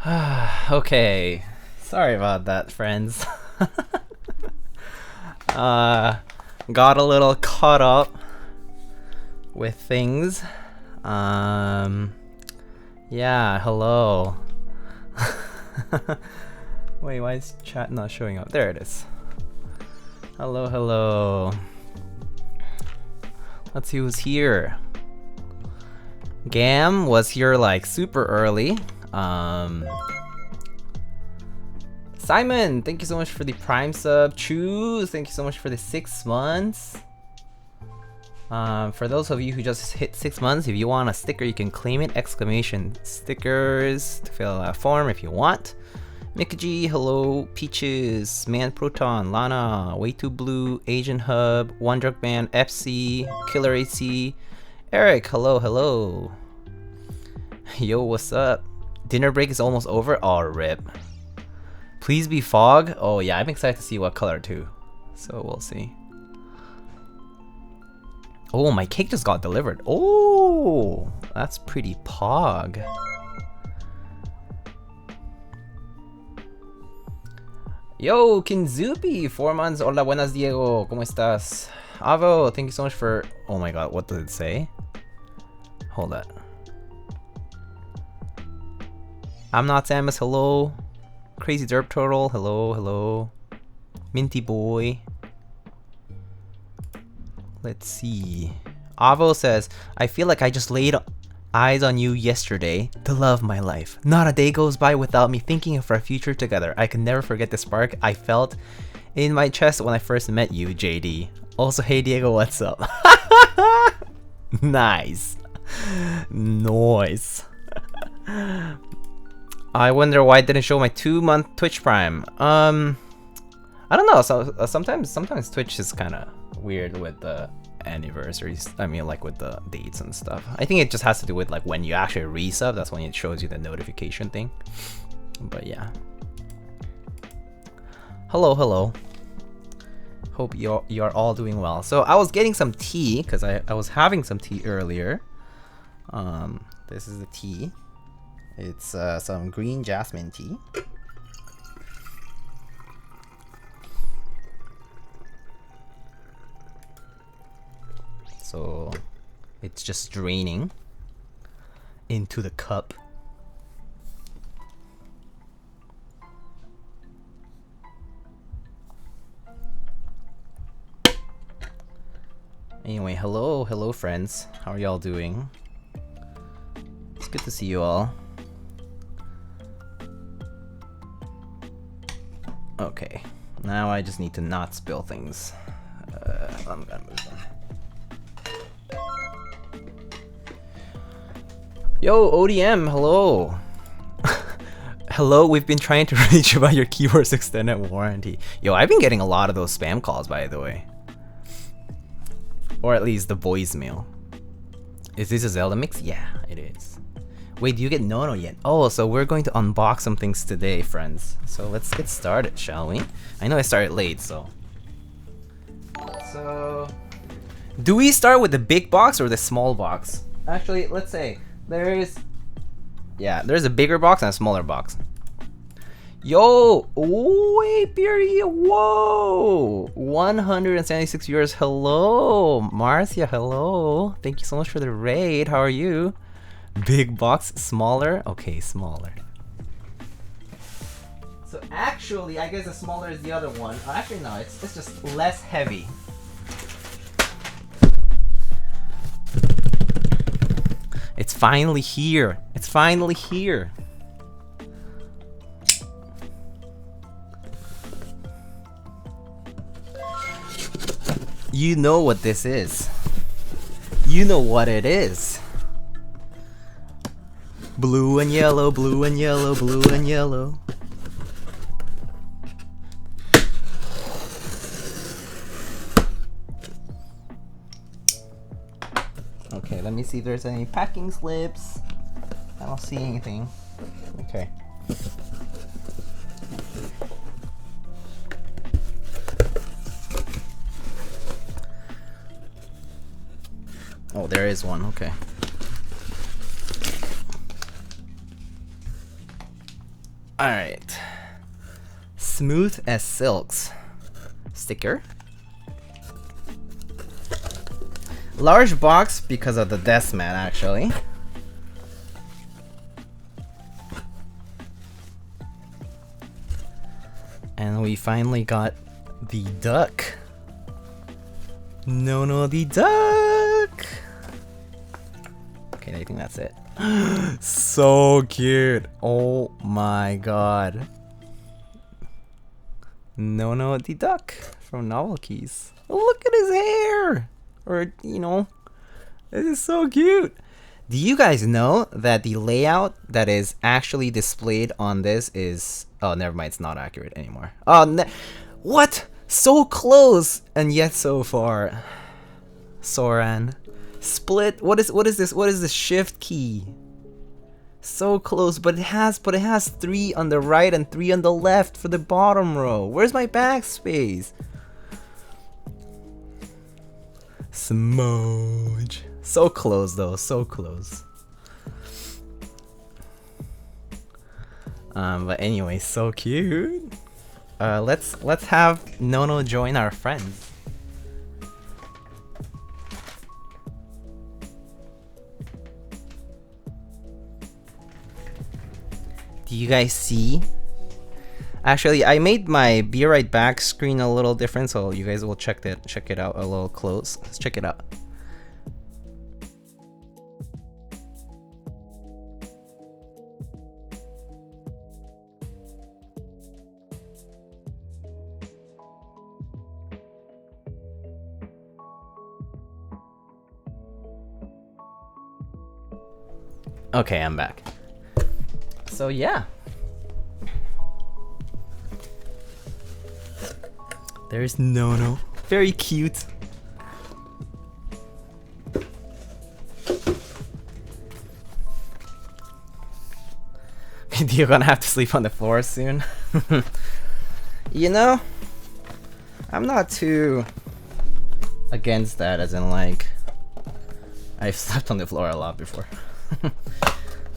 Okay, sorry about that, friends. Got a little caught up with things. Yeah, hello. Wait, why is chat not showing up? There it is. Hello, hello. Let's see who's here. Gam was here like super early. Simon, thank you so much for the Prime sub. Choose, thank you so much for the 6 months. For those of you who just hit 6 months, if you want a sticker, you can claim it. Exclamation stickers to fill out a form if you want. Mickey, hello. Peaches, Man Proton, Lana, Way Too Blue, Asian Hub, One Drug Man, FC, Killer AC, Eric, hello, hello. Yo, what's up? Dinner break is almost over. Oh, rip. Please be fog. Oh yeah, I'm excited to see what color too. So we'll see. Oh, my cake just got delivered. Oh, that's pretty pog. Yo, Kinzupi, 4 months. Hola, buenas, Diego. ¿Cómo estás? Avo, thank you so much for... Oh my god, what does it say? Hold that. I'm not Samus, hello. Crazy Derp Turtle, hello, hello. Minty Boy. Let's see. Avo says, I feel like I just laid eyes on you yesterday. The love of my life. Not a day goes by without me thinking of our future together. I can never forget the spark I felt in my chest when I first met you, JD. Also, hey Diego, what's up? Nice. Nice. I wonder why I didn't show my 2-month Twitch Prime. I don't know. So sometimes Twitch is kind of weird with the anniversaries. I mean, like with the dates and stuff. I think it just has to do with like when you actually resub. That's when it shows you the notification thing. But yeah. Hello, hello. Hope you're all doing well. So I was getting some tea because I was having some tea earlier. This is the tea. It's some green jasmine tea. So it's just draining into the cup. Anyway, hello friends. How are y'all doing? It's good to see you all. Okay, now I just need to not spill things. I'm gonna move them. Yo, ODM, hello. Hello, we've been trying to reach you about your keyboard's extended warranty. Yo, I've been getting a lot of those spam calls, by the way. Or at least the voicemail. Is this a Zelda mix? Yeah, it is. Wait, do you get Nono yet? Oh, so we're going to unbox some things today, friends. So let's get started, shall we? I know I started late, so... So... Do we start with the big box or the small box? Actually, let's say there's... Yeah, there's a bigger box and a smaller box. Yo! Wait, period! Whoa! 176 viewers. Hello! Marcia, hello! Thank you so much for the raid. How are you? Big box, smaller? Okay, smaller. So actually, I guess the smaller is the other one. Actually, no, it's just less heavy. It's finally here. It's finally here. You know what this is. You know what it is. Blue and yellow, blue and yellow, blue and yellow. Okay, let me see if there's any packing slips. I don't see anything. Okay. Oh, there is one. Okay. Alright. Smooth as silks. Sticker. Large box because of the desk mat, actually. And we finally got the duck. No, the duck! Okay, I think that's it. So cute! Oh my god. No, the duck from Novelties. Look at his hair! Or, you know, this is so cute. Do you guys know that the layout that is actually displayed on this is... Oh, never mind, it's not accurate anymore. Oh, what? So close and yet so far. Soran. Split. What is this? What is the shift key? So close, but it has 3 on the right and 3 on the left for the bottom row. Where's my backspace? Smudge. So close though, so close. But anyway, so cute. Let's have Nono join our friends. Do you guys see? Actually, I made my Be Right Back screen a little different, so you guys will check it out a little close. Let's check it out. Okay, I'm back. So yeah. There's Nono. Very cute. You're gonna have to sleep on the floor soon. You know, I'm not too against that, as in like, I've slept on the floor a lot before.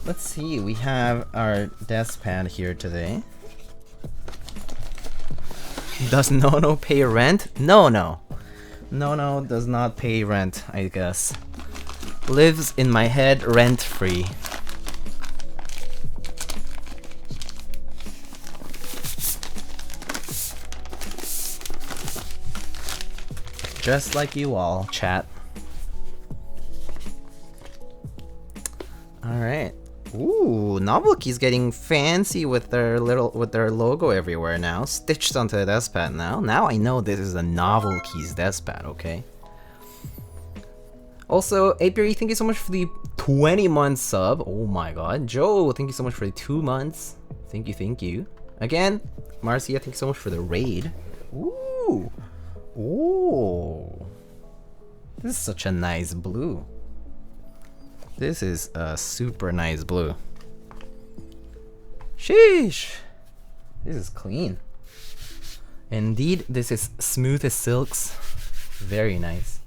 Let's see, we have our desk pad here today. Does Nono pay rent? No. Nono does not pay rent, I guess. Lives in my head rent-free. Just like you all, chat. Alright. Ooh, Novelty's getting fancy with their logo everywhere now. Stitched onto the desk pad now. Now I know this is a Novelty's desk pad, okay? Also, Apiary, thank you so much for the 20-month sub. Oh my god. Joe, thank you so much for the 2 months. Thank you. Again, Marcia, thank you so much for the raid. Ooh. Ooh. This is such a nice blue. This is a super nice blue. Sheesh! This is clean. Indeed, this is smooth as silks. Very nice.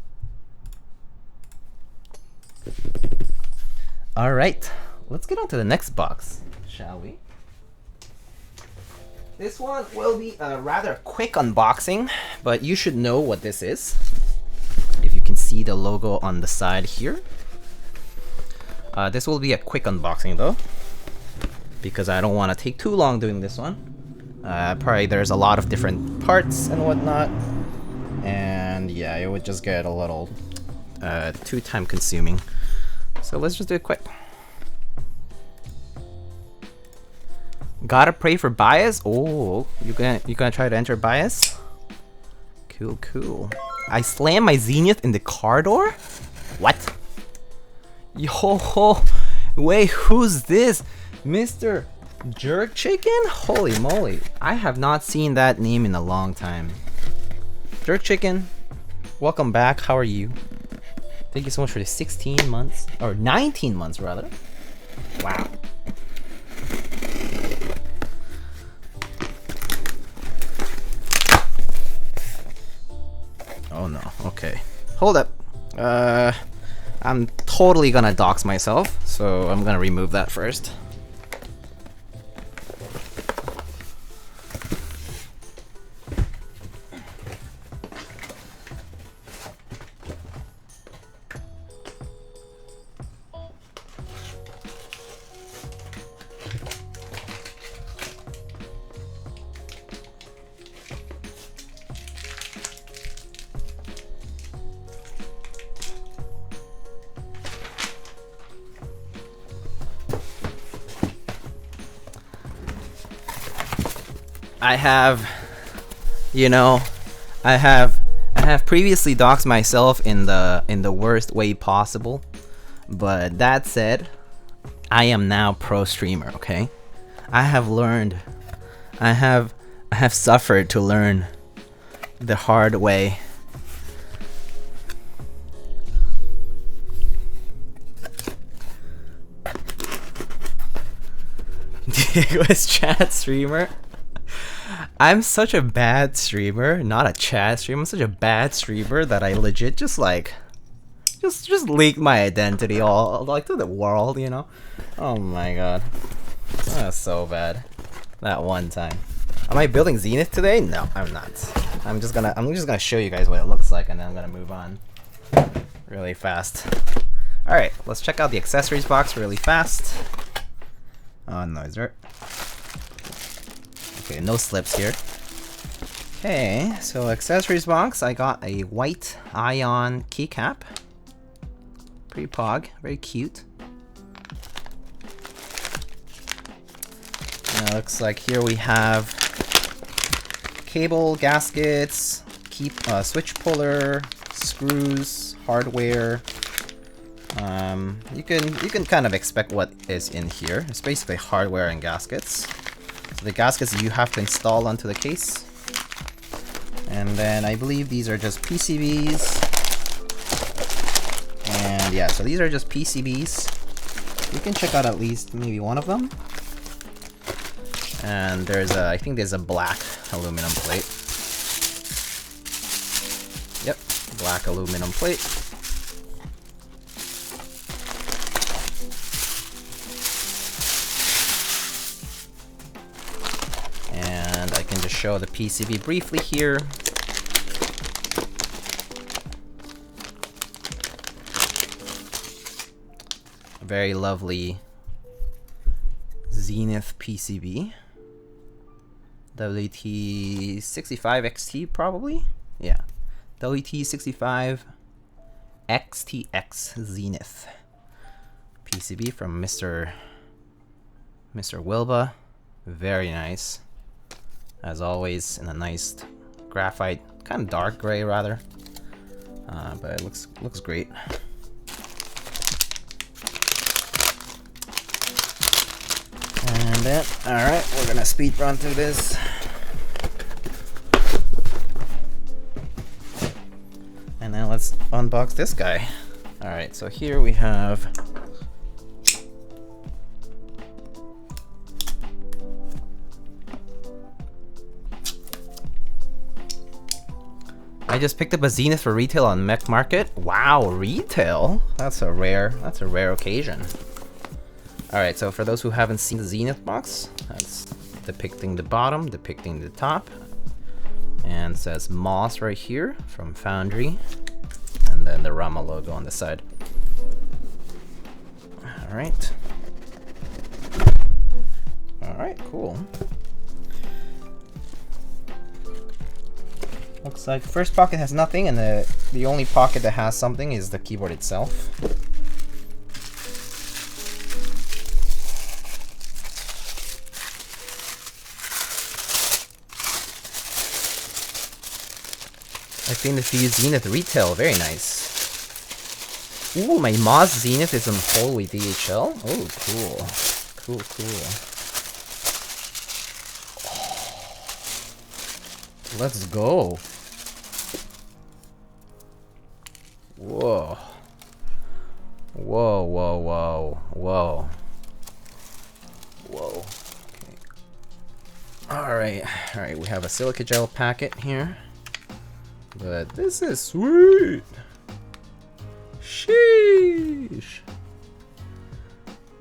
Alright, let's get on to the next box, shall we? This one will be a rather quick unboxing, but you should know what this is. If you can see the logo on the side here. This will be a quick unboxing though, because I don't want to take too long doing this one. Probably there's a lot of different parts and whatnot, and yeah, it would just get a little too time consuming. So let's just do it quick. Gotta pray for bias. Oh, you gonna try to enter bias? Cool. I slammed my Zenith in the car door? What? Yo, wait, who's this? Mr. Jerk Chicken? Holy moly, I have not seen that name in a long time. Jerk Chicken, welcome back, how are you? Thank you so much for the 16 months, or 19 months rather. Wow. Oh no, okay. Hold up. I'm totally gonna dox myself, so I'm gonna remove that first. I have, you know, I have previously doxed myself in the worst way possible, but that said, I am now pro streamer. Okay, I have learned, I have suffered to learn the hard way. Diego is chat streamer. I'm such a bad streamer, not a chat streamer. I'm such a bad streamer that I legit just like, just leaked my identity all like to the world, you know? Oh my god, that's so bad. That one time. Am I building Zenith today? No, I'm not. I'm just gonna show you guys what it looks like, and then I'm gonna move on really fast. All right, let's check out the accessories box really fast. Oh no, is there? Okay, no slips here. Okay, so accessories box, I got a white ion keycap. Pretty pog, very cute. And it looks like here we have cable, gaskets, switch puller, screws, hardware. You can kind of expect what is in here. It's basically hardware and gaskets. So the gaskets you have to install onto the case. And then I believe these are just PCBs. And yeah, so these are just PCBs. You can check out at least maybe one of them. And there's I think there's a black aluminum plate. Yep, black aluminum plate. And I can just show the PCB briefly here. A very lovely Zenith PCB. WT65XT probably? Yeah. WT65 XTX Zenith PCB from Mr. Wilba. Very nice. As always, in a nice graphite, kind of dark gray rather. But it looks great. And then, alright, we're gonna speed run through this. And then let's unbox this guy. Alright, so here we have I just picked up a Zenith for retail on Mech Market. Wow, retail? That's a rare occasion. Alright, so for those who haven't seen the Zenith box, that's depicting the bottom, depicting the top. And it says Moss right here from Foundry. And then the Rama logo on the side. Alright. Alright, cool. Looks like the first pocket has nothing, and the only pocket that has something is the keyboard itself. I think if you use Zenith retail, very nice. Ooh, my Moz Zenith is on full with DHL. Oh, cool. Cool, cool. Let's go. Whoa. Whoa, whoa, whoa, whoa. Whoa. Okay. Alright, we have a silica gel packet here. But this is sweet. Sheesh.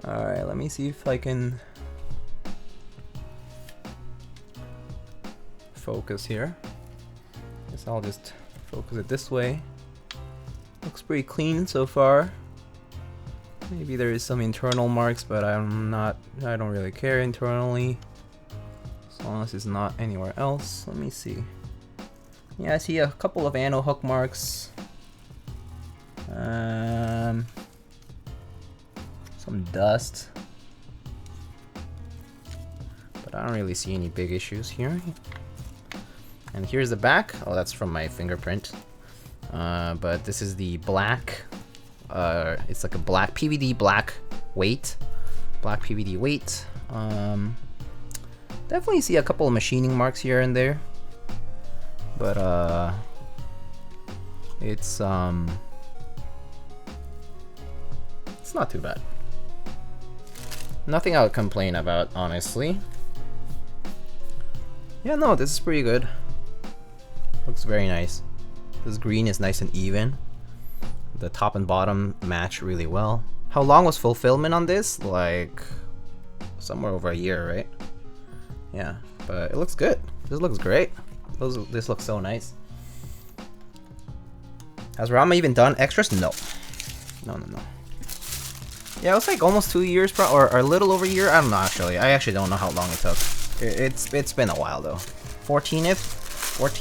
Alright, let me see if I can focus here. Guess I'll just focus it this way. Looks pretty clean so far. Maybe there is some internal marks, but I don't really care internally. As long as it's not anywhere else. Let me see. Yeah, I see a couple of anno hook marks. Some dust. but I don't really see any big issues here. And here's the back. Oh, that's from my fingerprint. But this is the black. It's like a black PVD black weight. Black PVD weight. Definitely see a couple of machining marks here and there. But it's not too bad. Nothing I would complain about, honestly. Yeah, no, this is pretty good. Looks very nice. This green is nice and even. The top and bottom match really well. How long was fulfillment on this? Like somewhere over a year, right? Yeah, but it looks good. This looks great. This looks so nice. Has Rama even done extras? No. No. Yeah, it was like almost 2 years, or a little over a year. I don't know, actually. I actually don't know how long it took. It's been a while, though. 14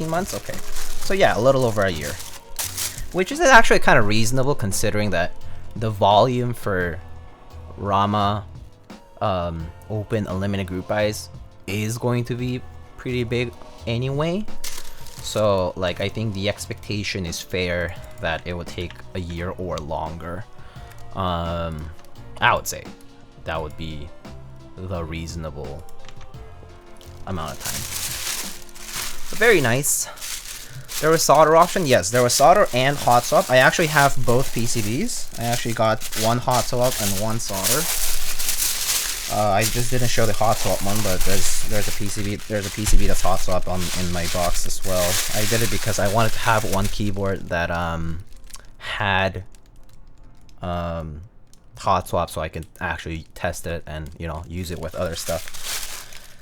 months? Okay. So yeah, a little over a year. Which is actually kind of reasonable, considering that the volume for Rama open unlimited group buys is going to be pretty big anyway. So, like, I think the expectation is fair that it would take a year or longer. I would say that would be the reasonable amount of time. But very nice. There was solder option. Yes, there was solder and hot swap. I actually have both PCBs. I actually got one hot swap and one solder. I just didn't show the hot swap one, but there's a PCB that's hot swap in my box as well. I did it because I wanted to have one keyboard that had hot swap, so I can actually test it and, you know, use it with other stuff.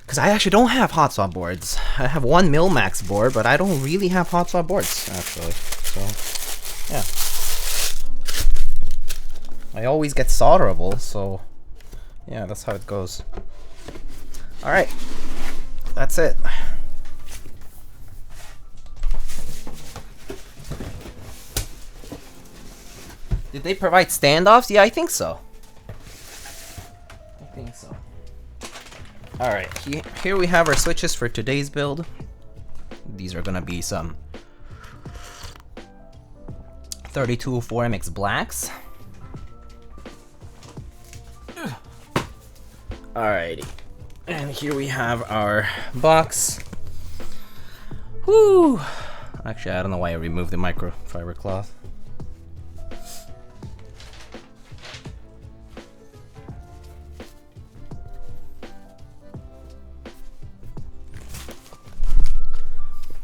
Because I actually don't have hot swap boards. I have one Milmax board, but I don't really have hot swap boards, actually. So, yeah. I always get solderable, so yeah, that's how it goes. Alright. That's it. Did they provide standoffs? Yeah, I think so. Alright, here we have our switches for today's build. These are gonna be some 3204MX blacks. Alrighty. And here we have our box. Whoo! Actually, I don't know why I removed the microfiber cloth.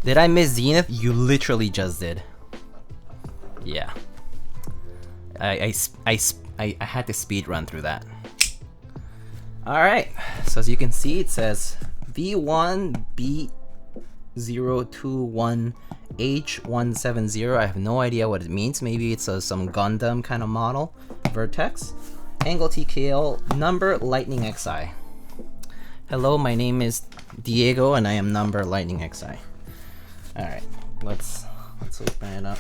Did I miss Zenith? You literally just did. Yeah. I had to speed run through that. Alright, so as you can see, it says V1B021H170. I have no idea what it means. Maybe it's some Gundam kind of model. Vertex. Angle TKL. Number Lightning XI. Hello, my name is Diego and I am number Lightning XI. Alright, let's open it up.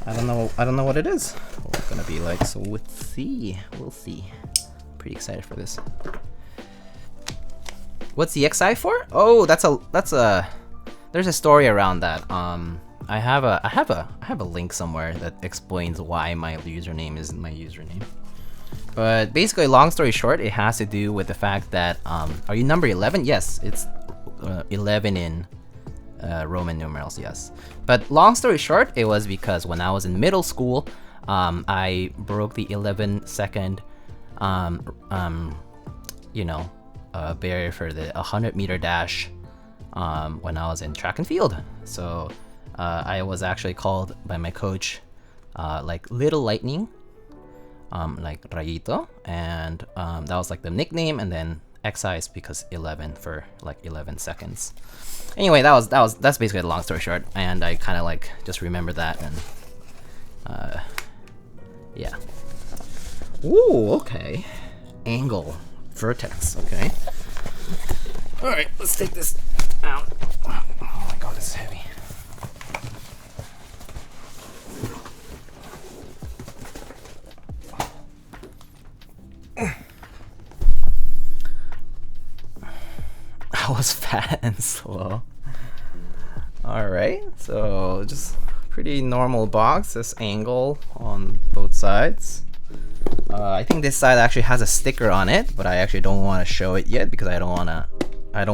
I don't know what it is. What it's gonna be like, so let's see. We'll see. Pretty excited for this. What's the XI for? Oh, that's a there's a story around that. I have a link somewhere that explains why my username isn't my username. But basically, long story short, it has to do with the fact that are you number 11? Yes, it's 11 in Roman numerals, yes. But long story short, it was because when I was in middle school, I broke the 11-second barrier for the 100-meter dash when I was in track and field. So I was actually called by my coach like Little Lightning, like Rayito, and that was like the nickname, and then XI is because 11 for like 11 seconds. Anyway, that's basically the long story short, and I kind of like just remember that, and yeah. Ooh, okay. Angle Vertex, okay. Alright, let's take this out. Oh my god, this is heavy. That was fat and slow. Alright, so just pretty normal box. This angle on both sides. I think this side actually has a sticker on it, but I actually don't want to show it yet because I don't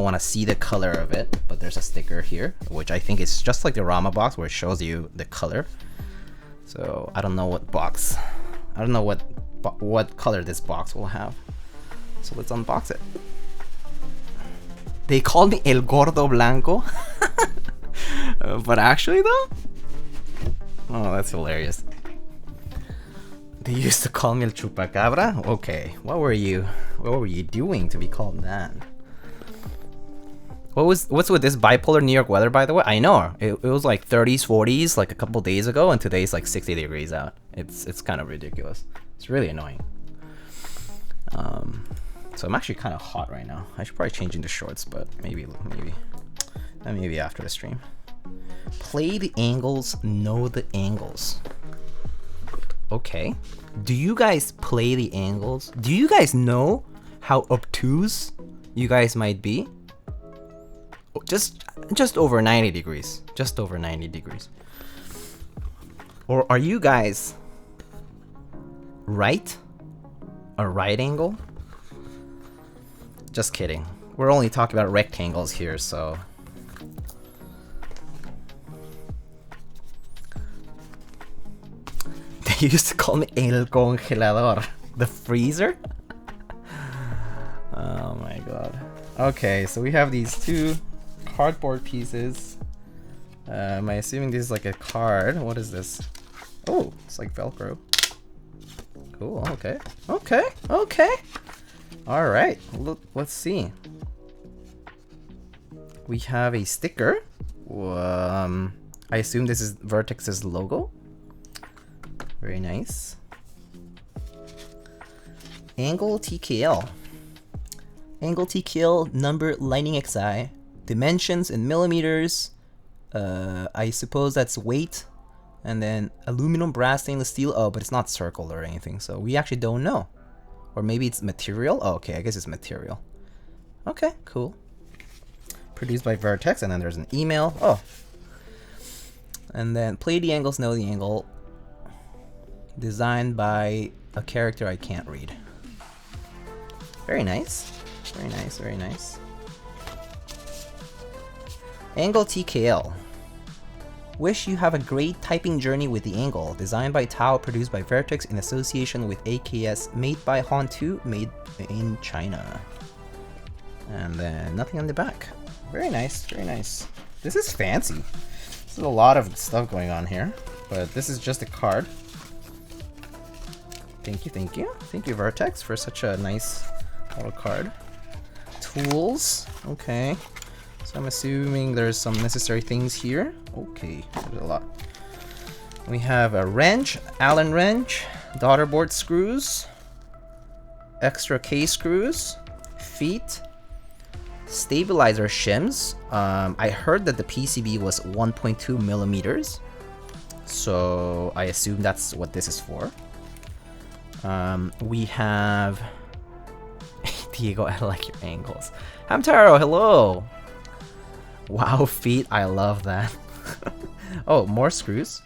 want to see the color of it. But there's a sticker here, which I think is just like the Rama box where it shows you the color. So I don't know what box. I don't know what color this box will have. So let's unbox it. They called me El Gordo Blanco. But actually though, oh, that's hilarious. They used to call me El Chupacabra. Okay, what were you doing to be called that? What's with this bipolar New York weather, by the way? I know it was like 30s, 40s like a couple days ago, and today's like 60 degrees out. It's kind of ridiculous. It's really annoying. So I'm actually kind of hot right now. I should probably change into shorts, but maybe after the stream. Play the angles, know the angles. Okay. Do you guys play the angles? Do you guys know how obtuse you guys might be? Just over 90 degrees. Just over 90 degrees. Or are you guys right? A right angle? Just kidding. We're only talking about rectangles here, so. They used to call me El Congelador. The freezer? Oh my god. Okay, so we have these two cardboard pieces. Am I assuming this is like a card? What is this? Oh, it's like Velcro. Cool, okay. Okay, okay. Alright, let's see. We have a sticker. I assume this is Vertex's logo. Very nice. Angle TKL. Angle TKL number lining XI. Dimensions in millimeters. I suppose that's weight. And then aluminum, brass, stainless steel. Oh, but it's not circle or anything. So we actually don't know. Or maybe it's material. Oh, okay, I guess it's material. Okay, cool. Produced by Vertex. And then there's an email. Oh. And then play the angles, know the angle. Designed by a character I can't read. Very nice. Very nice, very nice. Angle TKL. Wish you have a great typing journey with the angle. Designed by Tao, produced by Vertex in association with AKS, made by Han2, made in China. And then nothing on the back. Very nice, very nice. This is fancy. This is a lot of stuff going on here, but this is just a card. Thank you, thank you. Thank you, Vertex, for such a nice little card. Tools, okay. So I'm assuming there's some necessary things here. Okay, there's a lot. We have a wrench, Allen wrench, daughter board screws, extra K screws, feet, stabilizer shims. I heard that the PCB was 1.2 millimeters, so I assume that's what this is for. We have Diego, I like your angles. Hamtaro, hello. Wow, feet, I love that. Oh, more screws.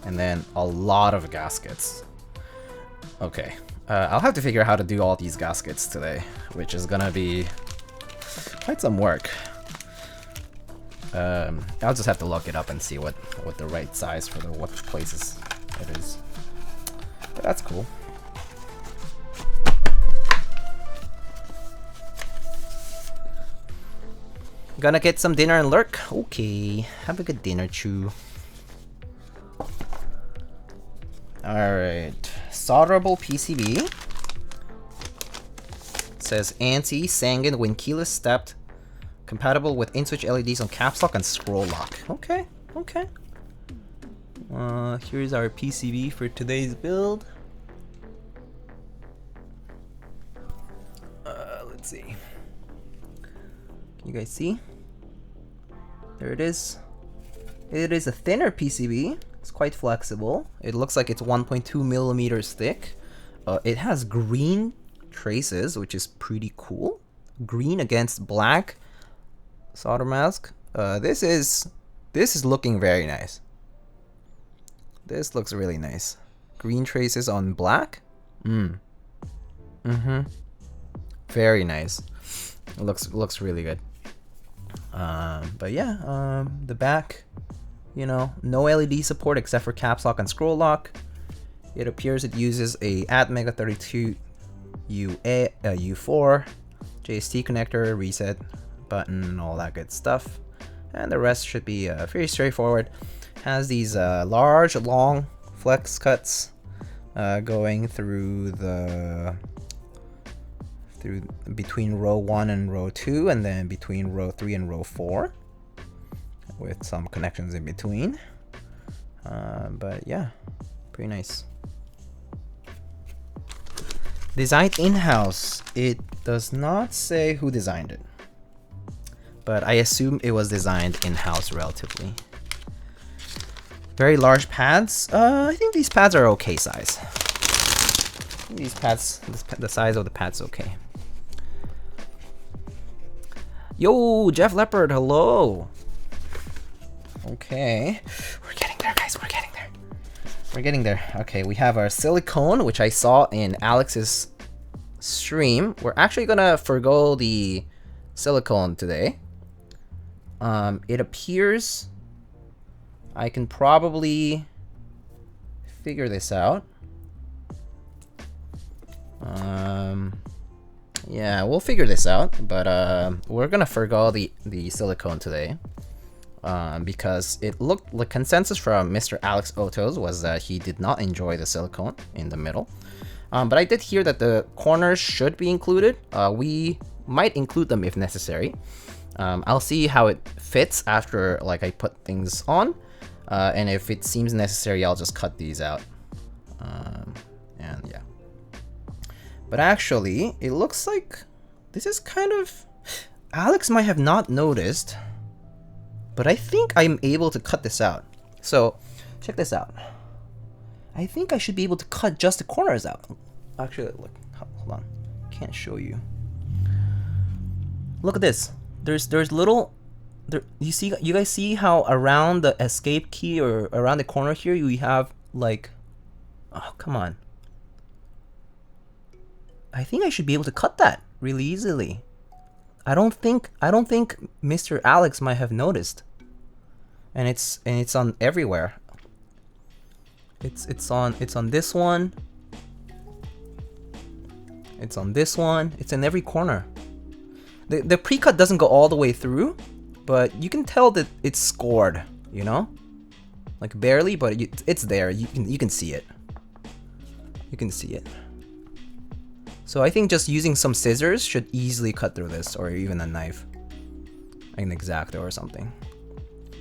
And then a lot of gaskets. Okay, I'll have to figure out how to do all these gaskets today, which is gonna be quite some work. I'll just have to look it up and see what the right size for what places it is. But that's cool. Gonna get some dinner and lurk? Okay, have a good dinner, Chew. Alright, solderable PCB. It says anti-Sangan when keyless stepped. Compatible with in-switch LEDs on caps lock and scroll lock. Okay, okay. Here's our PCB for today's build. Let's see. You guys see? There it is. It is a thinner PCB. It's quite flexible. It looks like it's 1.2 millimeters thick. It has green traces, which is pretty cool. Green against black solder mask. This is looking very nice. This looks really nice. Green traces on black. Very nice. It looks really good. But yeah, the back, you know, no LED support except for caps lock and scroll lock. It appears it uses a ATmega32 U4 JST connector, reset button, all that good stuff. And the rest should be very straightforward. Has these large, long flex cuts going through between row 1 and row 2, and then between row 3 and row 4, with some connections in between. But yeah, pretty nice. Designed in-house. It does not say who designed it, but I assume it was designed in-house relatively. Very large pads. I think these pads are okay size. These pads, the size of the pad's okay. Yo, Jeff Leopard, hello. Okay, we're getting there, guys. We're getting there. We're getting there. Okay, we have our silicone, which I saw in Alex's stream. We're actually gonna forgo the silicone today. It appears I can probably figure this out. Yeah, we'll figure this out, but we're gonna forgo the silicone today. Because it looked like consensus from Mr. Alex Otos was that he did not enjoy the silicone in the middle. But I did hear that the corners should be included. We might include them if necessary. I'll see how it fits after like I put things on. And if it seems necessary, I'll just cut these out. And yeah. But actually, it looks like this is kind of... Alex might have not noticed, but I think I'm able to cut this out. So, check this out. I think I should be able to cut just the corners out. Actually, look, hold on. Can't show you. Look at this. There's little... you guys see how around the escape key or around the corner here you have like... Oh, come on. I think I should be able to cut that really easily. I don't think Mr. Alex might have noticed. And it's on everywhere. It's on this one. It's on this one. It's in every corner. The pre-cut doesn't go all the way through, but you can tell that it's scored, you know? Like barely, but it's there. You can see it. You can see it. So I think just using some scissors should easily cut through this, or even a knife, like an X-Acto or something.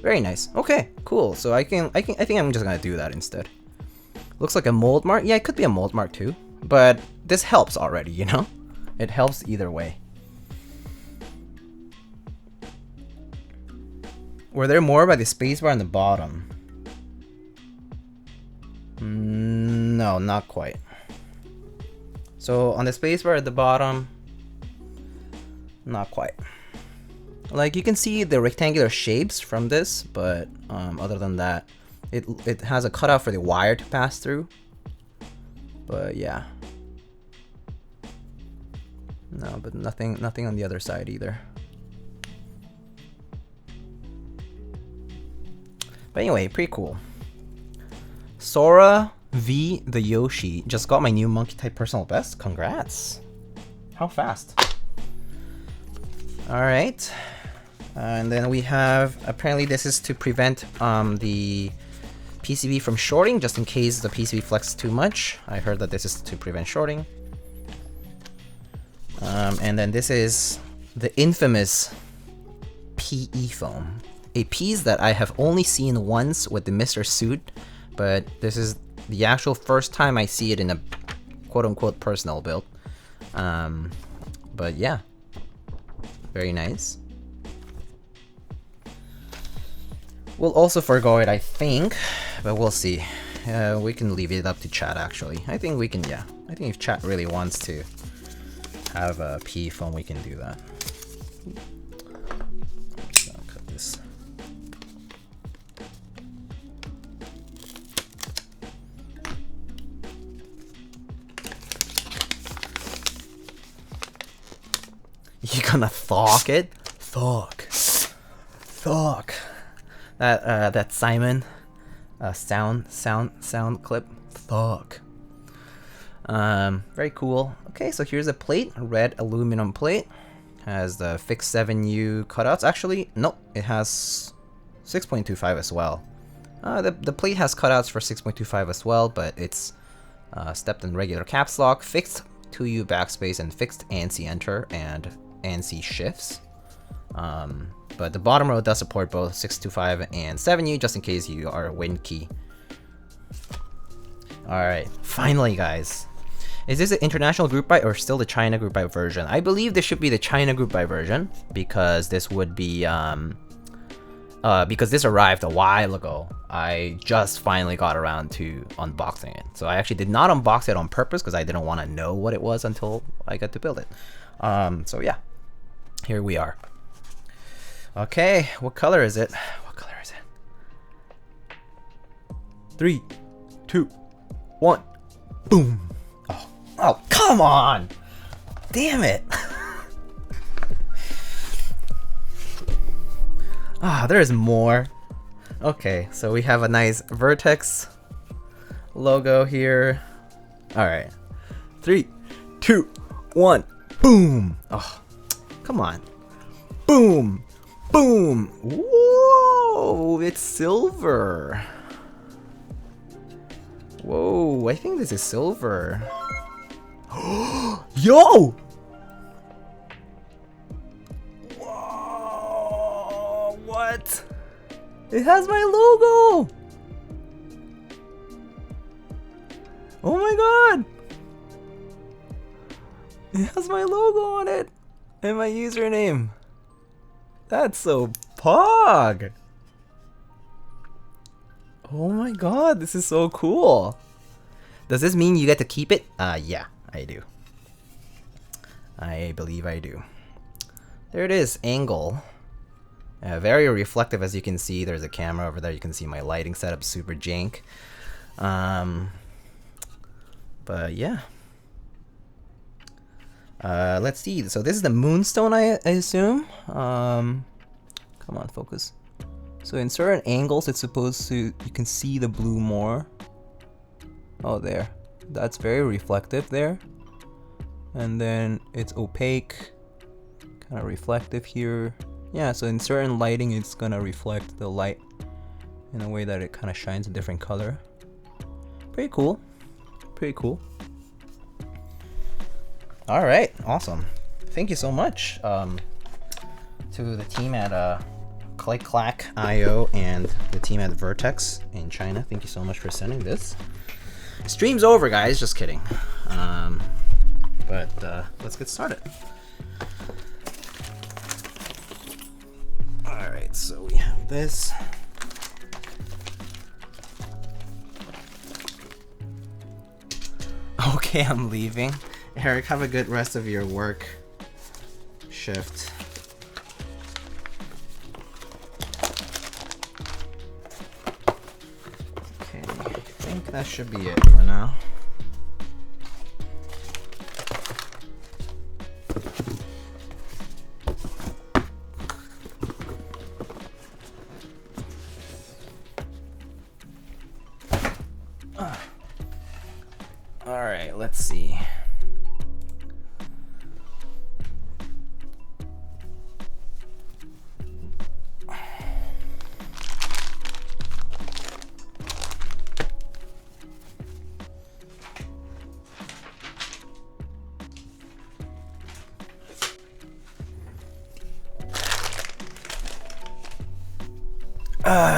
Very nice. Okay, cool. So I think I'm just gonna do that instead. Looks like a mold mark. Yeah, it could be a mold mark too, but this helps already, you know? It helps either way. Were there more by the spacebar on the bottom? No, not quite. So on the spacebar at the bottom, not quite. Like you can see the rectangular shapes from this, but other than that, it has a cutout for the wire to pass through. But yeah. No, but nothing on the other side either. But anyway, pretty cool. Sora V the Yoshi just got my new monkey type personal best. Congrats. How fast. Alright. And then we have, apparently this is to prevent the PCB from shorting, just in case the PCB flexes too much. I heard that this is to prevent shorting. And then this is the infamous PE foam. A piece that I have only seen once with the Mr. Suit, but this is the actual first time I see it in a quote-unquote personal build. But yeah, very nice. We'll also forgo it, I think, but we'll see. We can leave it up to chat, actually. I think we can, yeah. I think if chat really wants to have a PE foam, we can do that. You gonna thok it? Thok. That Simon sound clip. Thok. Very cool. Okay, so here's a plate, a red aluminum plate. Has the fixed 7U cutouts. Actually, no, it has 6.25 as well. The plate has cutouts for 6.25 as well, but it's stepped in regular caps lock, fixed 2U backspace, and fixed ANSI enter and ANSI shifts. But the bottom row does support both 6.25 and 7U, just in case you are a wind key. Alright, finally guys. Is this an international group buy or still the China group buy version? I believe this should be the China group buy version, because this would be, because this arrived a while ago. I just finally got around to unboxing it. So I actually did not unbox it on purpose because I didn't want to know what it was until I got to build it. So yeah, here we are. Okay, what color is it? What color is it? 3, 2, 1, boom. Oh, come on! Damn it! Ah, there's more. Okay, so we have a nice Vertex logo here. Alright. 3, 2, 1, boom! Oh, come on. Boom! Boom! Whoa! It's silver! Whoa, I think this is silver. Yo! Whoa! What? It has my logo! Oh my god! It has my logo on it! And my username. That's so pog! Oh my god, this is so cool! Does this mean you get to keep it? Yeah, I do. I believe I do. There it is, angle. Very reflective, as you can see. There's a camera over there. You can see my lighting setup, super jank. But yeah. Let's see. So this is the moonstone, I assume. Come on, focus. So in certain angles, it's supposed to, you can see the blue more. Oh, there. That's very reflective there. And then it's opaque, kind of reflective here. Yeah, so in certain lighting, it's gonna reflect the light in a way that it kind of shines a different color. Pretty cool. Pretty cool. All right, awesome. Thank you so much to the team at Click Clack IO and the team at Vertex in China. Thank you so much for sending this. Stream's over, guys. Just kidding. But let's get started. Alright, so we have this. Okay, I'm leaving. Eric, have a good rest of your work shift. Okay, I think that should be it for now. Alright, let's see.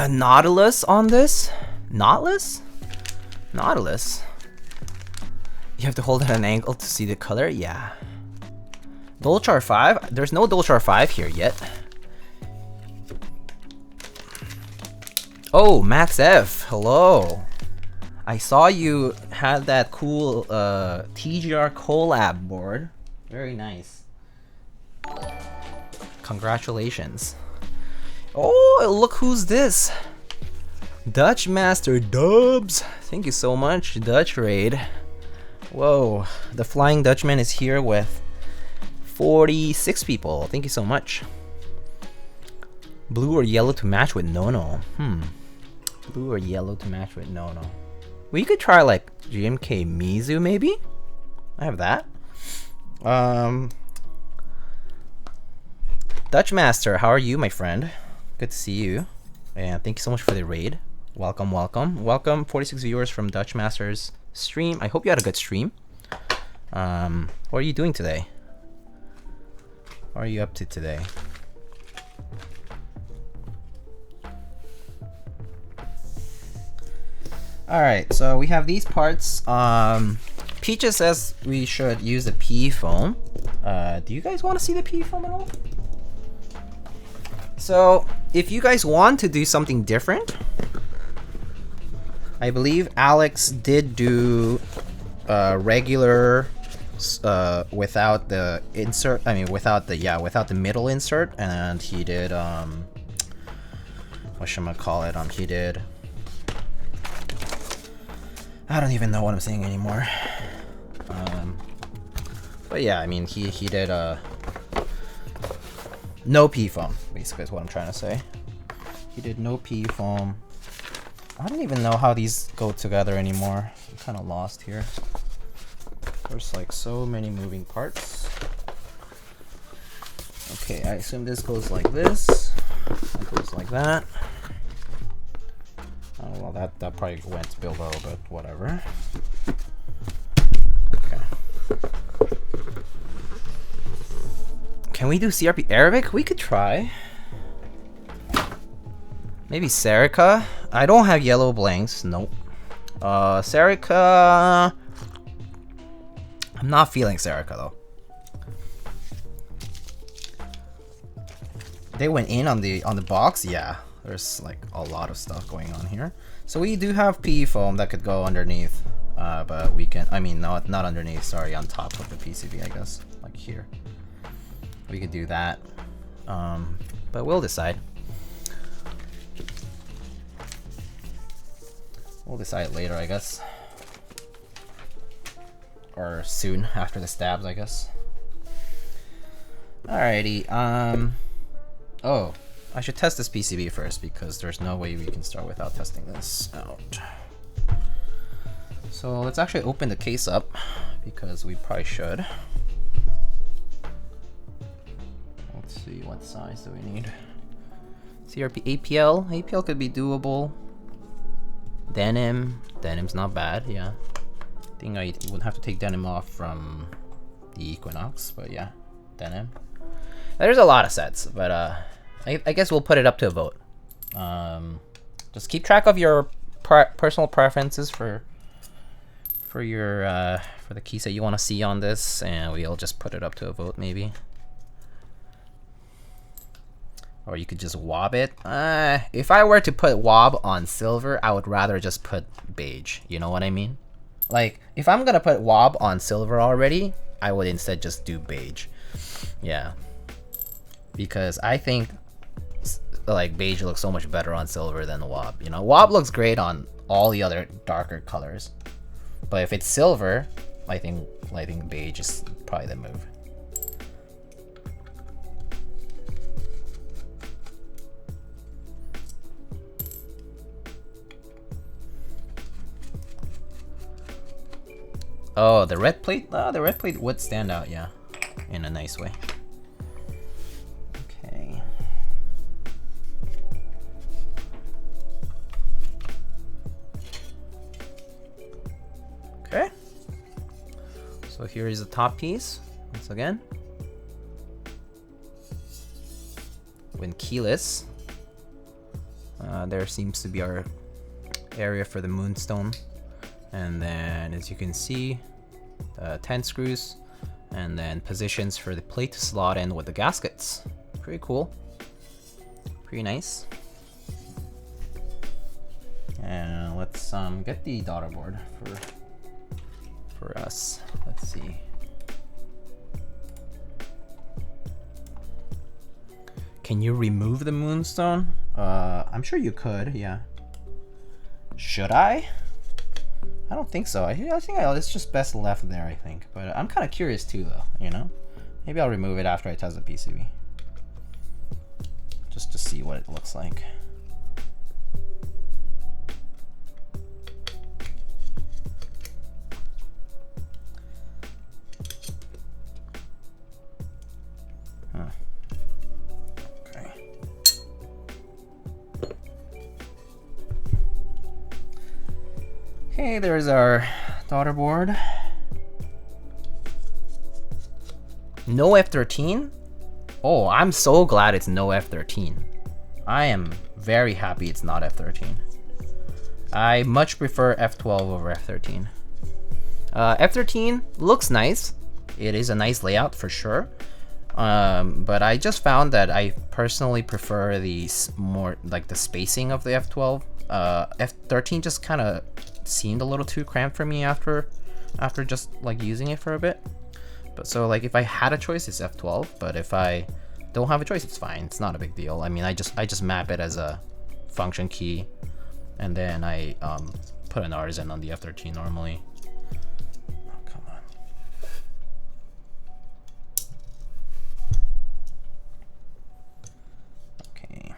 Nautilus on this? Nautilus? Nautilus? You have to hold it at an angle to see the color? Yeah. Dolchar 5? There's no Dolchar 5 here yet. Oh, Max F. Hello. I saw you had that cool TGR collab board. Very nice. Congratulations. Oh, look who's this. Dutch Master Dubs. Thank you so much, Dutch Raid. Whoa, the Flying Dutchman is here with 46 people. Thank you so much. Blue or yellow to match with no. Blue or yellow to match with no. We could try like GMK Mizu maybe. I have that. Dutch Master, how are you, my friend? Good to see you. And thank you so much for the raid. Welcome, welcome. Welcome, 46 viewers from Dutch Master's stream. I hope you had a good stream. What are you doing today? What are you up to today? Alright, so we have these parts. Peaches says we should use the PE foam. Do you guys want to see the PE foam at all? So, if you guys want to do something different, I believe Alex did do regular without the insert. I mean, without the middle insert, and he did whatchamacallit, he did. I don't even know what I'm saying anymore. But yeah, I mean, he did no PE foam, basically is what I'm trying to say. He did no PE foam. I don't even know how these go together anymore. I'm kind of lost here. There's like so many moving parts. Okay, I assume this goes like this. That goes like that. Oh, well, that probably went below, but whatever. Okay. Can we do CRP Arabic? We could try. Maybe Serica? I don't have yellow blanks. Nope. Serica. I'm not feeling Serica though. They went in on the box. Yeah, there's like a lot of stuff going on here. So we do have PE foam that could go underneath, but we can. I mean, not underneath. Sorry, on top of the PCB, I guess, like here. We could do that, but we'll decide. We'll decide later, I guess. Or soon, after the stabs, I guess. Alrighty, oh, I should test this PCB first, because there's no way we can start without testing this out. So let's actually open the case up, because we probably should. Let's see, what size do we need? CRP APL. APL could be doable. Denim's not bad, yeah. I think I would have to take denim off from the Equinox, but yeah, denim. There's a lot of sets, but I guess we'll put it up to a vote. Just keep track of your personal preferences for the keys that you want to see on this, and we'll just put it up to a vote maybe. Or you could just wob it. If I were to put wob on silver, I would rather just put beige. You know what I mean? Like, if I'm gonna put wob on silver already, I would instead just do beige. Yeah. Because I think like beige looks so much better on silver than wob. You know, wob looks great on all the other darker colors. But if it's silver, I think beige is probably the move. Oh, the red plate? The red plate would stand out, yeah, in a nice way. Okay. Okay. So here is the top piece, once again. When keyless, there seems to be our area for the moonstone. And then, as you can see, 10 screws, and then positions for the plate to slot in with the gaskets. Pretty cool. Pretty nice. And let's get the daughter board for us. Let's see. Can you remove the moonstone? I'm sure you could, yeah. Should I? I don't think so. I think it's just best left there, I think. But I'm kind of curious too, though, you know? Maybe I'll remove it after I test the PCB, just to see what it looks like. Okay. Okay, there's our daughter board. No F13? Oh, I'm so glad it's no F13. I am very happy it's not F13. I much prefer F12 over F13. F13 looks nice. It is a nice layout for sure. But I just found that I personally prefer the more like the spacing of the F12. F13 just kind of seemed a little too cramped for me after just like using it for a bit. But so like if I had a choice, it's F12. But if I don't have a choice, it's fine. It's not a big deal. I mean, I just map it as a function key, and then I put an artisan on the F13 normally. Oh, come on. Okay.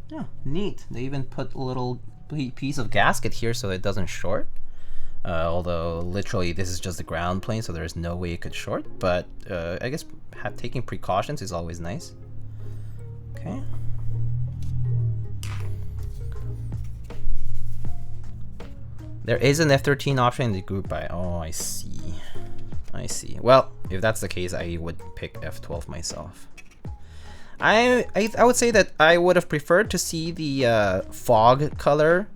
Yeah, neat. They even put a little piece of gasket here so it doesn't short. Although literally this is just the ground plane, so there's no way it could short, but I guess taking precautions is always nice. Okay. There is an F13 option in the group buy. Oh, I see. I see. Well, if that's the case, I would pick F12 myself. I would say that I would have preferred to see the fog color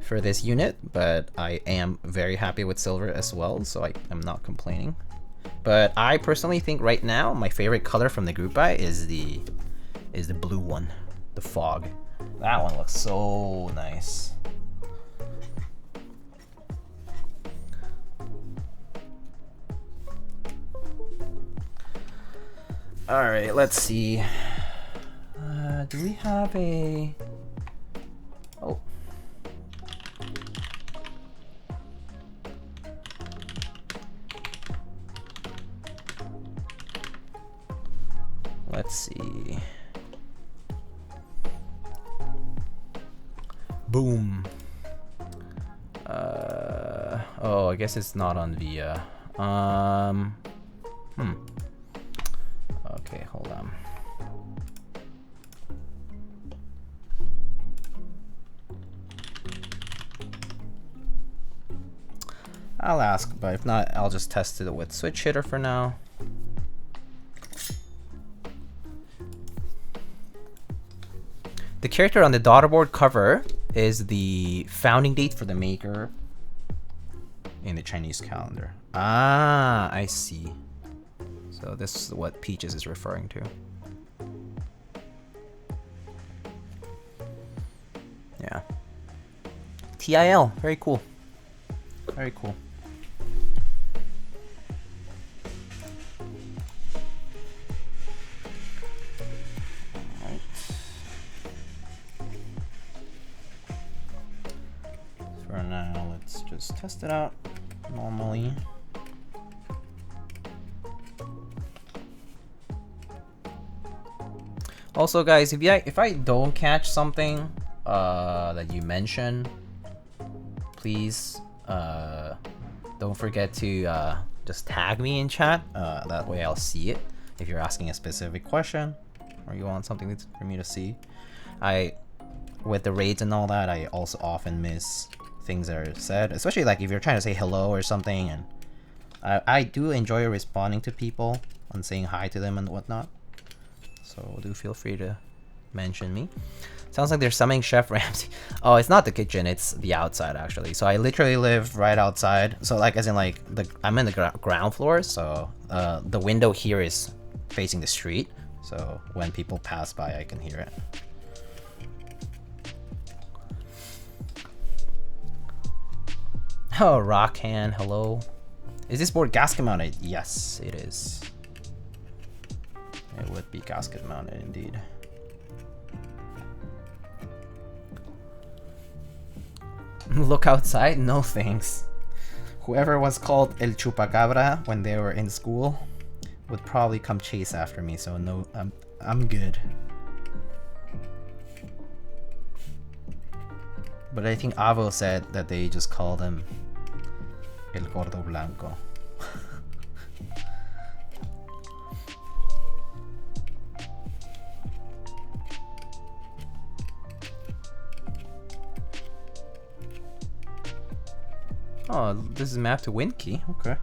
for this unit, but I am very happy with silver as well, so I'm not complaining. But I personally think right now my favorite color from the group buy is the blue one, the fog. That one looks so nice. All right, let's see. Do we have a? Oh. Let's see. Boom. Oh, I guess it's not on Via. Okay, hold on. I'll ask, but if not, I'll just test it with switch hitter for now. The character on the daughterboard cover is the founding date for the maker in the Chinese calendar. Ah, I see. So this is what Peaches is referring to. Yeah. TIL, very cool. Very cool. Alright. For now, let's just test it out normally. Also, guys, if I don't catch something that you mention, please don't forget to just tag me in chat. That way I'll see it. If you're asking a specific question or you want something for me to see, with the raids and all that, I also often miss things that are said, especially like if you're trying to say hello or something, and I do enjoy responding to people and saying hi to them and whatnot. So do feel free to mention me. Sounds like they're summoning Chef Ramsay. Oh, it's not the kitchen, it's the outside actually. So I literally live right outside. So like as in like I'm in the ground floor, so the window here is facing the street. So when people pass by, I can hear it. Oh, Rockhand, hello. Is this board gasket mounted? Yes, it is. It would be gasket mounted indeed. Look outside? No thanks. Whoever was called El Chupacabra when they were in school would probably come chase after me, so no, I'm good. But I think Avo said that they just called him El Gordo Blanco. Oh, this is mapped to WinKey. Okay.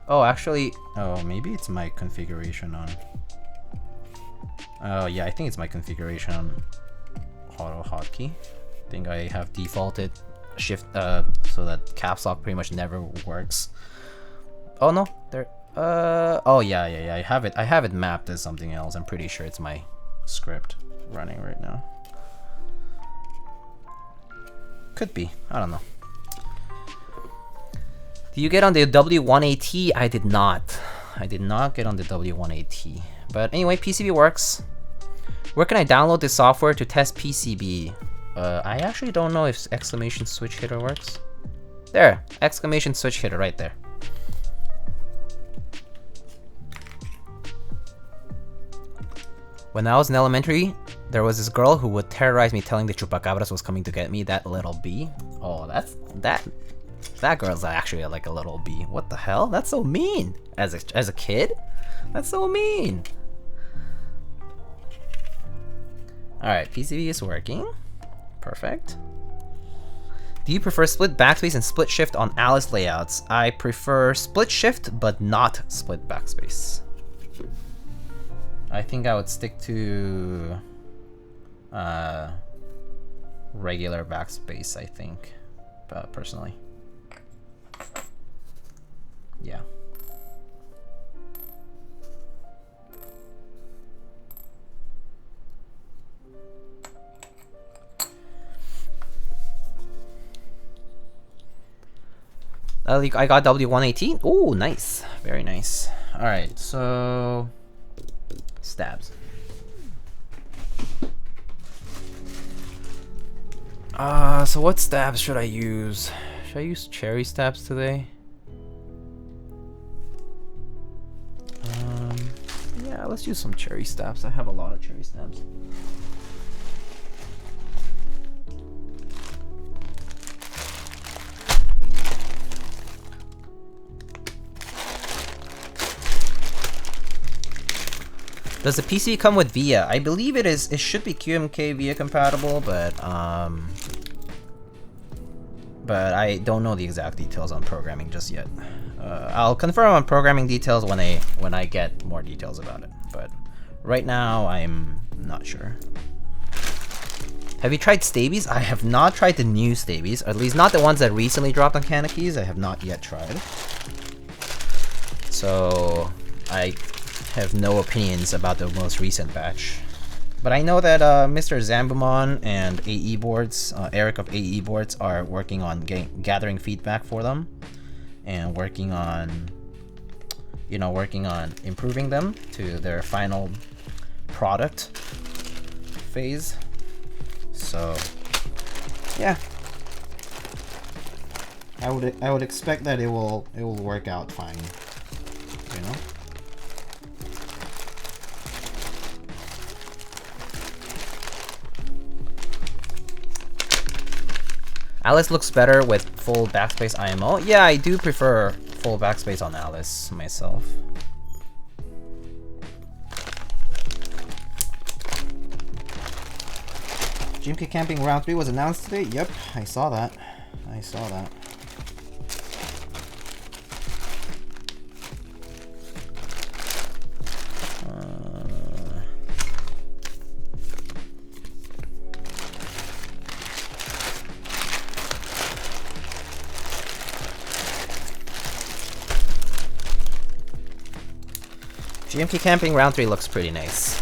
Oh, actually, oh, maybe it's my configuration on. Oh, yeah, I think it's my configuration on auto hotkey. I think I have defaulted shift so that caps lock pretty much never works. Oh no, there. Oh yeah. I have it mapped as something else. I'm pretty sure it's my script running right now. Could be. I don't know. Do you get on the W1AT? I did not. I did not get on the W1AT. But anyway, PCB works. Where can I download this software to test PCB? I actually don't know if exclamation switch hitter works. There, exclamation switch hitter right there. When I was in elementary, there was this girl who would terrorize me telling the chupacabras was coming to get me, that little bee. Oh, that girl's actually like a little bee. What the hell? That's so mean. As a kid? That's so mean. Alright, PCB is working. Perfect. Do you prefer split backspace and split shift on Alice layouts? I prefer split shift, but not split backspace. I think I would stick to regular backspace, I think, personally. Yeah. I got W118. Oh, nice. Very nice. Alright, so stabs. So what stabs should I use? Should I use cherry stabs today? Yeah, let's use some cherry stabs. I have a lot of cherry stabs. Does the PC come with VIA? I believe it is. It should be QMK VIA compatible, but I don't know the exact details on programming just yet. I'll confirm on programming details when I get more details about it. But right now, I'm not sure. Have you tried Stabies? I have not tried the new Stabies, or at least not the ones that recently dropped on Canakeys. I have not yet tried. So I have no opinions about the most recent batch. But I know that Mr. Zambumon and AE Boards, Eric of AE Boards, are working on gathering feedback for them and working on improving them to their final product phase. So yeah, I would expect that it will work out fine, you know. Alice looks better with full backspace IMO. Yeah, I do prefer full backspace on Alice myself. GMK Camping Round 3 was announced today? Yep, I saw that. I saw that. GMK Camping Round 3 looks pretty nice.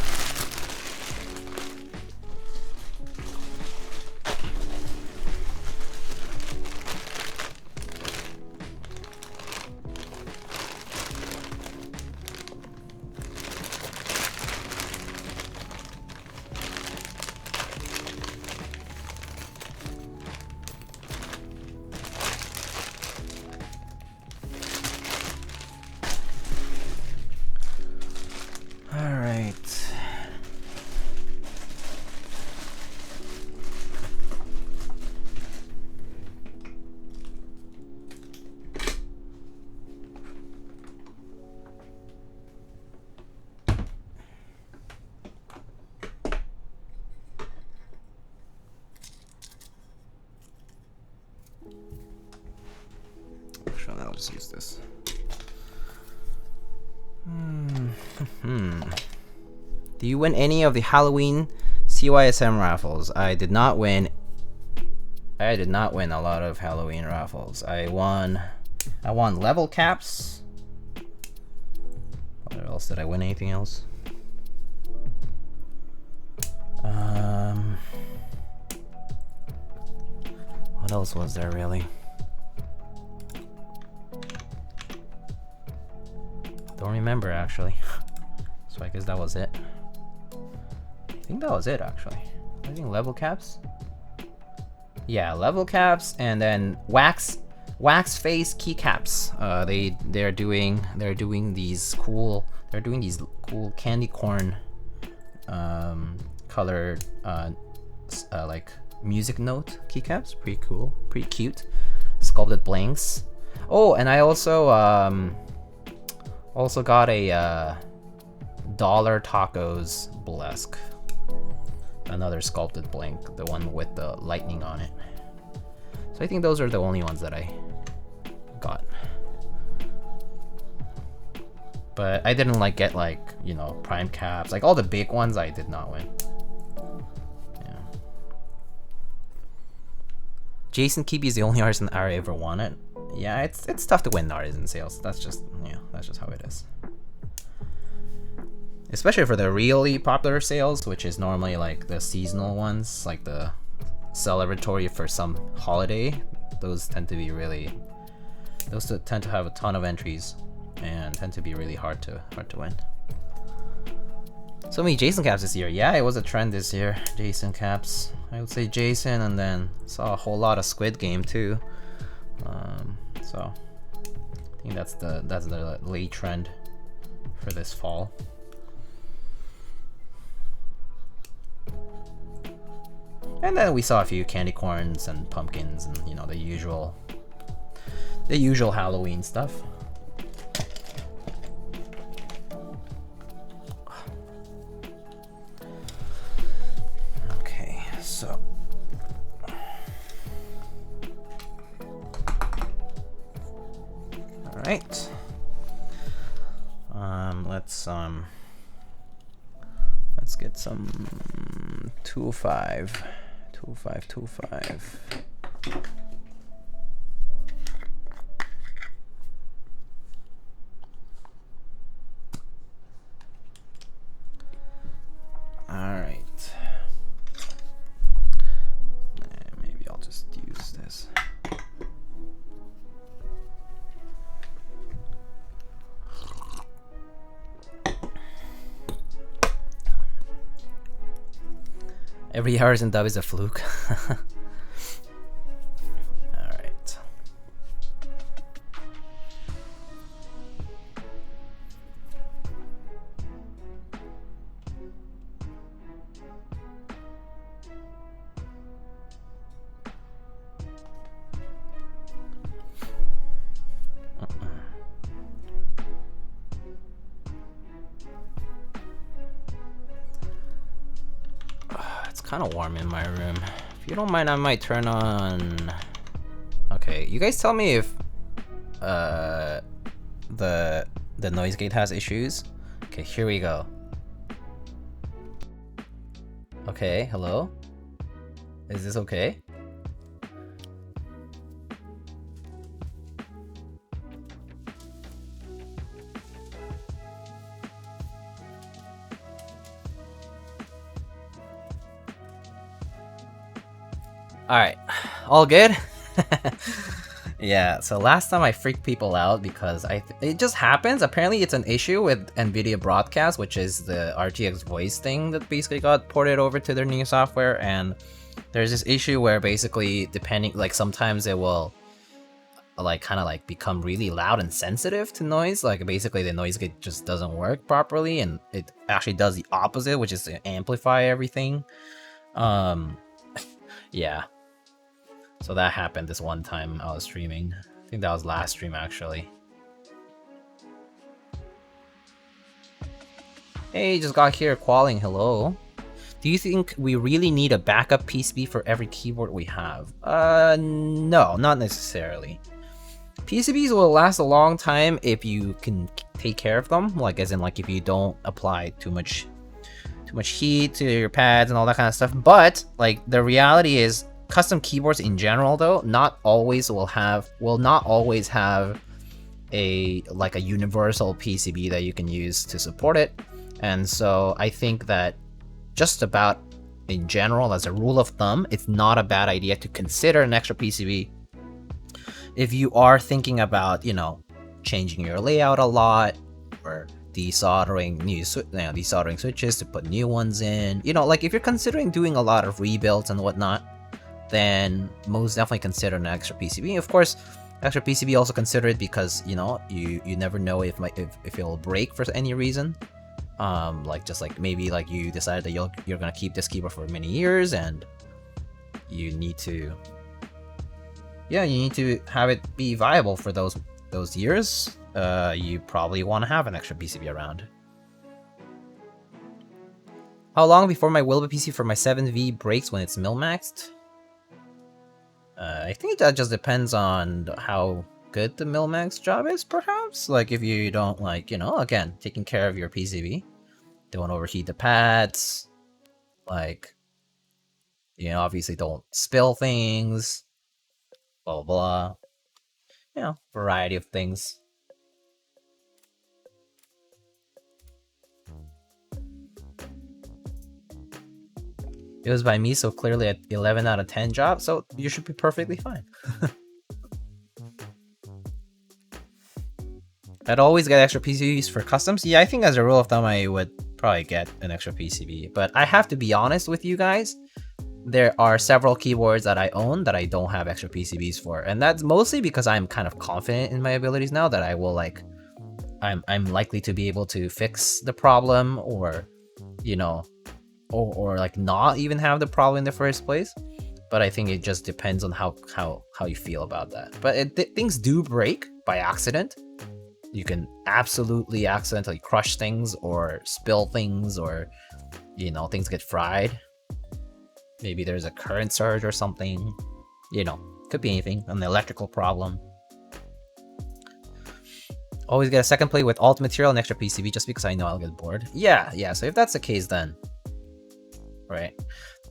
just use this. Do you win any of the Halloween CYSM raffles? I did not win. I did not win a lot of Halloween raffles. I won level caps. What else did I win? Anything else? What else was there really? Don't remember actually. So I guess that was it. I think that was it actually. I think level caps. Yeah, level caps and then wax face keycaps. They're doing these cool candy corn colored like music note keycaps. Pretty cool, pretty cute. Sculpted blanks. Oh, and I also got a Dollar Tacos Blesque. Another sculpted blank, the one with the lightning on it. So I think those are the only ones that I got. But I didn't like get like, you know, prime caps. Like all the big ones I did not win. Yeah. Jason Keeby is the only artisan I ever won it. Yeah, it's tough to win artisan sales. That's just how it is. Especially for the really popular sales, which is normally like the seasonal ones, like the celebratory for some holiday. Those tend to be those tend to have a ton of entries and tend to be really hard to win. So many Jason caps this year. Yeah, it was a trend this year. Jason caps. I would say Jason, and then saw a whole lot of Squid Game too. So I think that's the late trend for this fall. And then we saw a few candy corns and pumpkins and, you know, the usual Halloween stuff. Okay, so all right. Let's get some 205. 205. All right. Maybe I'll just use this. Every artisan dub is a fluke. Alright. Kind of warm in my room. If you don't mind, I might turn on. Okay, you guys tell me if the noise gate has issues. Okay, here we go. Okay, hello? Is this okay? Alright, all good? Yeah, so last time I freaked people out because it just happens. Apparently it's an issue with NVIDIA Broadcast, which is the RTX voice thing that basically got ported over to their new software, and there's this issue where basically depending, like sometimes it will like kind of like become really loud and sensitive to noise. Like basically the noise gate just doesn't work properly, and it actually does the opposite, which is to amplify everything. Yeah. So that happened this one time I was streaming. I think that was last stream actually. Hey, just got here, Qualling, hello. Do you think we really need a backup PCB for every keyboard we have? No, not necessarily. PCBs will last a long time if you can take care of them, like as in like if you don't apply too much heat to your pads and all that kind of stuff. But like the reality is, custom keyboards in general though, not always will not always have a universal PCB that you can use to support it. And so I think that just about in general, as a rule of thumb, it's not a bad idea to consider an extra PCB if you are thinking about, you know, changing your layout a lot, or desoldering desoldering switches to put new ones in. You know, like if you're considering doing a lot of rebuilds and whatnot, then most definitely consider an extra PCB. Of course, extra PCB also consider it because, you know, you never know if it'll break for any reason. Like just like maybe like you decided that you're gonna keep this keyboard for many years and you need to have it be viable for those years. You probably want to have an extra PCB around. How long before my Wilbur PC for my 7V breaks when it's mil-maxed? I think that just depends on how good the mil-max job is, perhaps. Like if you don't, like, you know, again, taking care of your PCB, don't overheat the pads, like, you know, obviously don't spill things, blah blah blah, you know, variety of things. It was by me, so clearly at 11 out of 10 job, so you should be perfectly fine. I'd always get extra PCBs for customs. Yeah, I think as a rule of thumb, I would probably get an extra PCB. But I have to be honest with you guys, there are several keyboards that I own that I don't have extra PCBs for. And that's mostly because I'm kind of confident in my abilities now that I will, like, I'm likely to be able to fix the problem, or, you know, or like not even have the problem in the first place. But I think it just depends on how you feel about that. But things do break by accident. You can absolutely accidentally crush things or spill things, or, you know, things get fried. Maybe there's a current surge or something. You know, could be anything. An electrical problem. Always get a second plate with alt material and extra PCB just because I know I'll get bored. Yeah. So if that's the case, then right.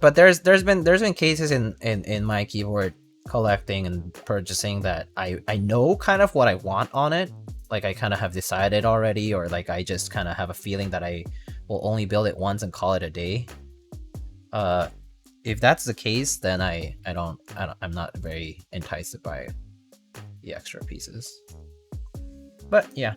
But there's been cases in my keyboard collecting and purchasing that I know kind of what I want on it. Like I kind of have decided already, or like I just kind of have a feeling that I will only build it once and call it a day. If that's the case, then I'm not very enticed by the extra pieces. But yeah.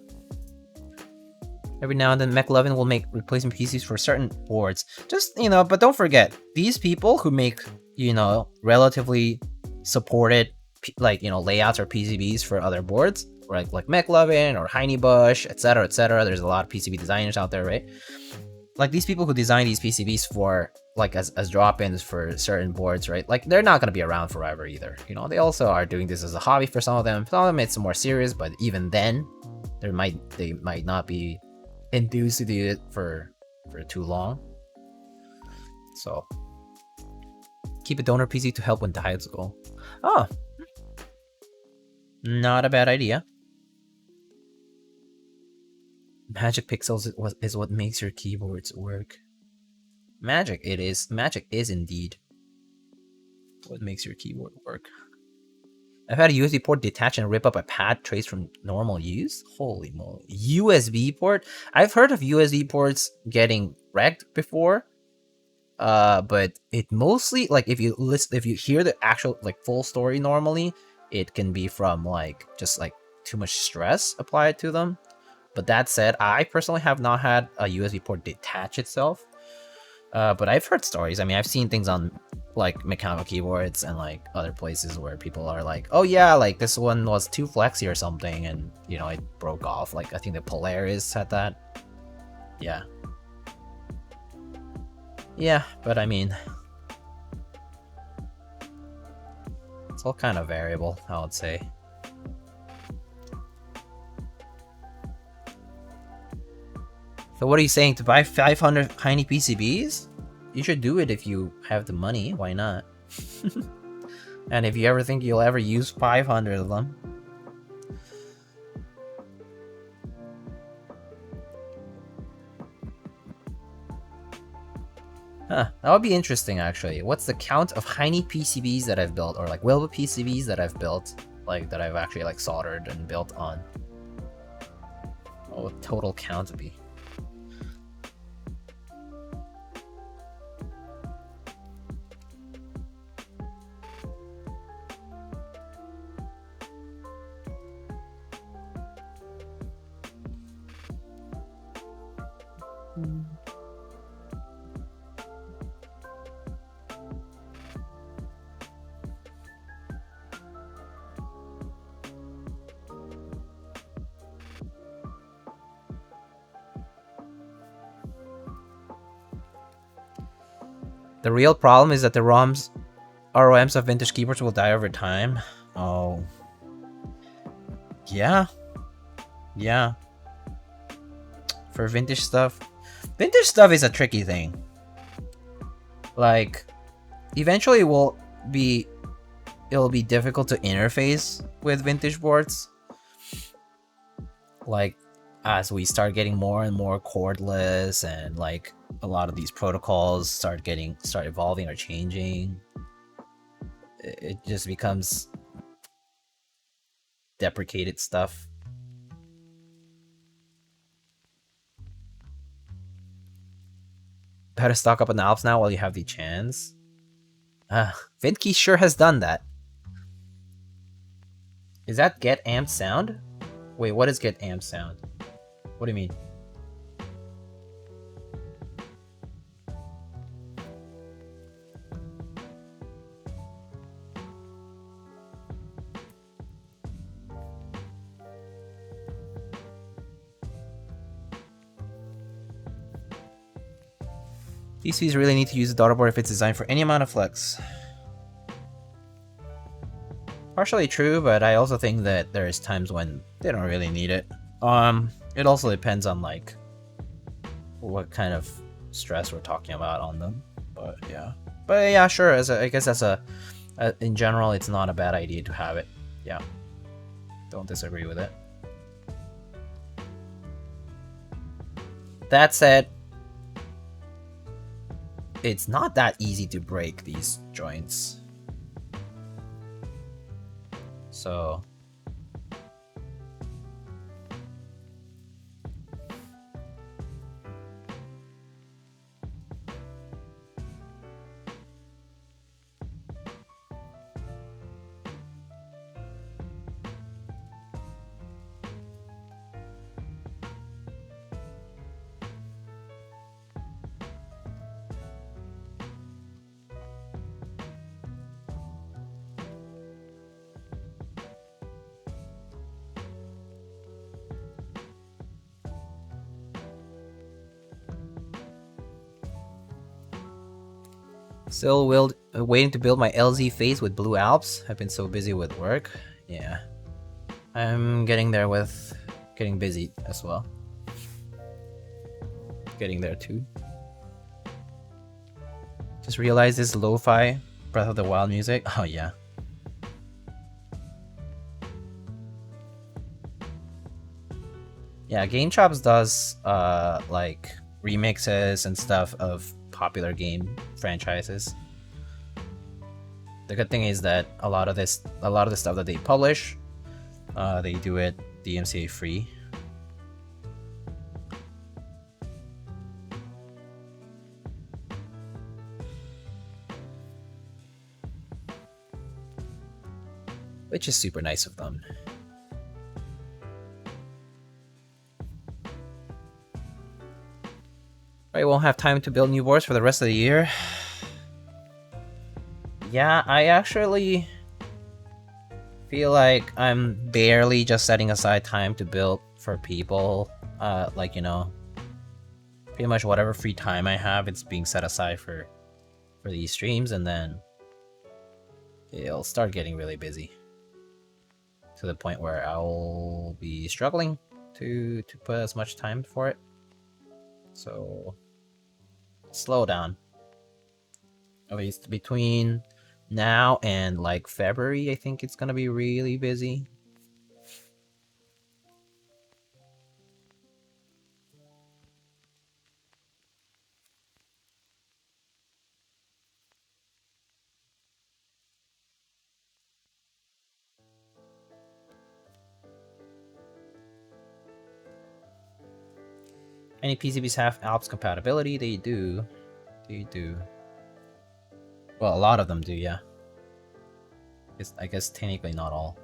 Every now and then, McLovin will make replacement PCs for certain boards. Just, you know, but don't forget, these people who make, you know, relatively supported, like, you know, layouts or PCBs for other boards, like McLovin or Heinebush, etc., etc. There's a lot of PCB designers out there, right? Like these people who design these PCBs for, like, as drop-ins for certain boards, right? Like they're not gonna be around forever either. You know, they also are doing this as a hobby for some of them. Some of them it's more serious, but even then, they might not be enthused to do it for too long. So keep a donor PC to help when diodes go. Oh, not a bad idea. Magic pixels is what makes your keyboards work. Magic is indeed what makes your keyboard work. I've had a USB port detach and rip up a pad trace from normal use. Holy moly. USB port? I've heard of USB ports getting wrecked before. But it mostly, like, if you hear the actual, like, full story normally, it can be from, like, just, like, too much stress applied to them. But that said, I personally have not had a USB port detach itself. But I've heard stories. I mean, I've seen things on, like, mechanical keyboards and, like, other places where people are like, oh yeah, like, this one was too flexy or something, and, you know, it broke off. Like, I think the Polaris had that. Yeah. Yeah, but I mean, it's all kind of variable, I would say. So what are you saying? To buy 500 tiny PCBs? You should do it if you have the money. Why not? And if you ever think you'll ever use 500 of them. Huh, that would be interesting actually. What's the count of Heine PCBs that I've built, or like Wilbur PCBs that I've built, like that I've actually like soldered and built on? What would total count be? The real problem is that the ROMs of vintage keyboards will die over time. Oh. Yeah. Yeah. For vintage stuff. Vintage stuff is a tricky thing. Like, eventually it'll be difficult to interface with vintage boards. Like, as we start getting more and more cordless, and like a lot of these protocols start evolving or changing, it just becomes deprecated stuff. Better stock up on Alps now while you have the chance. VintKey sure has done that. Is that get amp sound? Wait, what is get amp sound? What do you mean? PCs really need to use the daughter board if it's designed for any amount of flex. Partially true, but I also think that there's times when they don't really need it. It also depends on like what kind of stress we're talking about on them. But yeah, sure. I guess that's in general, it's not a bad idea to have it. Yeah, don't disagree with it. That said, it's not that easy to break these joints. So still waiting to build my LZ face with Blue Alps. I've been so busy with work. Yeah. I'm getting there with getting busy as well. Getting there too. Just realized this lo-fi Breath of the Wild music. Oh yeah. Yeah, Game Chops does like remixes and stuff of popular game franchises. The good thing is that a lot of the stuff that they publish, they do it DMCA free. Which is super nice of them. I won't have time to build new boards for the rest of the year. Yeah, I actually feel like I'm barely just setting aside time to build for people. Like, you know, pretty much whatever free time I have, it's being set aside for these streams, and then it'll start getting really busy to the point where I'll be struggling to put as much time for it. So slow down. At least between now and like February, I think it's gonna be really busy. Any PCBs have ALPS compatibility? They do. They do. Well, a lot of them do, yeah. I guess technically not all.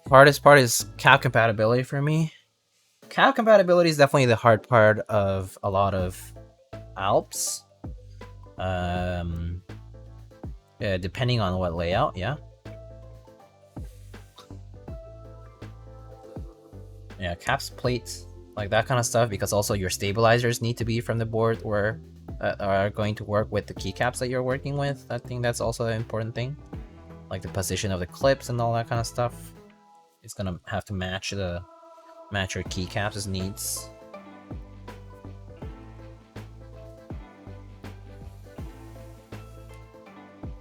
Hardest part is cap compatibility for me. Cap compatibility is definitely the hard part of a lot of ALPS. Yeah, depending on what layout, yeah. Yeah, caps, plates, like that kind of stuff, because also your stabilizers need to be from the board or are going to work with the keycaps that you're working with. I think that's also an important thing. Like the position of the clips and all that kind of stuff. It's gonna have to match your keycaps' needs.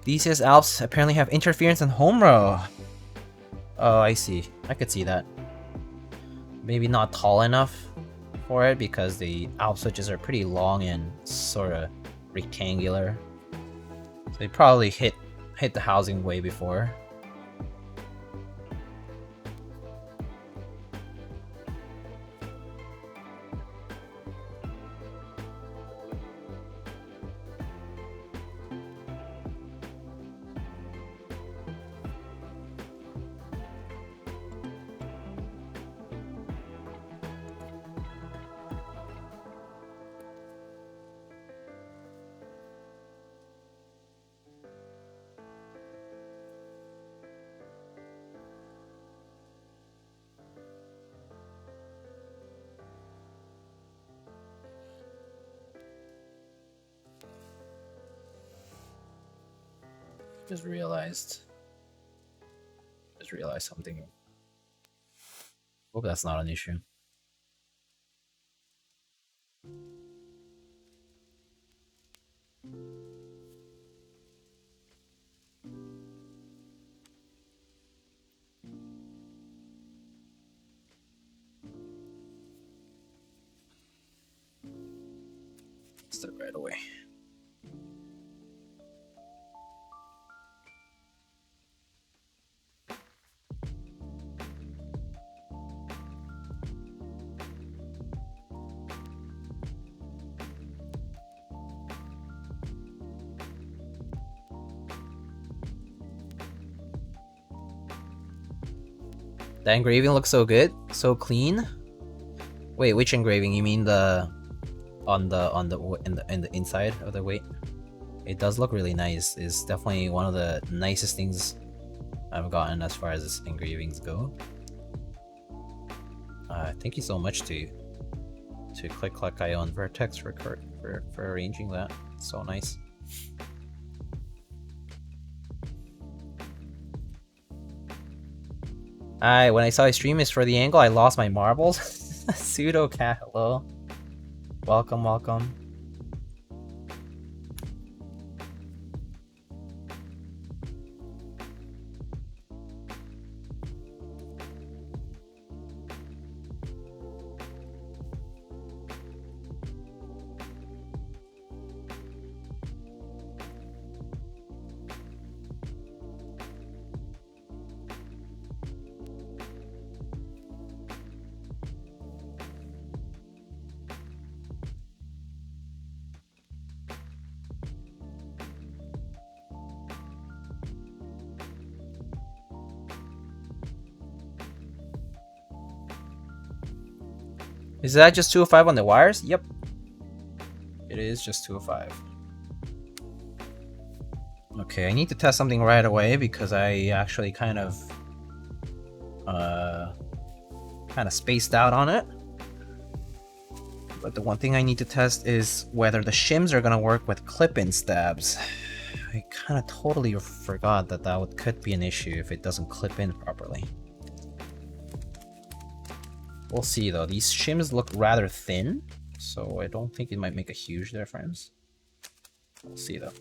DCS ALPS apparently have interference and home row. Oh, I see. I could see that. Maybe not tall enough for it because the ALPS switches are pretty long and sort of rectangular. So they probably hit the housing way before. Just realized something. Hope that's not an issue. Step right away. That engraving looks so good, so clean. Wait, which engraving? You mean the in the inside of the weight? It does look really nice. It's definitely one of the nicest things I've gotten as far as engravings go. Thank you so much to Click.io and Vertex for arranging that. It's so nice. When I saw a stream is for the angle, I lost my marbles. Pseudo cat, hello. Welcome, welcome. Is that just 205 on the wires? Yep. It is just 205. Okay, I need to test something right away because I actually kind of spaced out on it. But the one thing I need to test is whether the shims are gonna work with clip-in stabs. I kind of totally forgot that could be an issue if it doesn't clip in properly. We'll see though. These shims look rather thin, so I don't think it might make a huge difference. We'll see though.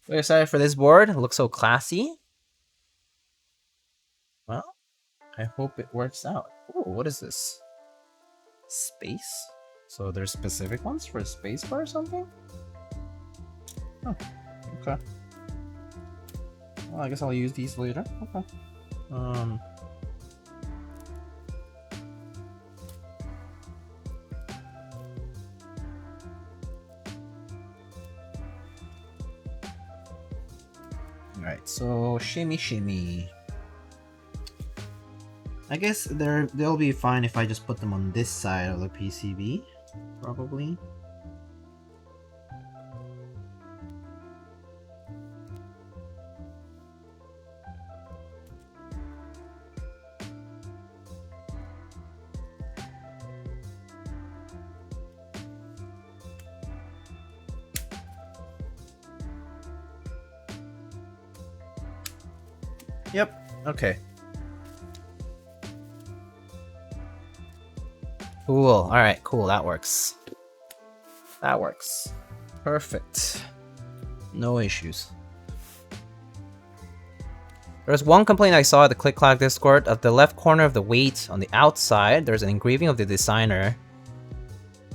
We're excited for this board. It looks so classy. Well, I hope it works out. Oh, what is this? Space? So there's specific ones for a space bar or something? Oh, okay. Well, I guess I'll use these later. Okay. Alright, so shimmy shimmy. I guess they'll be fine if I just put them on this side of the PCB, probably. Yep, okay. Cool, alright, cool, that works. That works. Perfect. No issues. There's one complaint I saw at the Click Clack Discord. At the left corner of the weight on the outside, there's an engraving of the designer.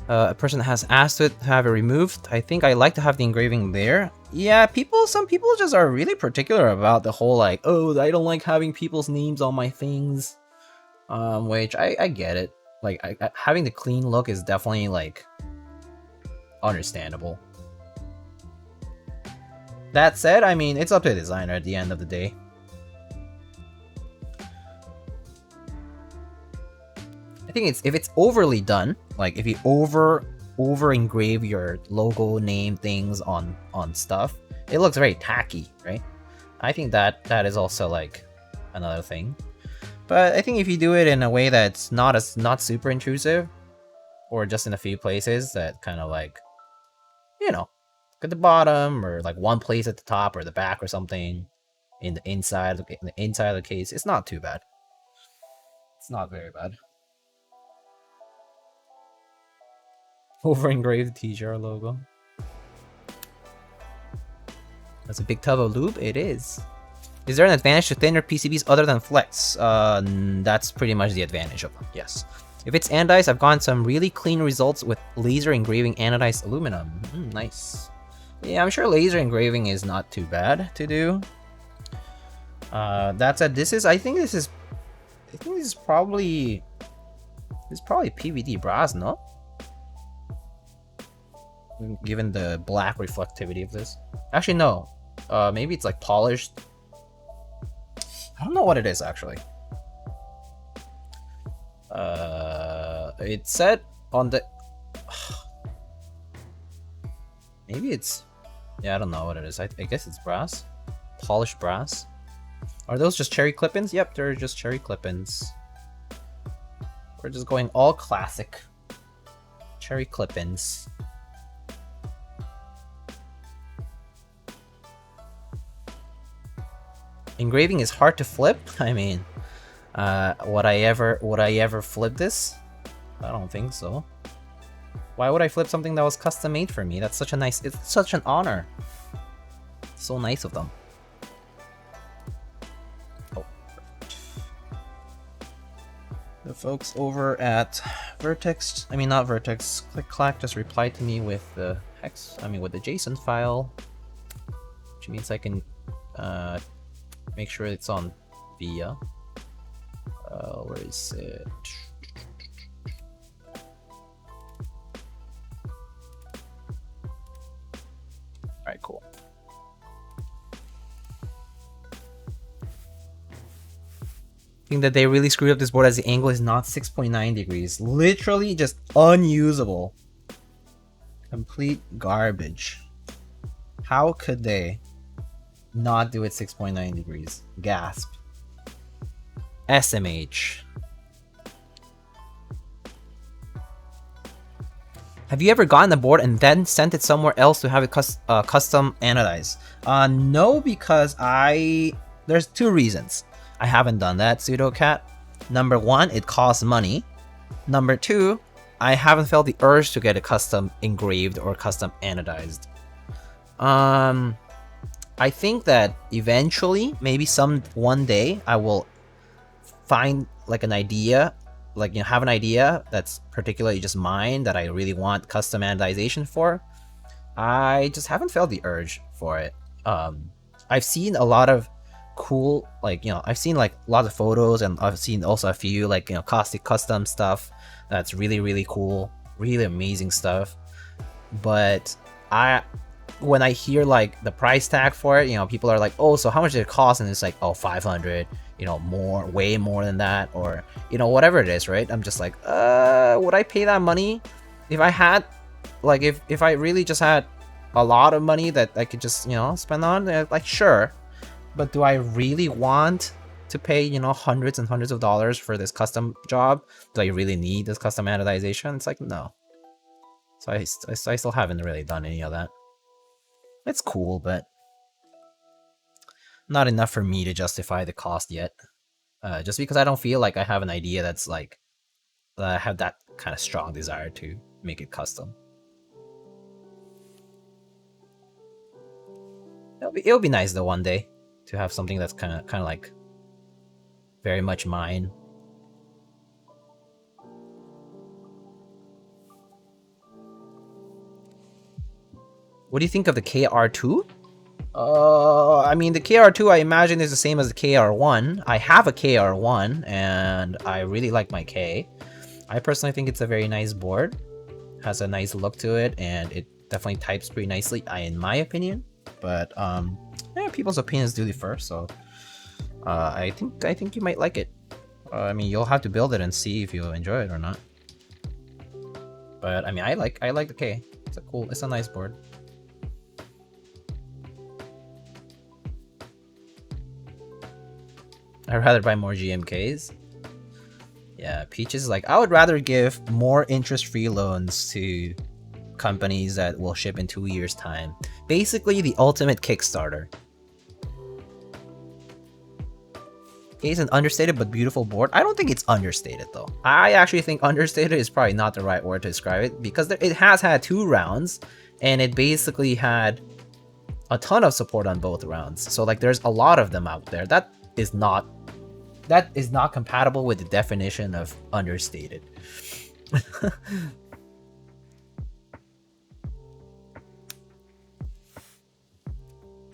A person has asked it to have it removed. I think I like to have the engraving there. Yeah, some people just are really particular about the whole like, oh, I don't like having people's names on my things. Which I get it. Like, having the clean look is definitely like understandable. That said, I mean, it's up to the designer at the end of the day. I think if it's overly done, like if you over engrave your logo name things on stuff, it looks very tacky, right? I think that is also like another thing. But I think if you do it in a way that's not super intrusive, or just in a few places that kind of like, you know, at the bottom or like one place at the top or the back or something in the inside of the case, it's not too bad. It's not very bad. Over engraved t-shirt logo. That's a big tub of lube. It is. Is there an advantage to thinner PCBs other than flex? That's pretty much the advantage of them, yes. If it's anodized, I've gotten some really clean results with laser engraving anodized aluminum. Nice. Yeah, I'm sure laser engraving is not too bad to do. That said, I think this is probably PVD brass, no? Given the black reflectivity of this. Actually, no. Maybe it's like polished. I don't know what it is actually. It said on the. Maybe it's. Yeah, I don't know what it is. I guess it's brass. Polished brass. Are those just cherry clip-ins? Yep, they're just cherry clip-ins. We're just going all classic. Cherry clip-ins. Engraving is hard to flip. I mean, would I ever flip this? I don't think so. Why would I flip something that was custom made for me? That's such a nice. It's such an honor. So nice of them. Oh. The folks over at Vertex, I mean not Vertex, Click Clack just replied to me with the with the JSON file, which means I can make sure it's on VIA. Where is it? think that they really screwed up this board as the angle is not 6.9 degrees. Literally just unusable. Complete garbage. How could they not do it 6.9 degrees? Gasp. SMH. Have you ever gotten a board and then sent it somewhere else to have it custom anodized? No, because there's two reasons I haven't done that, Pseudocat. Number one, it costs money. Number two, I haven't felt the urge to get it custom engraved or custom anodized. I think that eventually, maybe one day, I will find like an idea, like, you know, have an idea that's particularly just mine that I really want custom anodization for. I just haven't felt the urge for it. I've seen a lot of cool, like, you know, I've seen like lots of photos, and I've seen also a few like, you know, caustic custom stuff that's really, really cool, really amazing stuff. But when I hear like the price tag for it, you know, people are like, oh, so how much did it cost? And it's like, oh, 500, you know, more, way more than that, or, you know, whatever it is, right? I'm just like, would I pay that money? If I had, like, if I really just had a lot of money that I could just, you know, spend on, like, sure. But do I really want to pay, you know, hundreds and hundreds of dollars for this custom job? Do I really need this custom anodization? It's like, no. So I still haven't really done any of that. It's cool, but not enough for me to justify the cost yet. Just because I don't feel like I have an idea that's like, I have that kind of strong desire to make it custom. It'll be nice though one day to have something that's kind of like very much mine. What do you think of the KR2? I mean, the KR2 I imagine is the same as the KR1. I have a KR1 and I really like my K. I personally think it's a very nice board. Has a nice look to it, and it definitely types pretty nicely, in my opinion. But yeah, people's opinions do differ, so I think you might like it. I mean, you'll have to build it and see if you enjoy it or not. But I mean, I like the K. It's a nice board. I'd rather buy more GMKs. Yeah, Peaches is like, I would rather give more interest-free loans to companies that will ship in 2 years' time. Basically, the ultimate Kickstarter. It's an understated but beautiful board. I don't think it's understated though. I actually think understated is probably not the right word to describe it, because it has had 2 rounds, and it basically had a ton of support on both rounds. So like, there's a lot of them out there. That is not compatible with the definition of understated.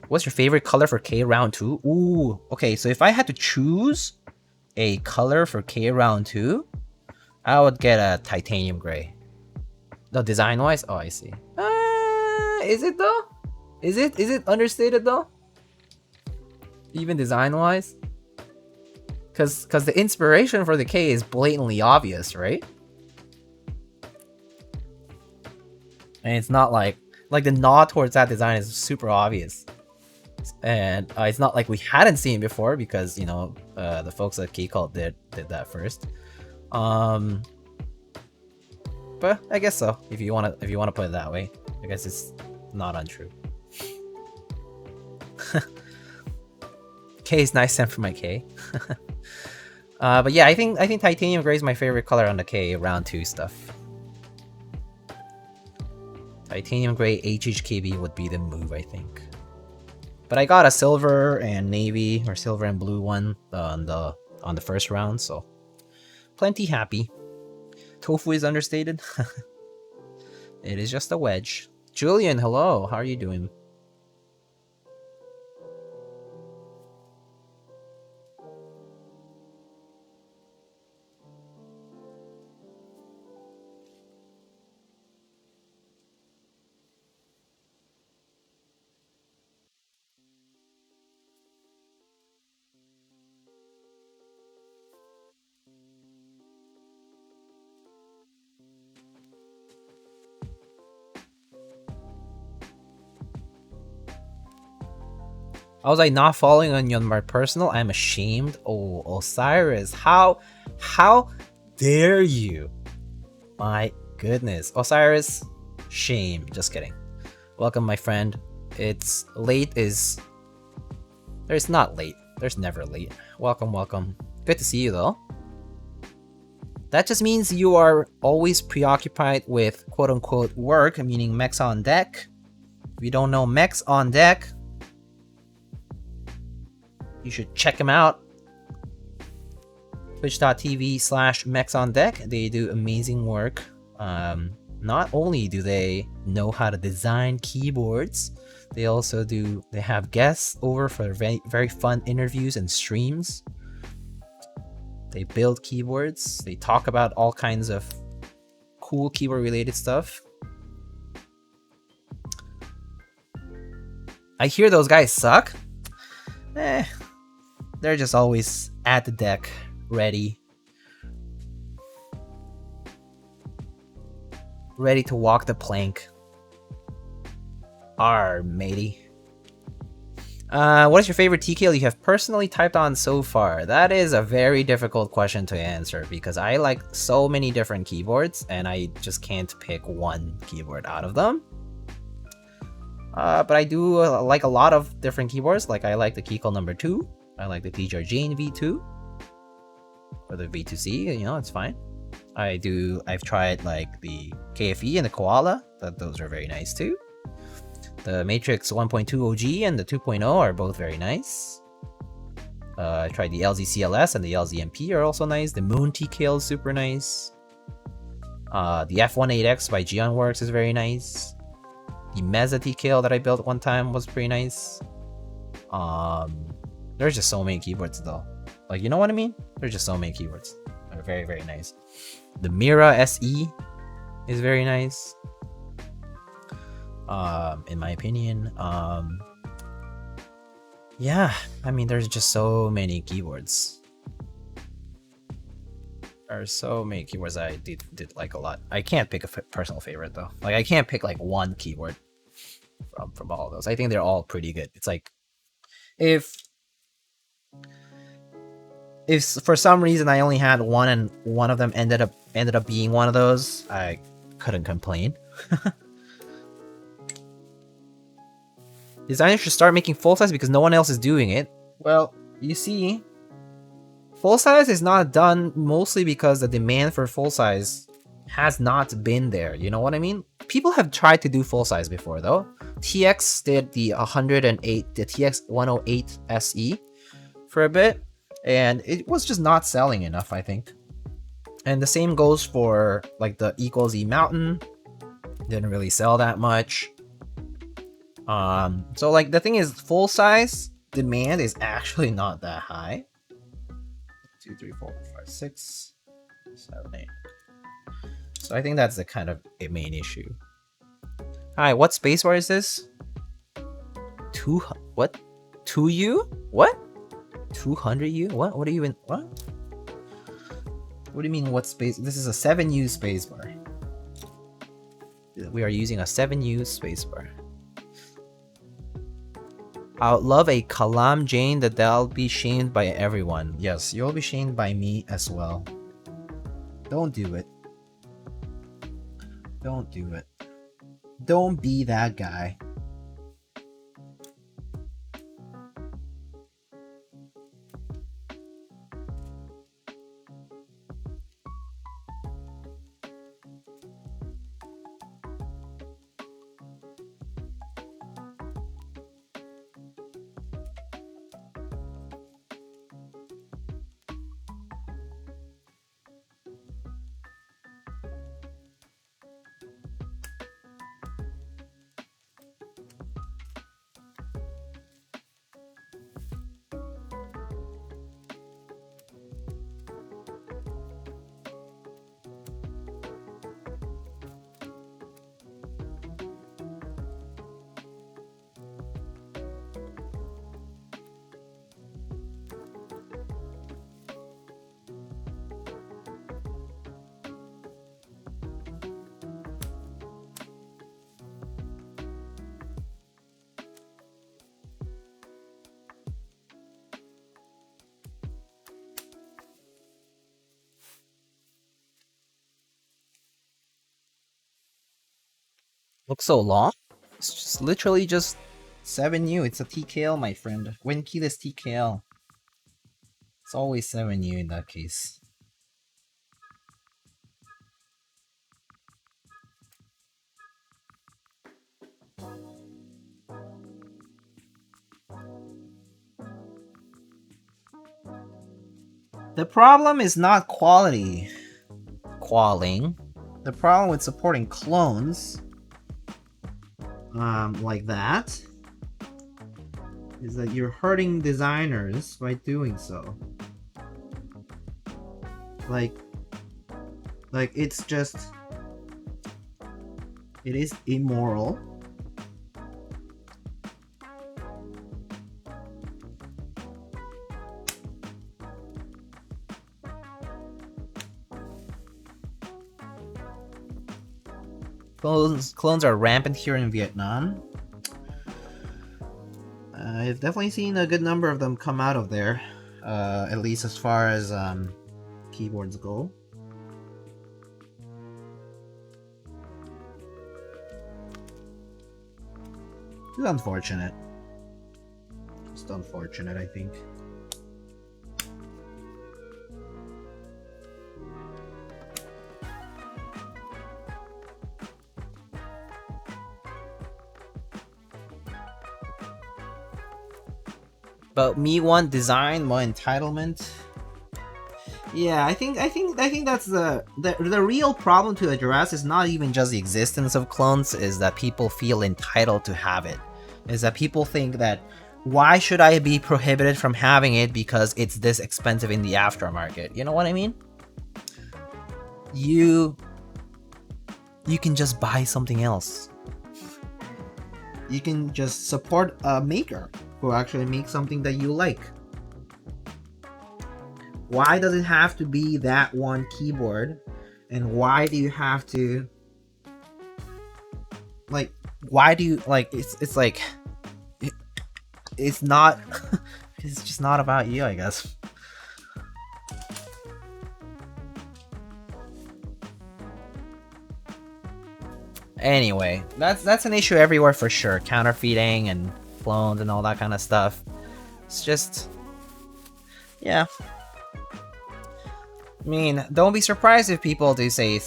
What's your favorite color for K round 2? Ooh, okay, so if I had to choose a color for K round 2, I would get a titanium gray. No, design wise? Oh, I see. Is it though? Is it understated though? Even design wise? Cause the inspiration for the K is blatantly obvious, right? And it's not like the nod towards that design is super obvious. And it's not like we hadn't seen it before, because, you know, the folks at Keycult did that first. But I guess so. If you wanna put it that way, I guess it's not untrue. K is nice sent for my K. But yeah, I think titanium gray is my favorite color on the K round 2 stuff. Titanium gray HHKB would be the move, I think. But I got a silver and navy, or silver and blue one on the first round, so plenty happy. Tofu is understated. It is just a wedge. Julian, hello. How are you doing? I was like not following on you on my personal. I'm ashamed. Oh, Osiris, how dare you? My goodness, Osiris, shame. Just kidding. Welcome, my friend. It's late is. There's not late. There's never late. Welcome, welcome. Good to see you though. That just means you are always preoccupied with quote-unquote work, meaning mechs on deck. If you don't know mechs on deck, you should check them out. Twitch.tv/mechs on deck. They do amazing work. Not only do they know how to design keyboards, they also they have guests over for very, very fun interviews and streams. They build keyboards. They talk about all kinds of cool keyboard related stuff. I hear those guys suck. They're just always at the deck, ready to walk the plank. Arr, matey. What is your favorite TKL you have personally typed on so far? That is a very difficult question to answer because I like so many different keyboards and I just can't pick one keyboard out of them. But I do like a lot of different keyboards. Like I like the Keycall number 2. I like the TJ Jane V2 or the V2C. You know, it's fine. I've tried like the KFE and the Koala. Those are very nice too. The Matrix 1.2 OG and the 2.0 are both very nice. I tried the LZCLS and the LZMP are also nice. The Moon TKL is super nice. The F18X by Hammerworks is very nice. The Meza TKL that I built one time was pretty nice. There's just so many keyboards though. Like, you know what I mean? There's just so many keyboards. They're very, very nice. The Mira SE is very nice. In my opinion. Yeah, I mean, there's just so many keyboards. There are so many keyboards I did like a lot. I can't pick a personal favorite though. Like, I can't pick like one keyboard from all of those. I think they're all pretty good. It's like if for some reason I only had one and one of them ended up being one of those, I couldn't complain. Designers should start making full size because no one else is doing it. Well, you see, full size is not done mostly because the demand for full size has not been there. You know what I mean? People have tried to do full size before though. TX did the 108, the TX 108 SE for a bit, and it was just not selling enough, I think. And the same goes for like the Equals E Mountain. Didn't really sell that much. So like the thing is, full size demand is actually not that high. 2, 3, 4, 5, 6, 7, 8. So I think that's the kind of a main issue. Hi, what spacebar is this? What? 2U? What? 200U? What? What do you even? What? What do you mean? What space? This is a 7U spacebar. We are using a 7U spacebar. I would love a Kalam Jane that they'll be shamed by everyone. Yes, you'll be shamed by me as well. Don't do it. Don't do it. Don't be that guy. Looks so long. It's just literally just 7U. It's a TKL, my friend. When keyless TKL. It's always 7U in that case. The problem is not quality. Qualing. The problem with supporting clones, like that, is that you're hurting designers by doing so. Like it's just, it is immoral. Clones are rampant here in Vietnam. I've definitely seen a good number of them come out of there, at least as far as keyboards go. It's unfortunate. Just unfortunate, I think. But me want design, more entitlement. Yeah, I think that's the real problem to address is not even just the existence of clones, is that people feel entitled to have it. Is that people think that, why should I be prohibited from having it because it's this expensive in the aftermarket? You know what I mean? You can just buy something else. You can just support a maker who actually makes something that you like. Why does it have to be that one keyboard? And why do you have to, like, why do you, like, it's like, it's not, it's just not about you, I guess. Anyway, that's an issue everywhere for sure. Counterfeiting and clones and all that kind of stuff. It's just, yeah. I mean, don't be surprised if people do say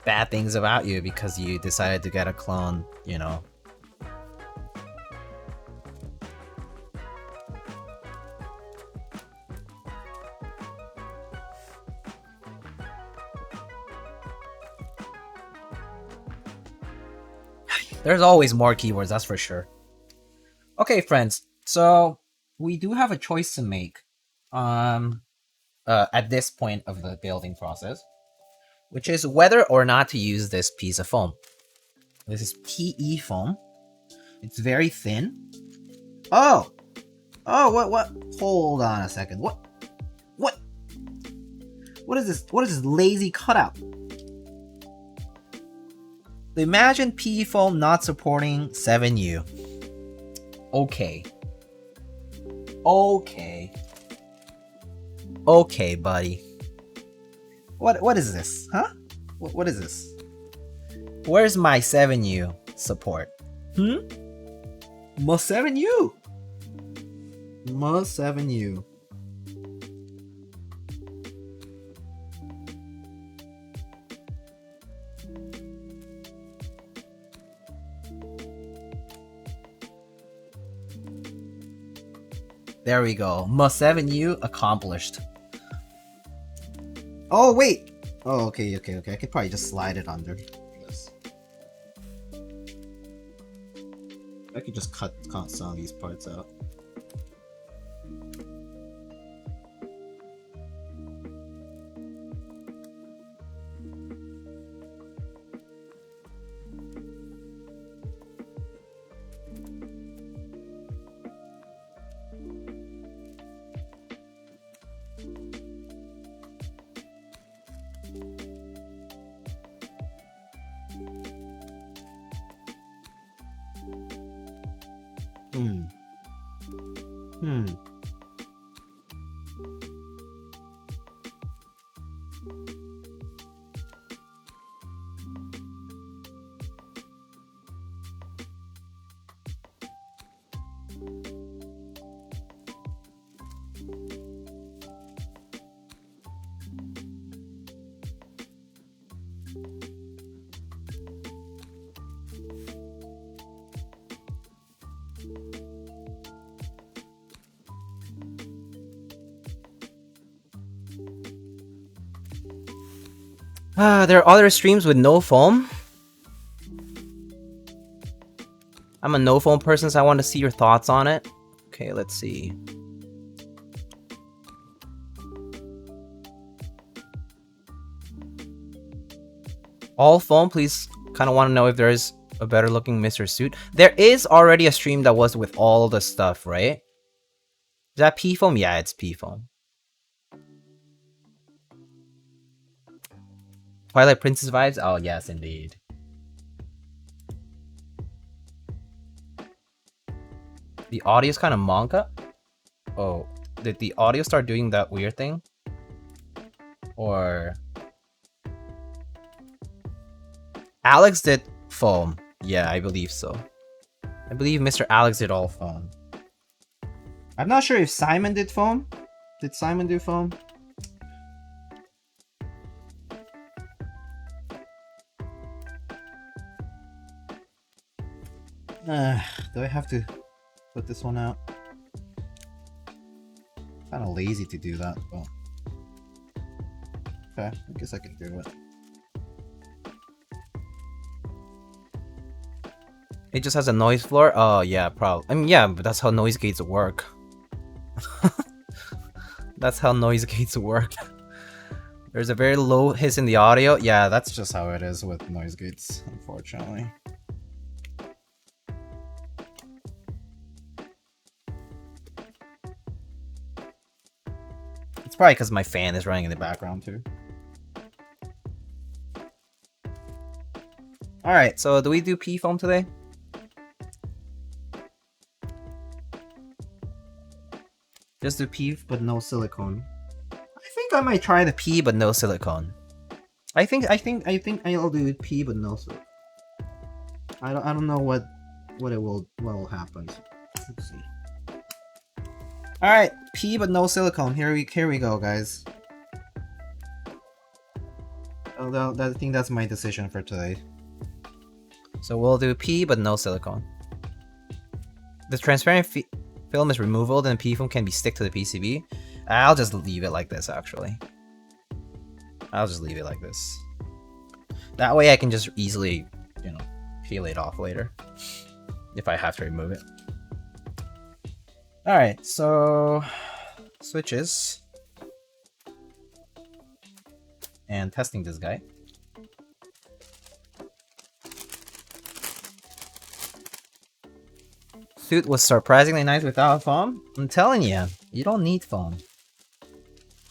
bad things about you because you decided to get a clone, you know. There's always more keyboards, that's for sure. Okay, friends, so we do have a choice to make at this point of the building process, which is whether or not to use this piece of foam. This is PE foam. It's very thin. Oh, what? Hold on a second. What is this? What is this lazy cutout? Imagine PE foam not supporting 7U. Okay. Okay, buddy. What is this? Huh? What is this? Where's my 7U support? My 7U. My 7U. There we go. My 7U accomplished. Oh, wait. Oh, okay. I could probably just slide it under this. I could just cut some of these parts out. There are other streams with no foam. I'm a no foam person, so I want to see your thoughts on it. Okay, let's see. All foam, please. Kind of want to know if there's a better looking Mr. Suit. There is already a stream that was with all the stuff, right? Is that P foam? Yeah, it's P foam. Twilight Princess vibes? Oh, yes, indeed. The audio's kind of manga? Oh, did the audio start doing that weird thing? Or... Alex did foam. Yeah, I believe so. I believe Mr. Alex did all foam. I'm not sure if Simon did foam. Did Simon do foam? Do I have to put this one out? Kind of lazy to do that, but... Okay, I guess I can do it. It just has a noise floor? Oh, yeah, probably. I mean, yeah, but that's how noise gates work. That's how noise gates work. There's a very low hiss in the audio. Yeah, that's just how it is with noise gates, unfortunately. It's probably because my fan is running in the background too. Alright, so do we do P foam today? Just do P but no silicone. I think I might try the P but no silicone. I think I'll do P but no silicone. I don't know what will happen. Let's see. Alright, P but no silicone. Here we go, guys. Although I think that's my decision for today. So we'll do P but no silicone. The transparent film is removable, then P foam can be stick to the PCB. I'll just leave it like this, actually. I'll just leave it like this. That way I can just easily, you know, peel it off later. If I have to remove it. Alright, so... switches. And testing this guy. Suit was surprisingly nice without foam. I'm telling you, you don't need foam.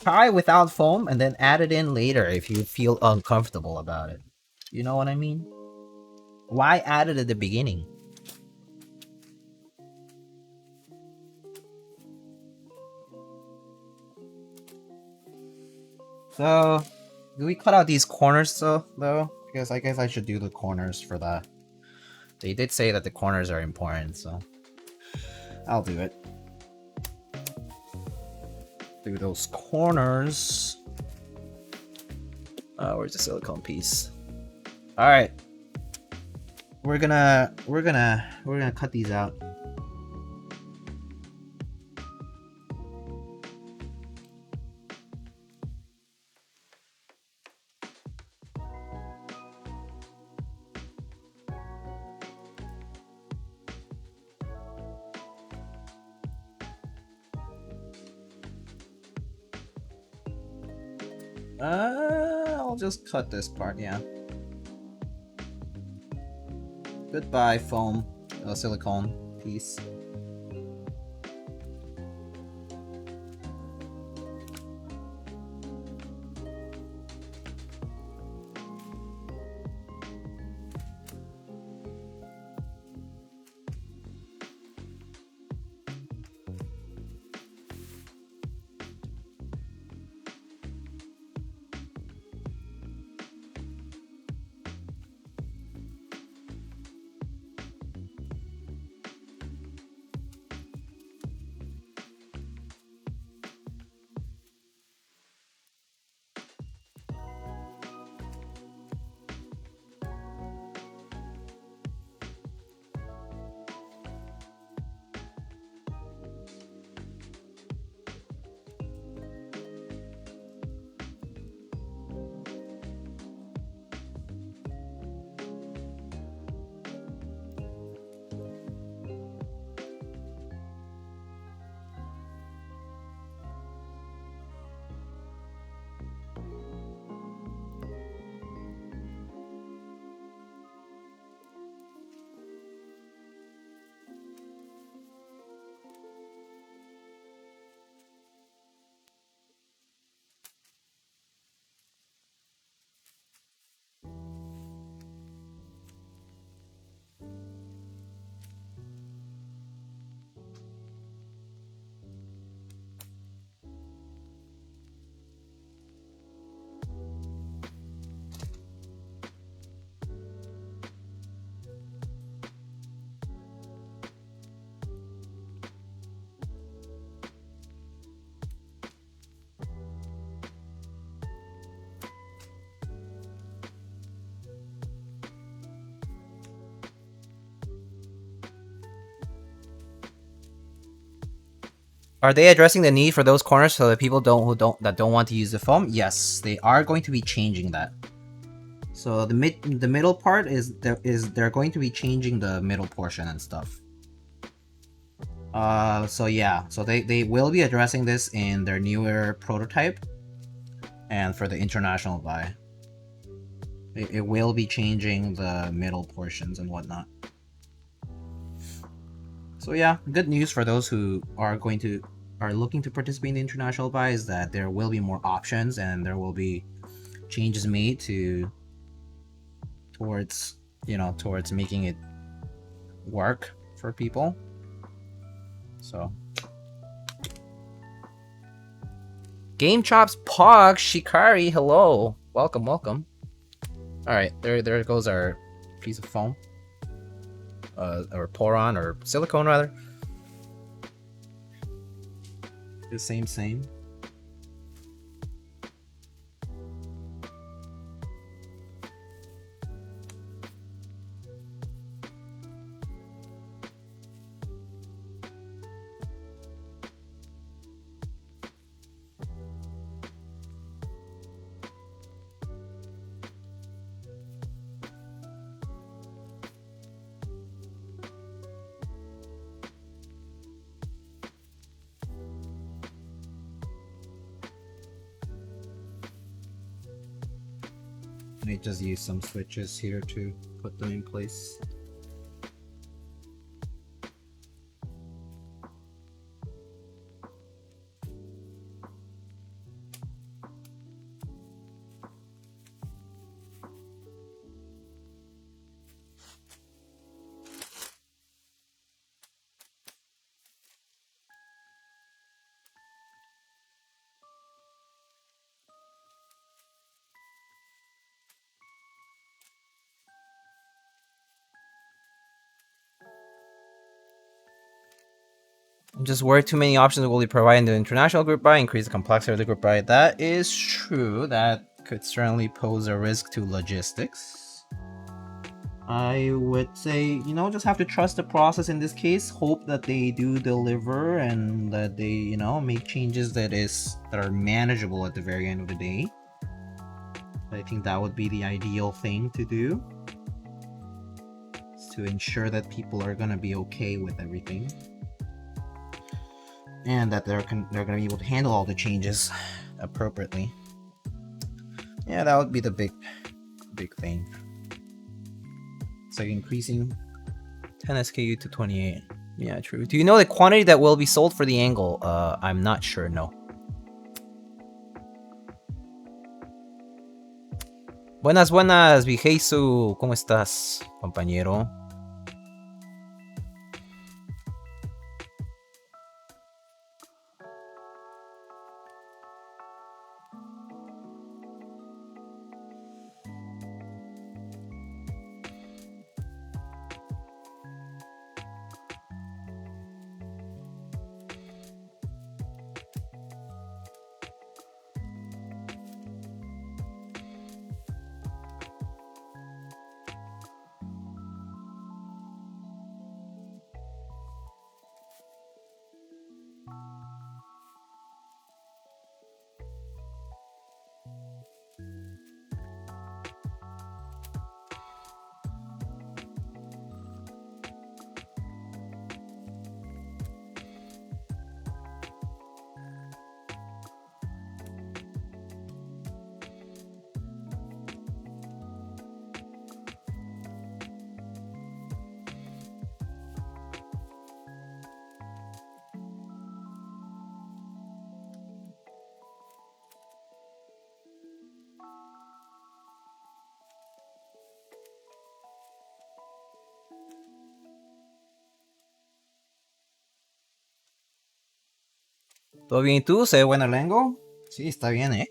Try without foam and then add it in later if you feel uncomfortable about it. You know what I mean? Why add it at the beginning? So, do we cut out these corners though? Because I guess I should do the corners for that. They did say that the corners are important, so I'll do it. Do those corners. Where's the silicone piece? All right, we're gonna cut these out. I'll just cut this part, yeah. Goodbye, foam, silicone piece. Are they addressing the need for those corners so that people don't want to use the foam? Yes, they are going to be changing that. So the middle part they're going to be changing the middle portion and stuff. So yeah, so they will be addressing this in their newer prototype and for the international buy. It will be changing the middle portions and whatnot. So yeah, good news for those who are looking to participate in the international buy is that there will be more options and there will be changes made towards making it work for people. So Game Chops Pog Shikari, hello. Welcome. Alright, there goes our piece of foam. Or Poron, or silicone rather. The same. I just use some switches here to put them in place. Just worried too many options will be provided in the international group buy, increase the complexity of the group buy. That is true. That could certainly pose a risk to logistics. I would say, just have to trust the process in this case, hope that they do deliver and that they, make changes that are manageable at the very end of the day. I think that would be the ideal thing to do, to ensure that people are gonna be okay with everything. And that they're going to be able to handle all the changes appropriately. Yeah, that would be the big thing. It's like increasing 10 SKU to 28. Yeah, true. Do you know the quantity that will be sold for the angle? I'm not sure, no. Buenas, Vigeisu. ¿Cómo estás, compañero? ¿Todo bien y tú? ¿Se ve bueno el angle? Sí, está bien, ¿eh?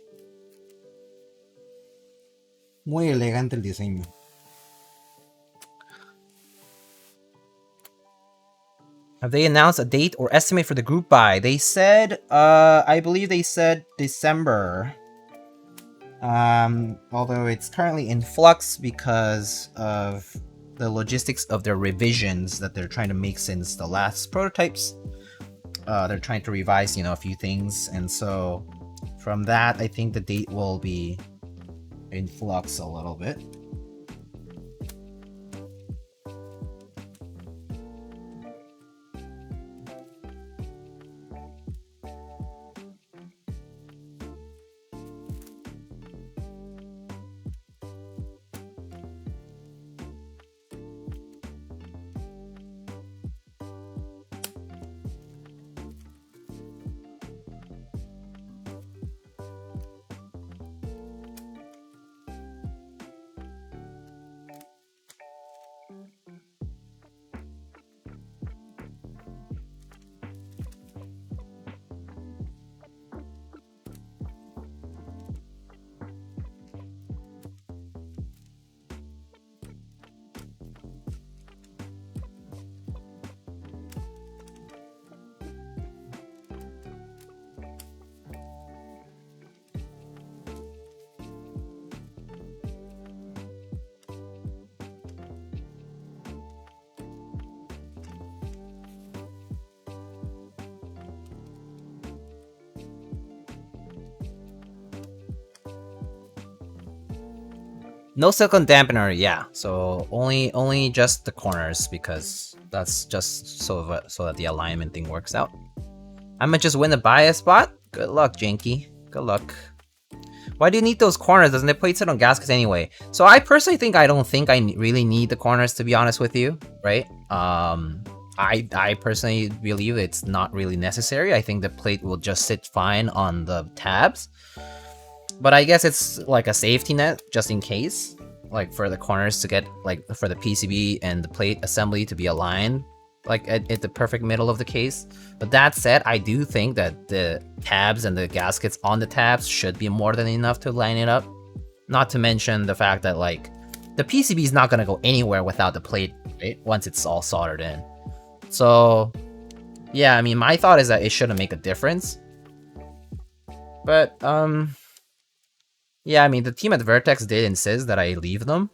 Muy elegante el diseño. Have they announced a date or estimate for the group buy? They said, I believe they said December. Although it's currently in flux because of the logistics of their revisions that they're trying to make since the last prototypes. they're trying to revise, you know, a few things, and so from that, I think the date will be in flux a little bit. No silicone dampener, yeah. So only just the corners, because that's just so that the alignment thing works out. I'ma just win the bias spot. Good luck, Janky. Good luck. Why do you need those corners? Doesn't it plate sit on gaskets anyway? So I personally think I don't think I really need the corners, to be honest with you, right? I personally believe it's not really necessary. I think the plate will just sit fine on the tabs. But I guess it's like a safety net, just in case. Like for the corners to get, like for the PCB and the plate assembly to be aligned, like at the perfect middle of the case. But that said, I do think that the tabs and the gaskets on the tabs should be more than enough to line it up. Not to mention the fact that like the PCB is not gonna go anywhere without the plate, right? Once it's all soldered in. So yeah, I mean, my thought is that it shouldn't make a difference. But yeah, I mean, the team at Vertex did insist that I leave them.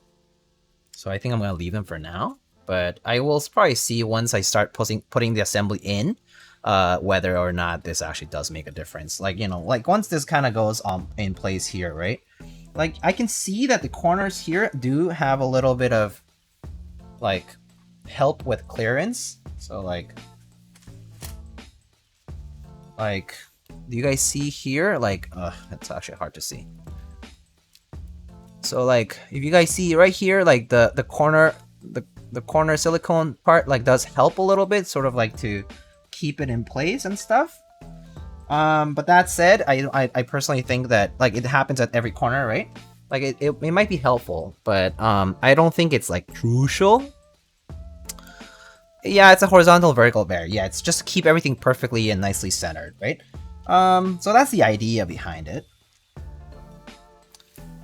So I think I'm gonna leave them for now. But I will probably see once I start putting the assembly in, whether or not this actually does make a difference. Like, you know, like once this kind of goes in place here, right? Like I can see that the corners here do have a little bit of like help with clearance. So like do you guys see here? Like, it's actually hard to see. So like if you guys see right here, like the corner silicone part like does help a little bit, sort of like to keep it in place and stuff. But that said, I personally think that like it happens at every corner, right? Like it might be helpful, but I don't think it's like crucial. Yeah, it's a horizontal vertical bear. Yeah, it's just to keep everything perfectly and nicely centered, right? So that's the idea behind it.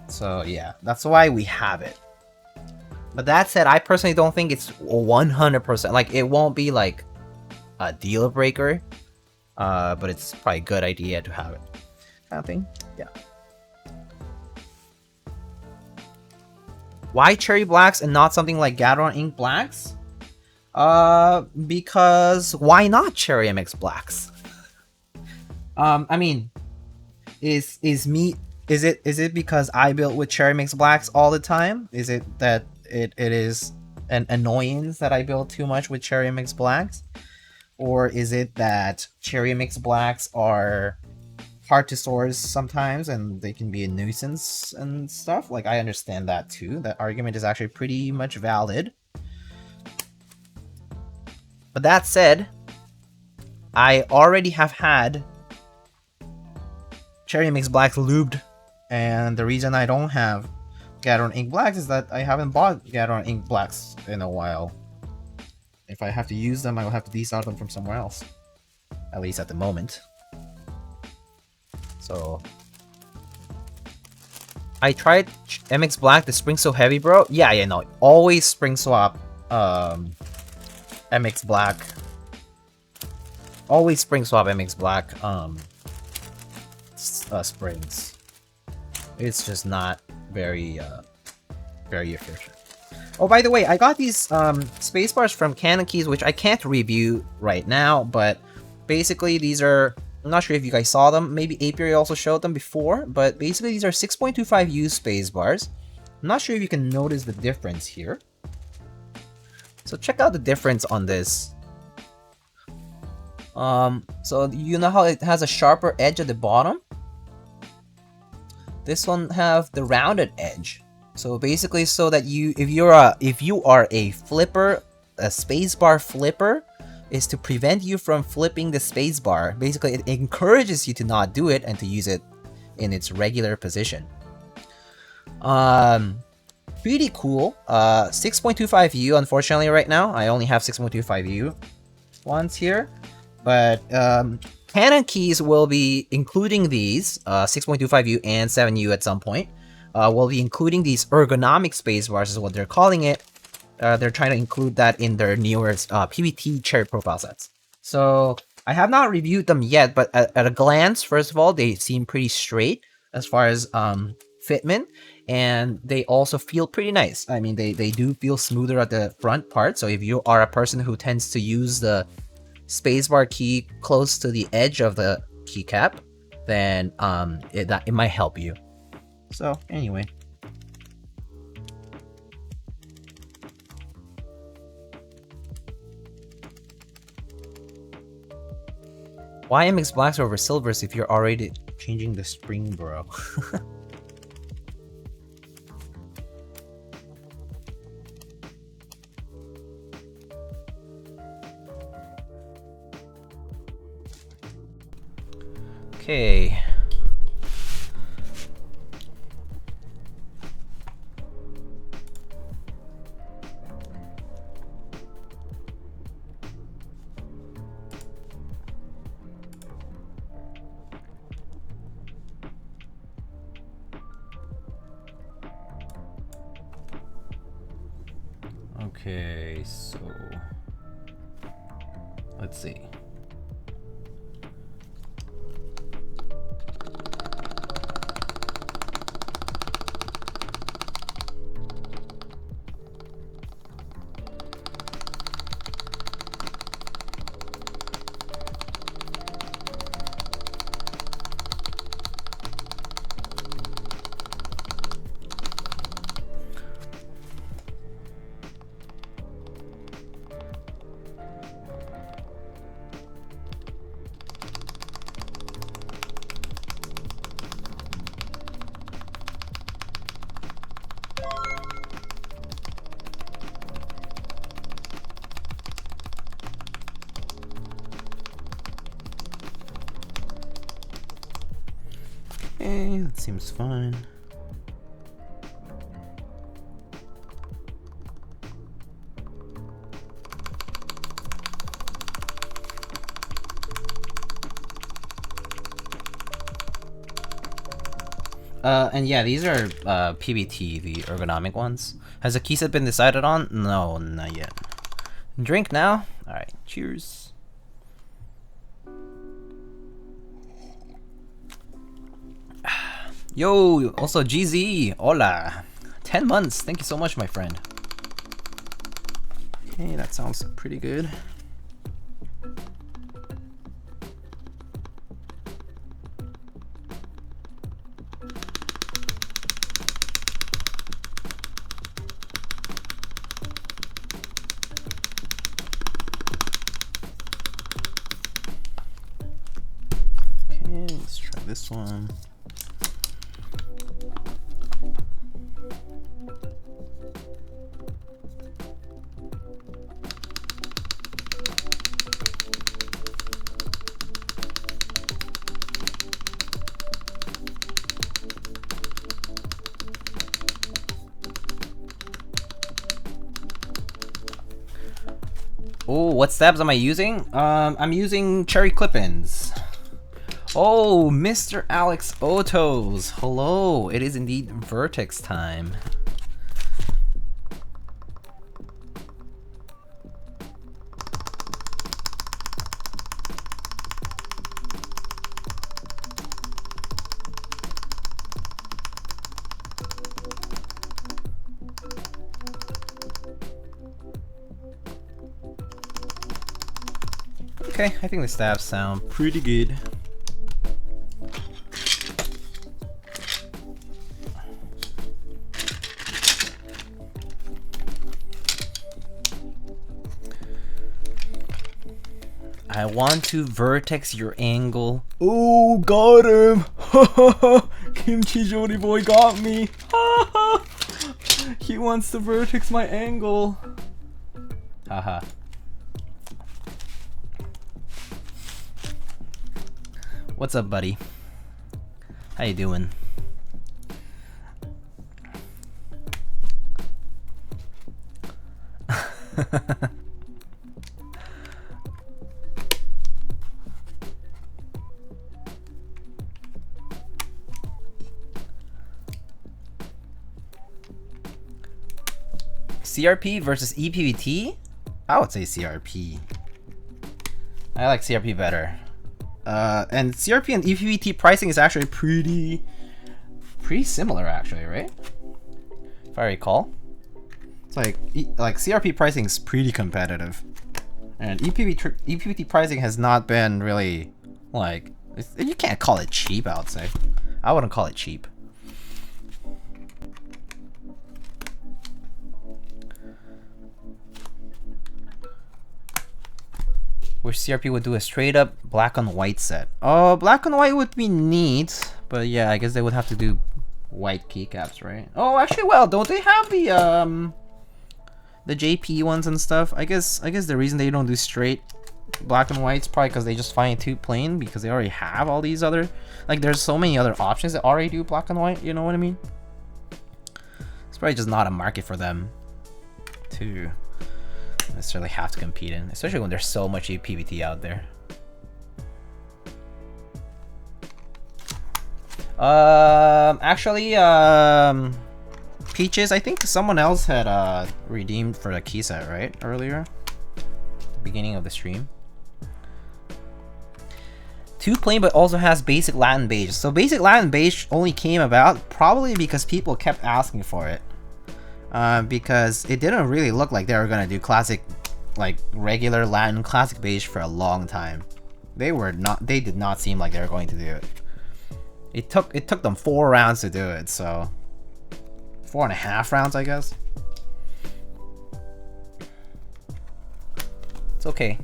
So yeah, that's why we have it. But that said, I personally don't think it's 100%. Like, it won't be like a deal breaker, but it's probably a good idea to have it. Kind of thing. Yeah. Why cherry blacks and not something like Gateron ink blacks? Because why not cherry MX blacks? I mean, is it because I built with cherry MX blacks all the time? Is it that it is an annoyance that I build too much with cherry MX blacks? Or is it that cherry MX blacks are hard to source sometimes and they can be a nuisance and stuff? Like, I understand that too. That argument is actually pretty much valid. But that said, I already have had cherry MX blacks lubed, and the reason I don't have Gateron ink blacks is that I haven't bought Gateron ink blacks in a while. If I have to use them, I will have to desolder them from somewhere else. At least at the moment. So I tried MX Black, the spring so heavy, bro. Yeah, no. Always spring swap MX Black. Always spring swap MX Black springs. It's just not very efficient. Oh, by the way, I got these space bars from Canon Keys, which I can't review right now, but basically these are, I'm not sure if you guys saw them, maybe Apiary also showed them before, but basically these are 6.25U space-bars. I'm not sure if you can notice the difference here. So check out the difference on this. So you know how it has a sharper edge at the bottom? This one have the rounded edge. So basically, so that if you are a flipper, a spacebar flipper, is to prevent you from flipping the spacebar. Basically, it encourages you to not do it and to use it in its regular position. Pretty cool. 6.25U. Unfortunately, right now I only have 6.25U ones here, but Canon keys will be including these 6.25U and 7U at some point. We'll be including these ergonomic space bars is what they're calling it. They're trying to include that in their newest PBT cherry profile sets. So I have not reviewed them yet, but at a glance, first of all, they seem pretty straight as far as fitment, and they also feel pretty nice. I mean, they do feel smoother at the front part. So if you are a person who tends to use the spacebar key close to the edge of the keycap, then it might help you. So anyway. Why MX blacks over silvers if you're already changing the spring, bro? Okay. Okay, so let's see. Okay, that seems fine. And yeah, these are PBT, the ergonomic ones. Has a key set been decided on? No, not yet. Drink now? Alright, cheers. Yo, also GZ, hola. 10 months, thank you so much, my friend. Okay, that sounds pretty good. Okay, let's try this one. Oh, what stabs am I using? I'm using cherry clip-ins. Oh, Mr. Alex Otos. Hello, it is indeed Vertex time. Okay, I think the stabs sound pretty good. I want to vertex your angle. Oh, got him! Kimchi Jody boy got me. He wants to vertex my angle. Haha. What's up, buddy? How you doing? CRP versus EPVT? I would say CRP. I like CRP better. And CRP and EPVT pricing is actually pretty similar, actually, right? If I recall, it's like CRP pricing is pretty competitive, and EPVT pricing has not been really like, you can't call it cheap. I would say, I wouldn't call it cheap. Wish CRP would do a straight up black on white set. Oh, black on white would be neat, but yeah, I guess they would have to do white keycaps, right? Oh, actually, well, don't they have the JP ones and stuff? I guess the reason they don't do straight black and white is probably because they just find it too plain, because they already have all these other, like, there's so many other options that already do black and white. You know what I mean? It's probably just not a market for them to necessarily have to compete in, especially when there's so much EPVT out there. Actually, Peaches, I think someone else had redeemed for the key set, right? Earlier, the beginning of the stream. Too plain, but also has basic Latin beige. So basic Latin beige only came about probably because people kept asking for it. Because it didn't really look like they were gonna do classic, like regular Latin classic beige for a long time. They did not seem like they were going to do it. It took them 4 rounds to do it, so 4.5 rounds, I guess. It's okay.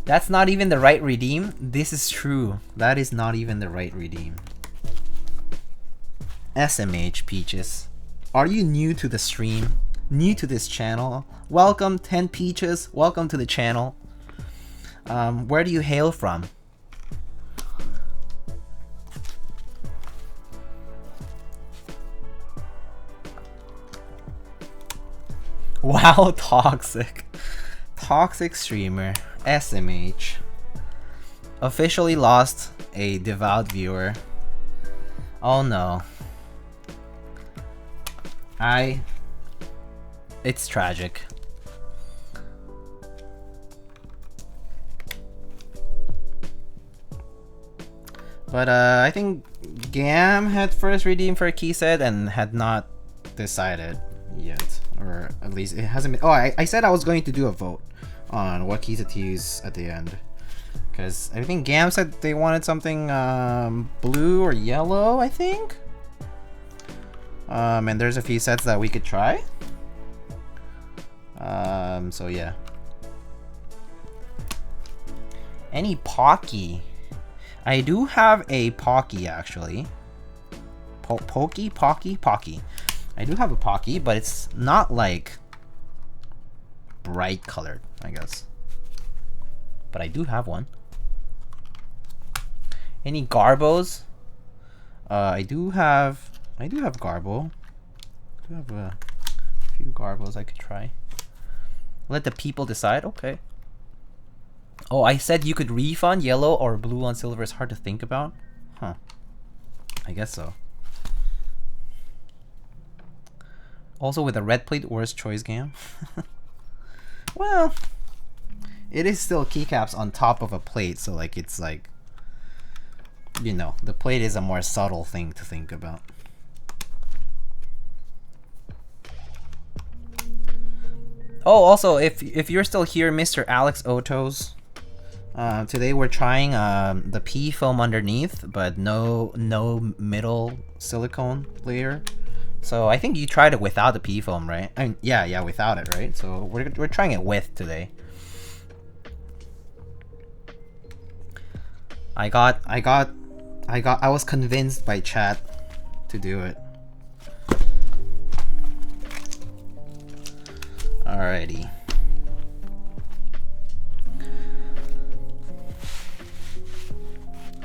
That's not even the right redeem. This is true. That is not even the right redeem. SMH Peaches. Are you new to the stream? New to this channel? Welcome, 10 Peaches. Welcome to the channel. Where do you hail from? Wow, toxic. Toxic streamer. SMH officially lost a devout viewer. Oh no. It's tragic. But I think Gam had first redeemed for a key set and had not decided yet, or at least it hasn't been. Oh, I said I was going to do a vote on what keys to use at the end, because I think Gam said they wanted something blue or yellow, I think. And there's a few sets that we could try. So yeah. Any Pocky? I do have a Pocky actually. Pocky. I do have a Pocky, but it's not like bright colored, I guess. But I do have one. Any Garbos? I do have Garbo. I do have a few Garbos I could try. Let the people decide. Okay. Oh, I said you could refund yellow or blue on silver. It's hard to think about. Huh. I guess so. Also with a red plate, worst choice Gam. Well, it is still keycaps on top of a plate, so like it's like, you know, the plate is a more subtle thing to think about. Oh, also, if you're still here, Mr. Alex Otos, today we're trying the P film underneath, but no middle silicone layer. So I think you tried it without the P film, right? I mean, yeah, without it, right? So we're trying it with today. I was convinced by chat to do it. Alrighty.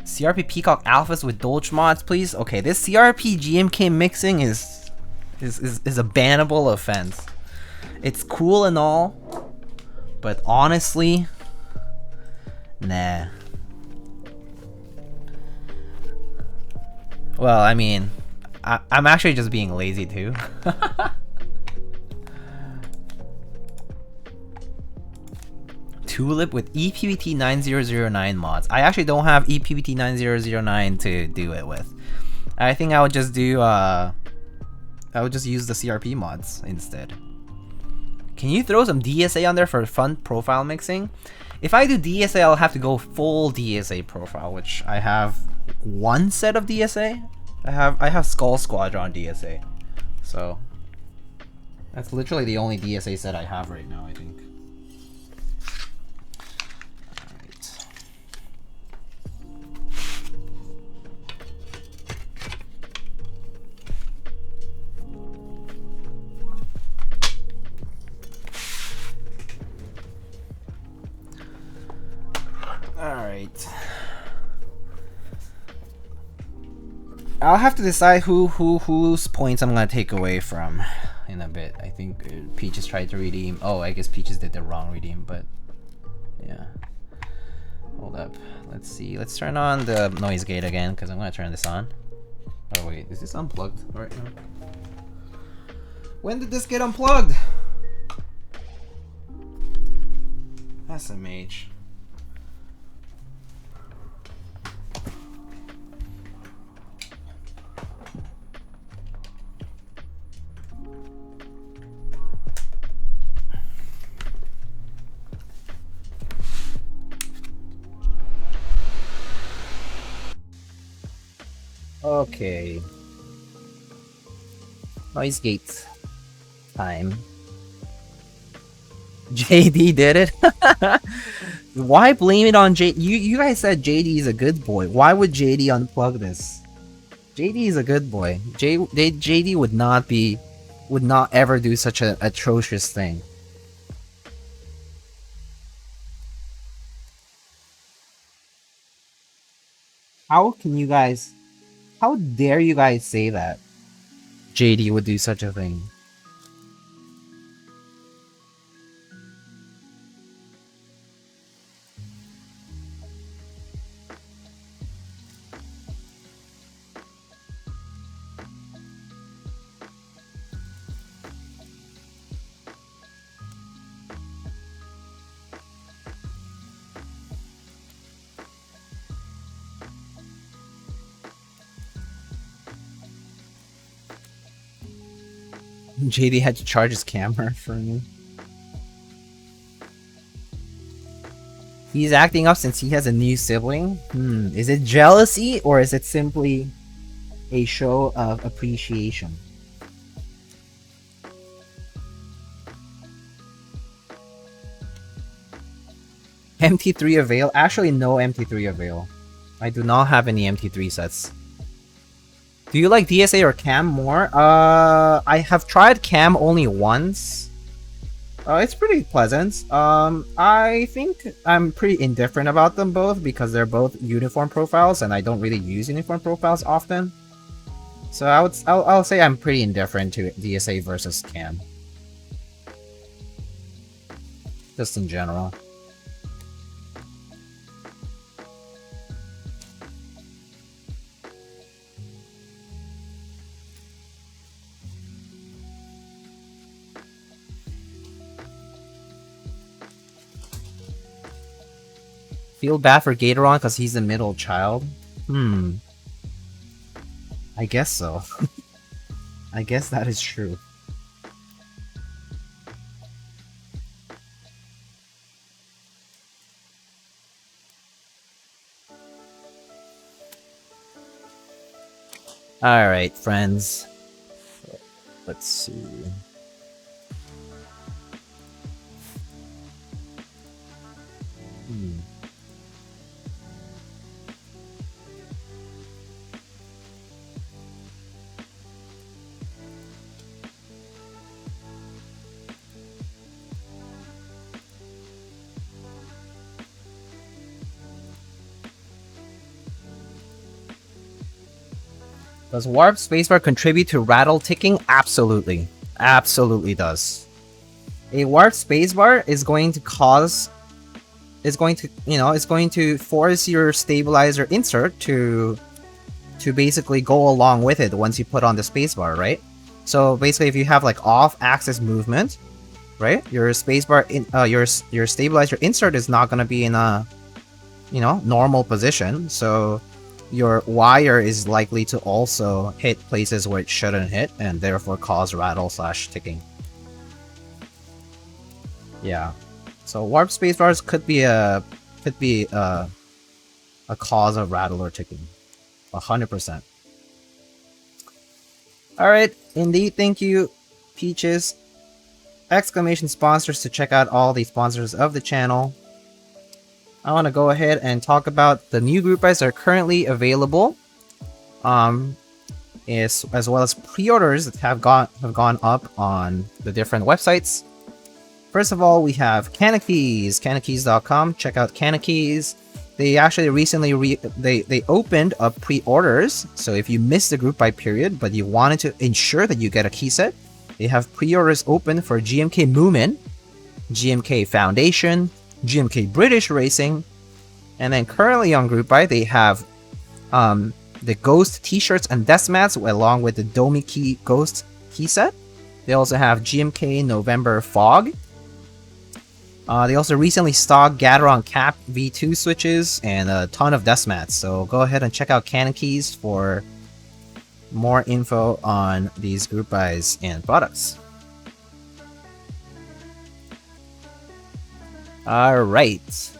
CRP Peacock Alphas with Dolch mods, please. Okay, this CRP GMK mixing is a bannable offense. It's cool and all, but honestly, nah. Well, I mean, I'm actually just being lazy too. Tulip with ePBT 9009 mods. I actually don't have ePBT 9009 to do it with. I think I would just do I would just use the CRP mods instead. Can you throw some DSA on there for fun profile mixing? If I do DSA, I'll have to go full DSA profile, which I have one set of DSA. I have Skull Squadron DSA. So that's literally the only DSA set I have right now, I think. Alright. I'll have to decide whose points I'm gonna take away from in a bit. I think Peaches tried to redeem. Oh, I guess Peaches did the wrong redeem, but yeah. Hold up. Let's see. Let's turn on the noise gate again, because I'm gonna turn this on. Oh wait, is this unplugged right now? When did this get unplugged? SMH. Okay. Noise gate time. JD did it? Why blame it on JD? You guys said JD is a good boy. Why would JD unplug this? JD is a good boy. JD would not ever do such an atrocious thing. How dare you guys say that JD would do such a thing? JD had to charge his camera for me. He's acting up since he has a new sibling? Is it jealousy or is it simply a show of appreciation? MT3 avail? Actually, no MT3 avail. I do not have any MT3 sets. Do you like DSA or cam more? I have tried cam only once. It's pretty pleasant. I think I'm pretty indifferent about them both because they're both uniform profiles and I don't really use uniform profiles often. So I'll say I'm pretty indifferent to DSA versus cam. Just in general. Feel bad for Gatoron because he's the middle child? I guess so. I guess that is true. Alright, friends. Let's see. Does warp spacebar contribute to rattle ticking? Absolutely. Absolutely does. A warp spacebar is going to cause... It's going to force your stabilizer insert to basically go along with it once you put on the spacebar, right? So basically if you have like off-axis movement, right? Your spacebar, your stabilizer insert is not going to be in a, normal position. So your wire is likely to also hit places where it shouldn't hit, and therefore cause rattle/ticking. Yeah, so warp spacebars could be a cause of rattle or ticking, 100%. All right, indeed, thank you, Peaches. Exclamation sponsors to check out all the sponsors of the channel. I want to go ahead and talk about the new group buys that are currently available, as well as pre-orders that have gone up on the different websites. First of all, we have Keycaps, Keycaps.com. Check out Keycaps. They actually recently they opened up pre-orders. So if you missed the group buy period, but you wanted to ensure that you get a key set, they have pre-orders open for GMK Moomin, GMK Foundation, GMK British Racing, and then currently on group buy they have the Ghost t-shirts and desk mats along with the Domi Key Ghost key set. They also have GMK November Fog. They also recently stocked Gateron Cap V2 switches and a ton of desk mats. So go ahead and check out Keycaps for more info on these group buys and products. Alright.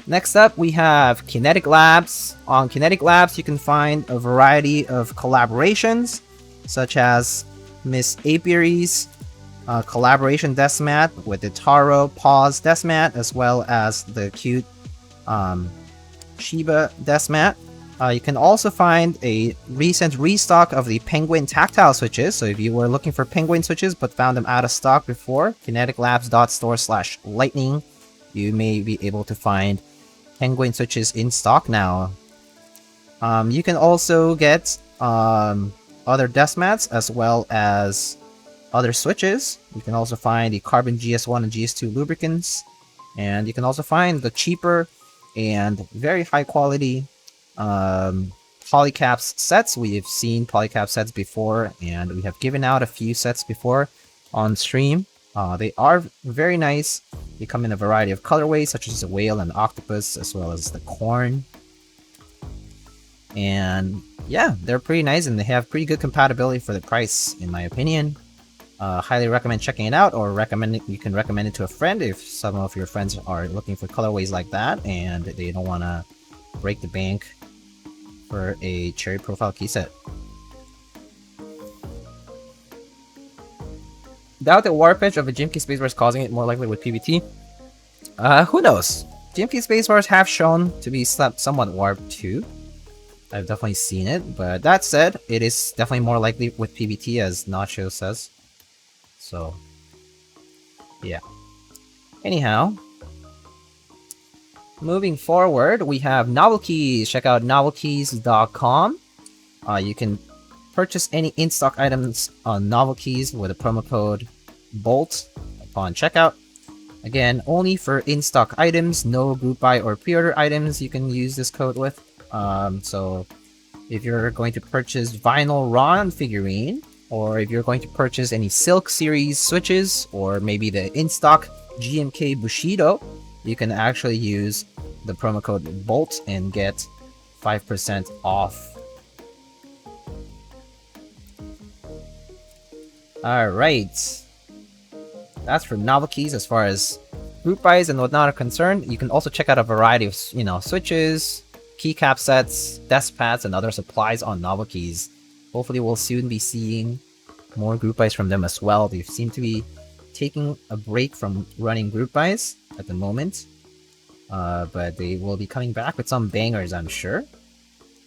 Next up, we have Kinetic Labs. On Kinetic Labs, you can find a variety of collaborations, such as Miss Apiary's collaboration desk mat with the Taro Paws desk mat, as well as the cute Shiba desk mat. You can also find a recent restock of the Penguin tactile switches. So if you were looking for Penguin switches but found them out of stock before, kineticlabs.store/lightning, you may be able to find Penguin switches in stock now. You can also get other desk mats as well as other switches. You can also find the Carbon GS1 and GS2 lubricants, and you can also find the cheaper and very high quality Polycaps sets. We have seen Polycap sets before, and we have given out a few sets before on stream. They are very nice. They come in a variety of colorways, such as the whale and the octopus, as well as the corn. And yeah, they're pretty nice, and they have pretty good compatibility for the price, in my opinion. Highly recommend checking it out, or you can recommend it to a friend if some of your friends are looking for colorways like that and they don't want to break the bank for a cherry profile key set. Doubt the warp edge of a GMK spacebar is causing it, more likely with PBT. Who knows? GMK spacebars have shown to be somewhat warped too. I've definitely seen it, but that said, it is definitely more likely with PBT, as Nacho says. So, yeah. Anyhow, moving forward, we have Novel Keys. Check out novelkeys.com. You can purchase any in-stock items on Novel Keys with a promo code BOLT upon checkout. Again, only for in-stock items, no group buy or pre-order items you can use this code with. So if you're going to purchase Vinyl Ron figurine, or if you're going to purchase any Silk Series switches, or maybe the in-stock GMK Bushido, you can actually use the promo code BOLT and get 5% off. Alright. That's for Novel Keys as far as group buys and whatnot are concerned. You can also check out a variety of, switches, keycap sets, desk pads, and other supplies on Novel Keys. Hopefully we'll soon be seeing more group buys from them as well. They seem to be taking a break from running group buys at the moment. But they will be coming back with some bangers, I'm sure.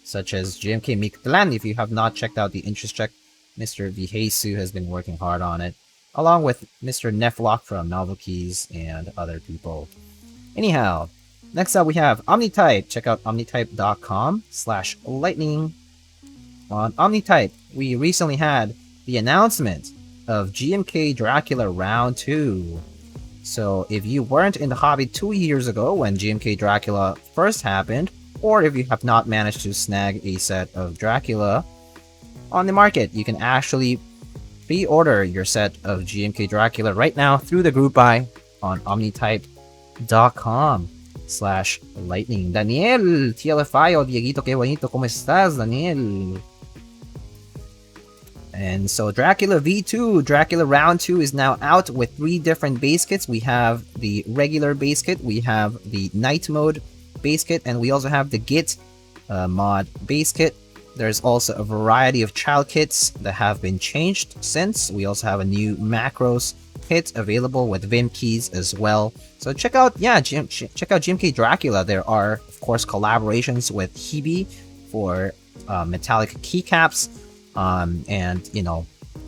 Such as GMK Mictlan. If you have not checked out the interest check, Mr. Vihesu has been working hard on it, along with Mr. Neflock from Novel Keys and other people. Anyhow, next up we have Omnitype. Check out omnitype.com/lightning. On Omnitype, we recently had the announcement of GMK Dracula Round 2. So if you weren't in the hobby 2 years ago when GMK Dracula first happened, or if you have not managed to snag a set of Dracula on the market, you can actually pre-order your set of GMK Dracula right now through the group buy on omnitype.com/lightning. Daniel, TLFI, o Dieguito, que bonito, ¿cómo estás, Daniel? And so Dracula V2, Dracula Round 2 is now out with 3 different base kits. We have the regular base kit, we have the night mode base kit, and we also have the Git mod base kit. There's also a variety of child kits that have been changed since. We also have a new macros kit available with Vim keys as well. So check out, check out GMK Dracula. There are, of course, collaborations with Hebe for metallic keycaps. And you know,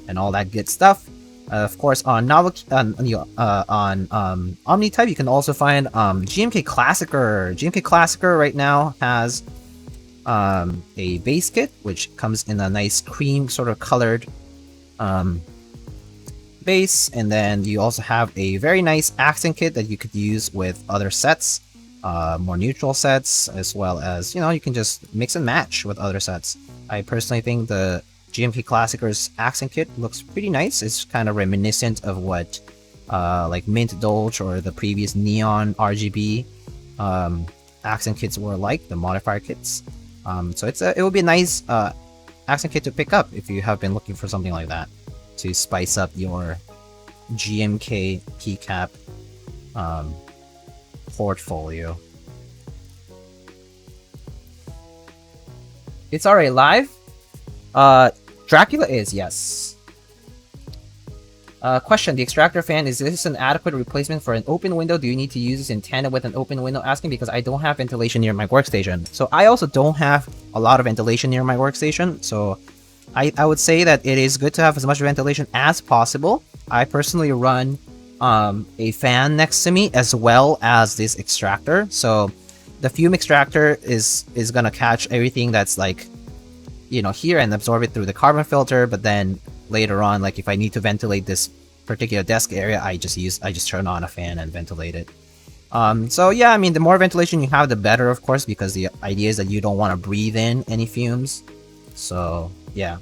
and all that good stuff. Of course, on Omnitype, you can also find GMK Classicer. GMK Classicer right now has a base kit which comes in a nice cream sort of colored base, and then you also have a very nice accent kit that you could use with other sets, more neutral sets, as well as, you know, you can just mix and match with other sets. I personally think the GMK Classicer's accent kit looks pretty nice. It's kind of reminiscent of what like Mint Dolge or the previous Neon RGB accent kits were like, the modifier kits. So it would be a nice accent kit to pick up if you have been looking for something like that to spice up your GMK keycap portfolio. It's already live. Dracula is, yes. Question, the extractor fan, is this an adequate replacement for an open window? Do you need to use this in tandem with an open window? Asking because I don't have ventilation near my workstation. So I also don't have a lot of ventilation near my workstation. So I would say that it is good to have as much ventilation as possible. I personally run a fan next to me as well as this extractor. So the fume extractor is gonna catch everything that's like, you know, here and absorb it through the carbon filter, but then later on, like if I need to ventilate this particular desk area, I just turn on a fan and ventilate it. So yeah, I mean, the more ventilation you have, the better, of course, because the idea is that you don't want to breathe in any fumes. So yeah,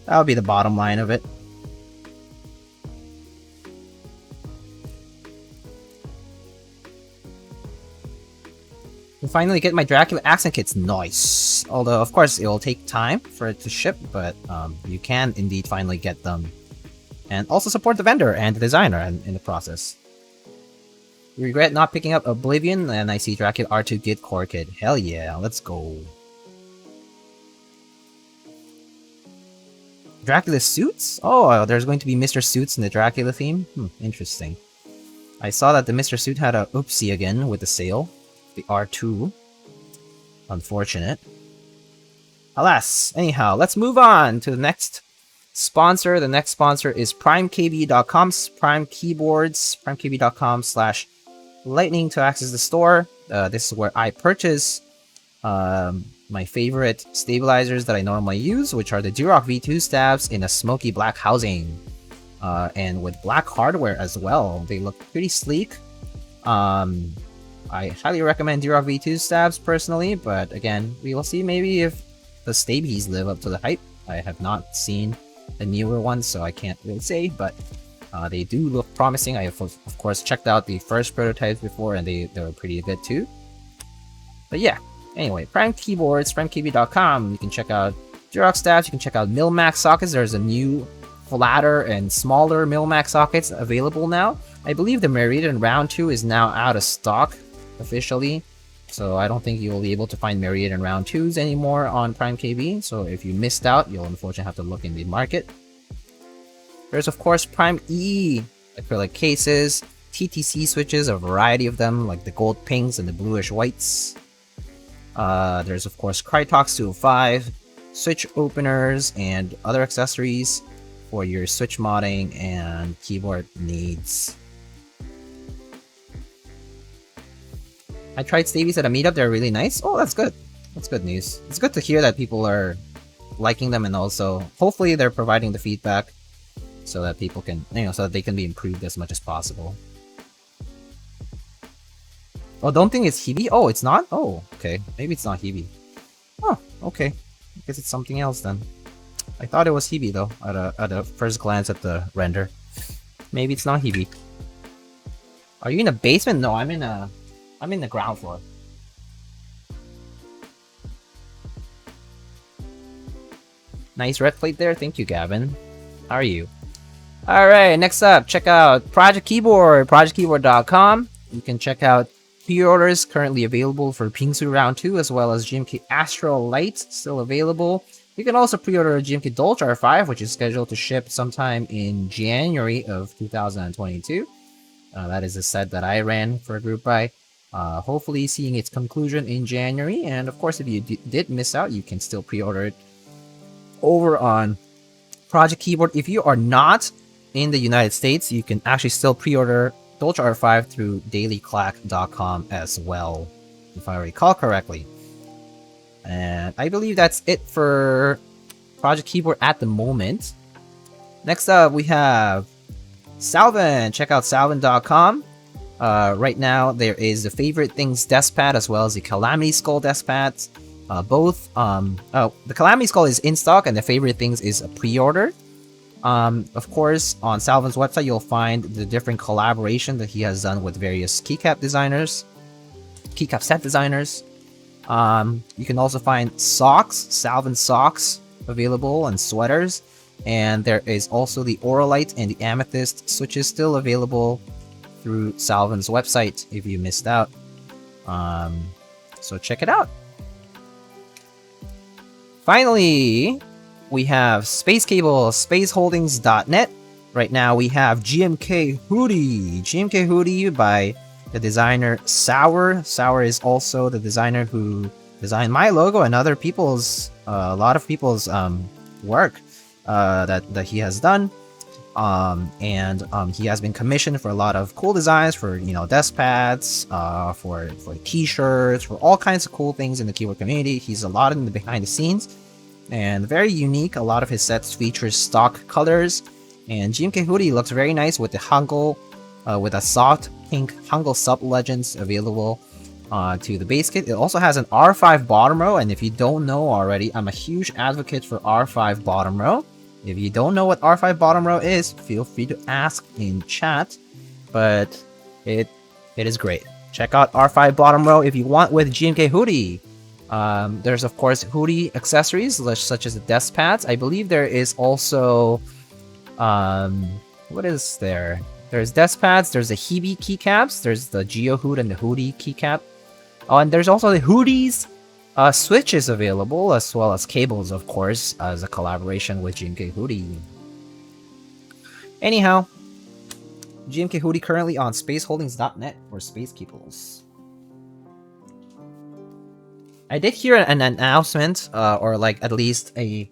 that would be the bottom line of it. And finally get my Dracula accent kits. Nice. Although, of course, it will take time for it to ship, but you can indeed finally get them. And also support the vendor and the designer in the process. You regret not picking up Oblivion, and I see Dracula R2 Git Core Kit. Hell yeah, let's go. Dracula suits? Oh, there's going to be Mr. Suits in the Dracula theme? Interesting. I saw that the Mr. Suit had a oopsie again with the sale. The R2. Unfortunate. Alas, anyhow, let's move on to the next sponsor. The next sponsor is primekb.com, Prime Keyboards, primekb.com/lightning to access the store. This is where I purchase my favorite stabilizers that I normally use, which are the Durock V2 stabs in a smoky black housing. And with black hardware as well. They look pretty sleek. I highly recommend Durock V2 stabs personally, but again, we will see maybe if the stabies live up to the hype. I have not seen the newer ones, so I can't really say, but they do look promising. I have, of course, checked out the first prototypes before, and they were pretty good too. But yeah, anyway, Prime Keyboards, primekb.com. You can check out Durock stabs, you can check out Milmax sockets. There's a new flatter and smaller Milmax sockets available now. I believe the Meridian Round 2 is now out of stock officially, So I don't think you'll be able to find Myriad and Round 2s anymore on Prime KB. So if you missed out, you'll unfortunately have to look in the market. There's of course Prime E acrylic cases, TTC switches, a variety of them, like the gold pinks and the bluish whites. There's of course Crytox 205, switch openers, and other accessories for your switch modding and keyboard needs. I tried Stavies at a meetup, they're really nice. Oh, that's good. That's good news. It's good to hear that people are liking them, and also hopefully they're providing the feedback so that people can, so that they can be improved as much as possible. Oh, don't think it's Hebe? Oh, it's not? Oh, okay. Maybe it's not Hebe. Oh, okay. I guess it's something else then. I thought it was Hebe though, at a first glance at the render. Maybe it's not Hebe. Are you in a basement? No, I'm in the ground floor. Nice red plate there. Thank you, Gavin. How are you? Alright, next up, check out Project Keyboard, projectkeyboard.com. You can check out pre-orders currently available for Pingsu Round 2, as well as GMK Astral Light, still available. You can also pre-order GMK Dolce R5, which is scheduled to ship sometime in January of 2022. That is a set that I ran for a group buy. Hopefully seeing its conclusion in January, and of course if you did miss out, you can still pre-order it over on Project Keyboard. If you are not in the United States, you can actually still pre-order Dolce R5 through dailyclack.com as well, if I recall correctly. And I believe that's it for Project Keyboard at the moment. Next up, we have Salvin. Check out salvin.com. Right now, there is the Favorite Things desk pad as well as the Calamity Skull desk pads. The Calamity Skull is in stock and the Favorite Things is a pre-order. Of course, on Salvin's website, you'll find the different collaboration that he has done with various keycap designers, keycap set designers. You can also find socks, Salvin socks available, and sweaters. And there is also the Auralite and the Amethyst switches still available through Salvin's website if you missed out. So check it out. Finally, we have Space Cable, spaceholdings.net. Right now we have GMK Hoodie. GMK Hoodie by the designer Sour. Sour is also the designer who designed my logo and other people's, a lot of people's work that he has done. He has been commissioned for a lot of cool designs for, desk pads, for t-shirts, for all kinds of cool things in the keyboard community. He's a lot in the behind the scenes and very unique. A lot of his sets features stock colors, and GMK Hoodie looks very nice with the Hangul, with a soft pink Hangul sub legends available to the base kit. It also has an R5 bottom row, and if you don't know already, I'm a huge advocate for R5 bottom row. If you don't know what R5 bottom row is, feel free to ask in chat, but it is great. Check out R5 bottom row if you want with GMK Hoodie. There's of course hoodie accessories such as the desk pads. I believe there is also what is there? There's desk pads, there's the Hebe keycaps, there's the Geo Hood and the Hoodie keycap. Oh, and there's also the hoodies switches available, as well as cables, of course, as a collaboration with GMK Hoodie. Anyhow, GMK Hoodie currently on spaceholdings.net for space cables. I did hear an announcement, or like at least a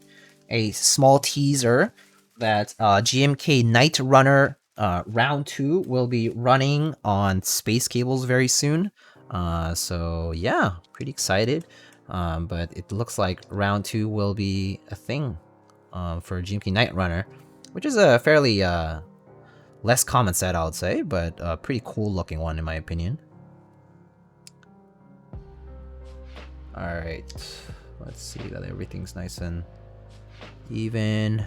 small teaser, that GMK Night Runner Round 2 will be running on space cables very soon. So yeah, pretty excited. But it looks like Round 2 will be a thing for GMK Night Runner, which is a fairly less common set, I would say, but a pretty cool looking one in my opinion. Alright, let's see that everything's nice and even.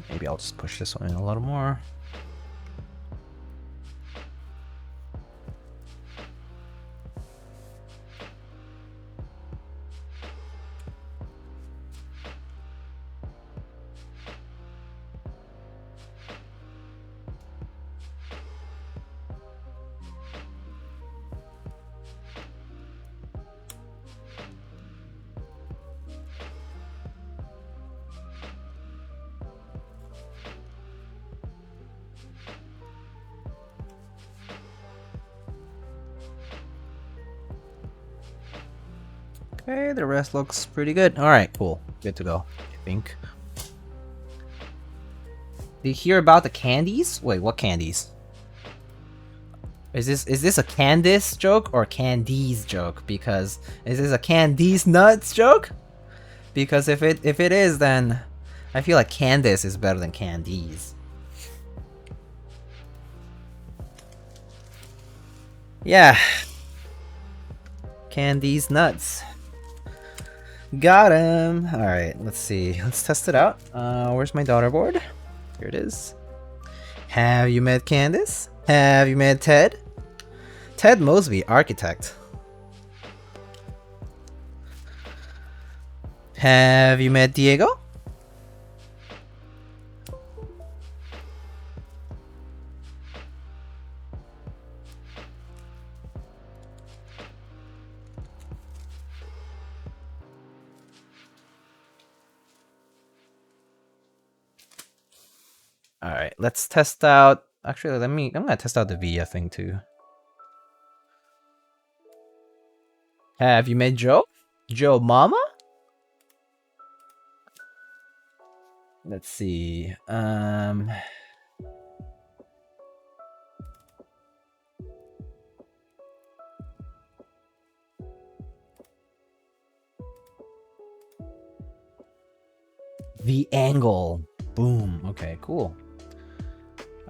Maybe I'll just push this one in a little more. Okay, the rest looks pretty good. Alright, cool. Good to go, I think. Did you hear about the candies? Wait, what candies? Is this a Candice joke or Candies joke? Because is this a Candies nuts joke? Because if it is, then I feel like Candice is better than Candies. Yeah. Candies nuts. Got him. All right, let's see. Let's test it out. Where's my daughter board? Here it is. Have you met Candice? Have you met Ted? Ted Mosby, architect. Have you met Diego? All right, let's test out. Actually, I'm gonna test out the Via thing too. Have you met Joe? Joe Mama? Let's see. The angle. Boom. Okay, cool.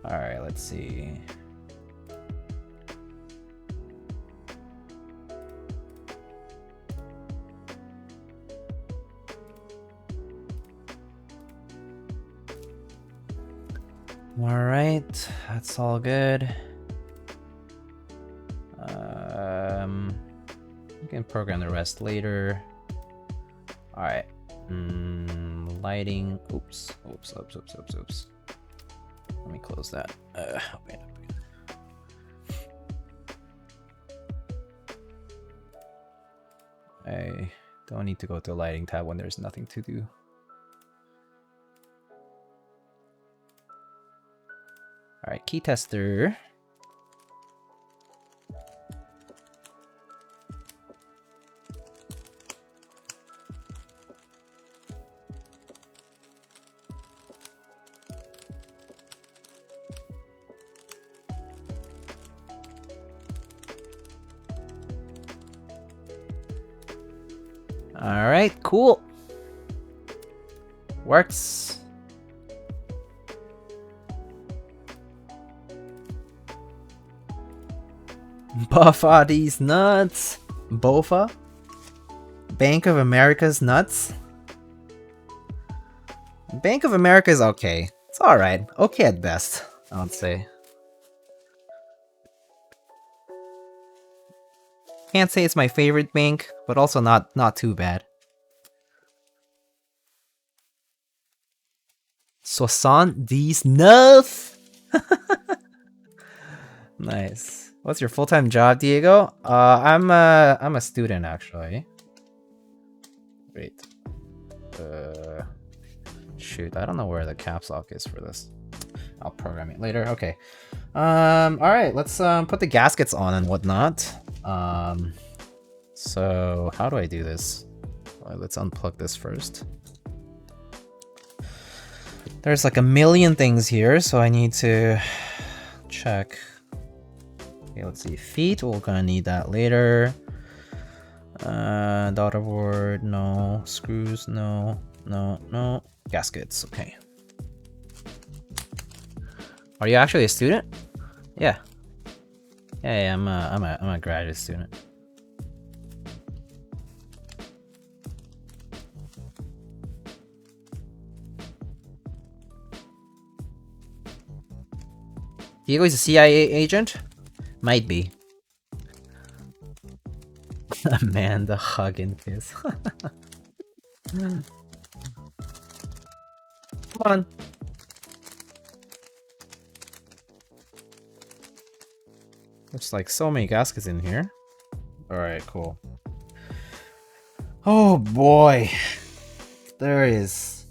All right, let's see. All right, that's all good. You can program the rest later. All right. Lighting. Oops. Let me close that. Wait. I don't need to go to the lighting tab when there's nothing to do. All right, key tester. All right, cool. Works. Buffa these nuts. Bofa? Bank of America's nuts? Bank of America is okay. It's alright. Okay at best, I would say. Can't say it's my favorite bank, but also not too bad. $79. Nice. What's your full-time job, Diego? I'm a student actually. Wait. Shoot, I don't know where the caps lock is for this. I'll program it later. Okay. All right, let's put the gaskets on and whatnot. So how do I do this? Let's unplug this first. There's like a million things here, so I need to check. Okay, let's see. Feet, we're gonna need that later. Daughter board, no. Screws, no. No. Gaskets, okay. Are you actually a student? Yeah. Yeah, I'm a graduate student. Diego is a CIA agent? Might be. Amanda hug and kiss. Come on. There's like so many gaskets in here. Alright, cool. Oh boy. There is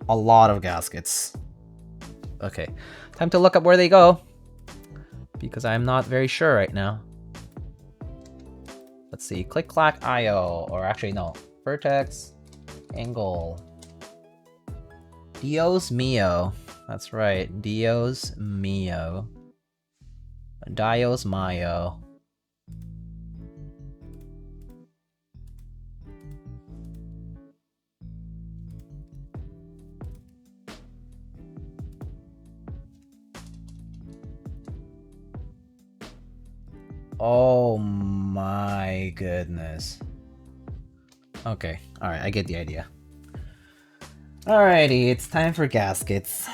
a lot of gaskets. Okay, time to look up where they go, because I'm not very sure right now. Let's see, click clack IO, or actually no, Vertex, angle. Dios mio. That's right, Dios mio. Dios mio. Oh my goodness. Okay, alright, I get the idea. Alrighty, it's time for gaskets.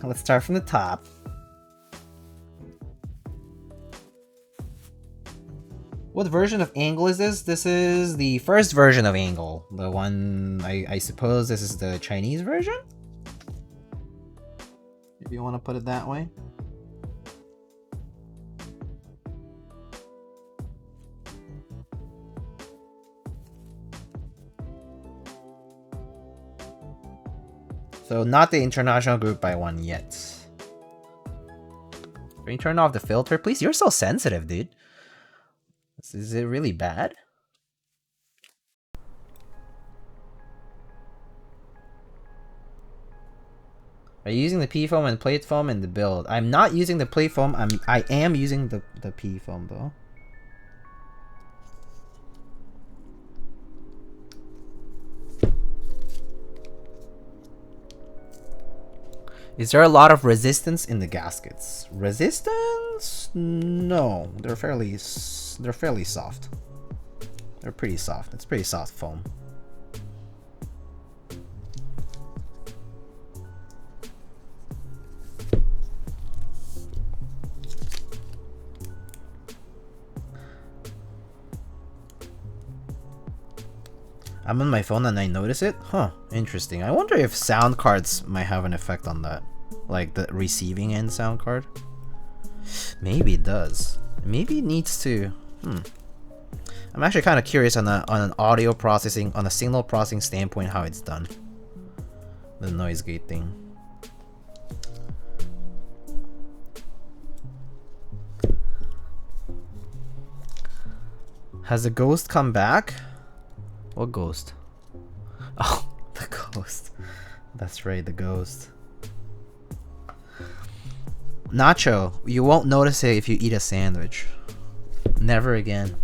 Let's start from the top. What version of Angle is this? This is the first version of Angle. The one, I suppose this is the Chinese version? If you want to put it that way. So not the international group by one yet. Can you turn off the filter, please? You're so sensitive, dude. Is it really bad? Are you using the P foam and plate foam in the build? I'm not using the plate foam. I am using the P foam though. Is there a lot of resistance in the gaskets? Resistance? No, they're fairly soft. They're pretty soft. It's pretty soft foam. I'm on my phone and I notice it? Huh, interesting. I wonder if sound cards might have an effect on that. Like the receiving end sound card. Maybe it does. Maybe it needs to... I'm actually kind of curious on an audio processing, on a signal processing standpoint, how it's done. The noise gate thing. Has the ghost come back? What ghost? Oh, the ghost. That's right, the ghost. Nacho, you won't notice it if you eat a sandwich. Never again.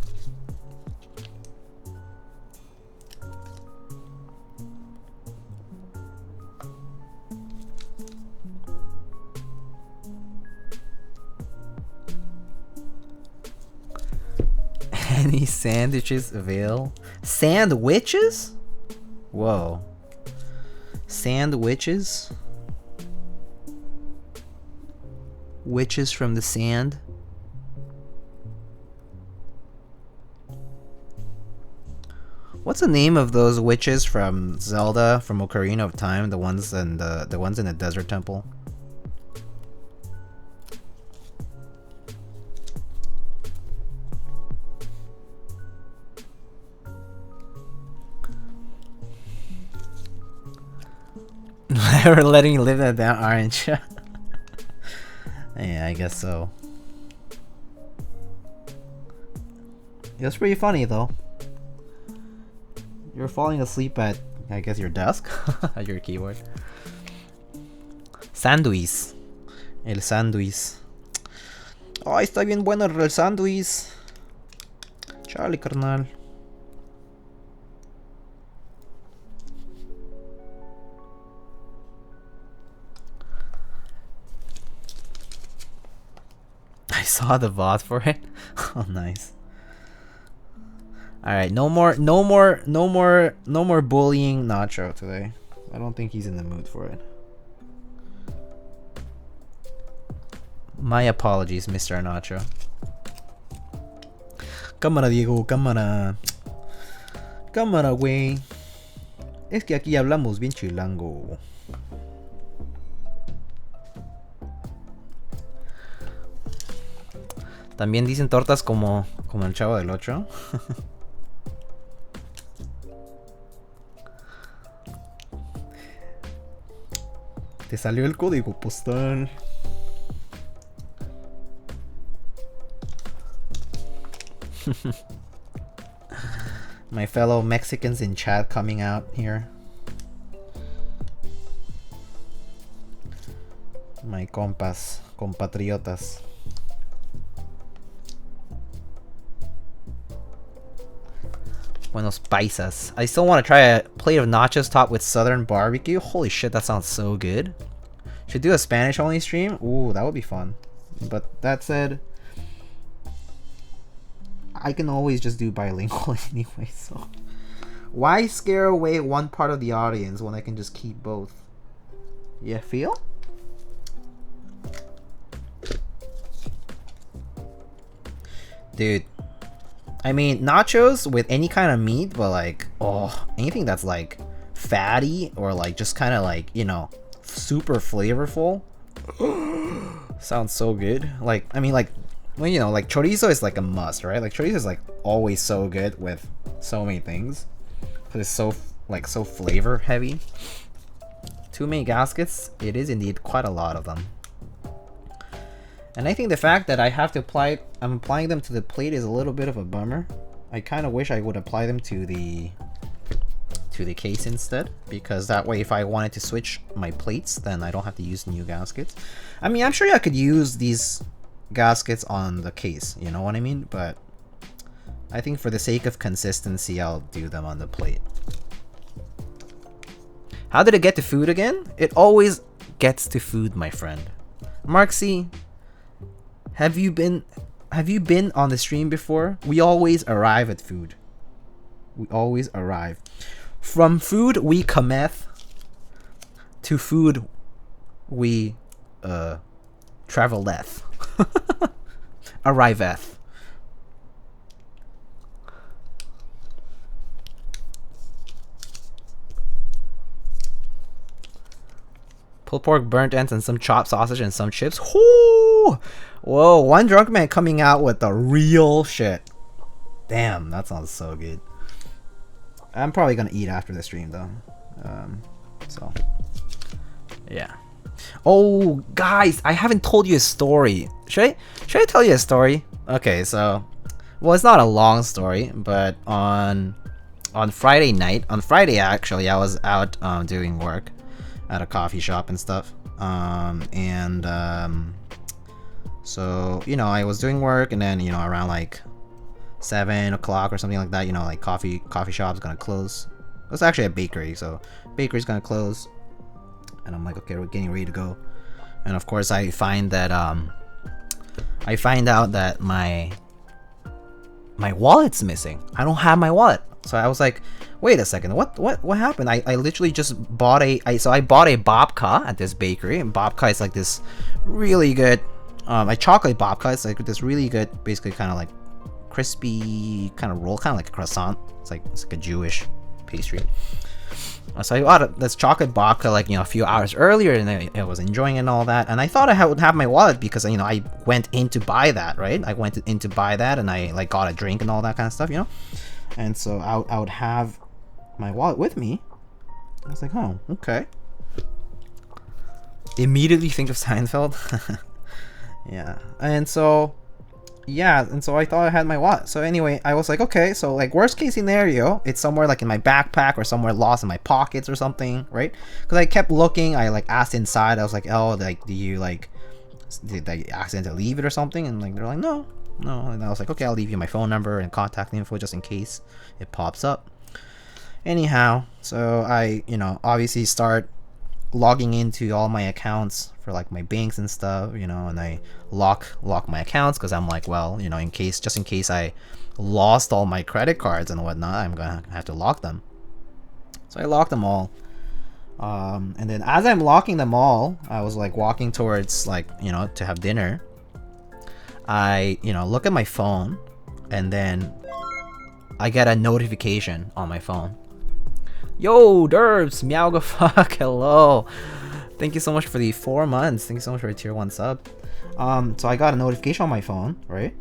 Any sandwiches avail? Sandwiches? Whoa. Sandwiches? Witches from the sand? What's the name of those witches from Zelda, from Ocarina of Time? The ones in the desert temple? We're letting you live that down, aren't you? Yeah, I guess so. It was pretty funny though. You're falling asleep at, I guess, your desk? At your keyboard. Sándwich. El sándwich. Ay, está bien bueno el sándwich. Chale, carnal. I saw the VOD for it. Oh, nice. All right, no more bullying Nacho today. I don't think he's in the mood for it. My apologies, Mr. Nacho. Cámara, Diego, cámara. Cámara, güey. Es que aquí hablamos bien chilango. También dicen tortas como el Chavo del 8. Te salió el código postal. My fellow Mexicans in chat coming out here. My compas, compatriotas. Buenos paisas. I still want to try a plate of nachos topped with southern barbecue. Holy shit, that sounds so good. Should do a Spanish only stream. Ooh, that would be fun. But that said, I can always just do bilingual anyway, so why scare away one part of the audience when I can just keep both? You feel? Dude, I mean, nachos with any kind of meat, but like, oh, anything that's like fatty or like just kind of like, you know, super flavorful. Sounds so good. Like, I mean, like, well, you know, like chorizo is like a must, right? Like chorizo is like always so good with so many things, because it's so like so flavor heavy. Too many gaskets. It is indeed quite a lot of them. And I think the fact that I have to apply, I'm applying them to the plate is a little bit of a bummer. I kind of wish I would apply them to the case instead, because that way if I wanted to switch my plates, then I don't have to use new gaskets. I mean, I'm sure I could use these gaskets on the case, you know what I mean? But I think for the sake of consistency, I'll do them on the plate. How did it get to food again? It always gets to food, my friend. Marksy, have you been on the stream before? We always arrive at food. We always arrive. From food we cometh, to food we traveleth. Arriveth. Pulled pork, burnt ends, and some chopped sausage and some chips. Whoo! Whoa, one drunk man coming out with the real shit. Damn, that sounds so good. I'm probably gonna eat after the stream though. So yeah. Oh, guys, I haven't told you a story. Should I tell you a story? Okay, so, well, it's not a long story, but on Friday night, on Friday actually, I was out doing work at a coffee shop and stuff. So, you know, I was doing work, and then, you know, around like 7 o'clock or something like that, you know, like coffee shop's gonna close. It was actually a bakery, so bakery's gonna close. And I'm like, okay, we're getting ready to go. And of course I find that I find out that my wallet's missing. I don't have my wallet. So I was like, wait a second, what happened? I literally just bought I bought a babka at this bakery, and babka is like this really good a chocolate babka. It's like this really good, basically kind of like crispy kind of roll, kind of like a croissant. It's like a Jewish pastry. So I bought this chocolate babka like, you know, a few hours earlier, and I was enjoying it and all that. And I thought I would have my wallet because, you know, I went in to buy that, right? I went in to buy that, and I like got a drink and all that kind of stuff, you know. And so I would have my wallet with me. I was like, oh, okay. Immediately think of Seinfeld. Yeah. And so I thought I had my wallet. So anyway, I was like, okay, so like worst case scenario, it's somewhere like in my backpack or somewhere lost in my pockets or something, right? Because I kept looking. I like asked inside. I was like, oh, like, did I accidentally leave it or something? And like they're like, no. And I was like, okay, I'll leave you my phone number and contact info just in case it pops up. Anyhow, so I, you know, obviously start logging into all my accounts for like my banks and stuff, you know, and I lock my accounts because I'm like, well, you know, just in case I lost all my credit cards and whatnot, I'm gonna have to lock them. So I locked them all. And then as I'm locking them all, I was like walking towards, like, you know, to have dinner. I, you know, look at my phone, and then I get a notification on my phone. Yo, Derbs, Meowga fuck, hello. Thank you so much for the 4 months. Thank you so much for a tier 1 sub. So I got a notification on my phone, right?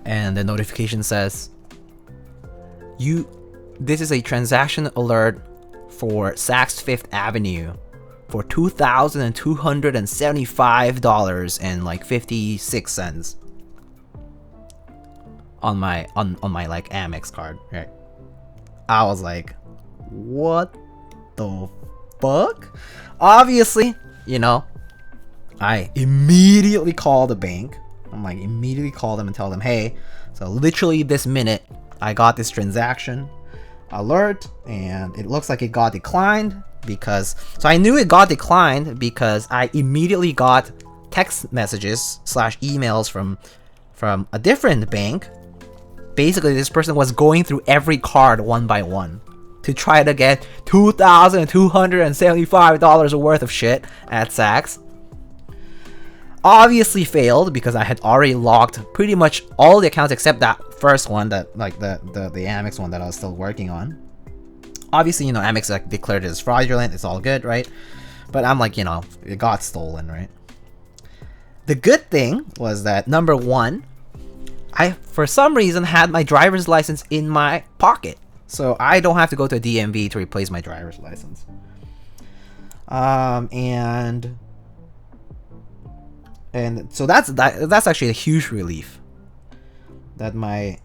And the notification says, this is a transaction alert for Saks Fifth Avenue for $2,275 and like 56 cents. on my like Amex card, right? I was like, what the fuck? Obviously, you know, I immediately call the bank. I'm like, immediately call them and tell them, hey, so literally this minute I got this transaction alert and it looks like it got declined because, so I knew it got declined because I immediately got text messages / emails from a different bank. Basically, this person was going through every card one by one to try to get $2,275 worth of shit at Saks. Obviously failed because I had already locked pretty much all the accounts except that first one, that like the Amex one that I was still working on. Obviously, you know, Amex like declared it as fraudulent. It's all good, right? But I'm like, you know, it got stolen, right? The good thing was that number one, I for some reason had my driver's license in my pocket, so I don't have to go to a DMV to replace my driver's license. And so that's actually a huge relief that my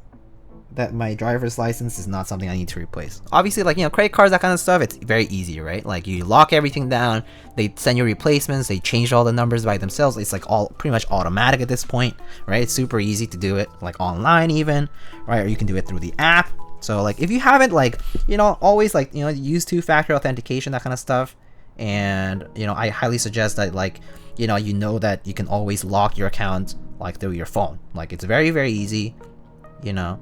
driver's license is not something I need to replace. Obviously, like, you know, credit cards, that kind of stuff, it's very easy, right? Like, you lock everything down, they send you replacements, they change all the numbers by themselves. It's like all pretty much automatic at this point, right? It's super easy to do it, like online even, right? Or you can do it through the app. So like, if you haven't, like, you know, always like, you know, use two-factor authentication, that kind of stuff. And, you know, I highly suggest that, like, you know that you can always lock your account like through your phone. Like, it's very, very easy, you know.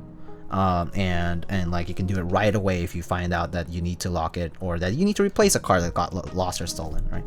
And like, you can do it right away if you find out that you need to lock it or that you need to replace a card that got lost or stolen, right?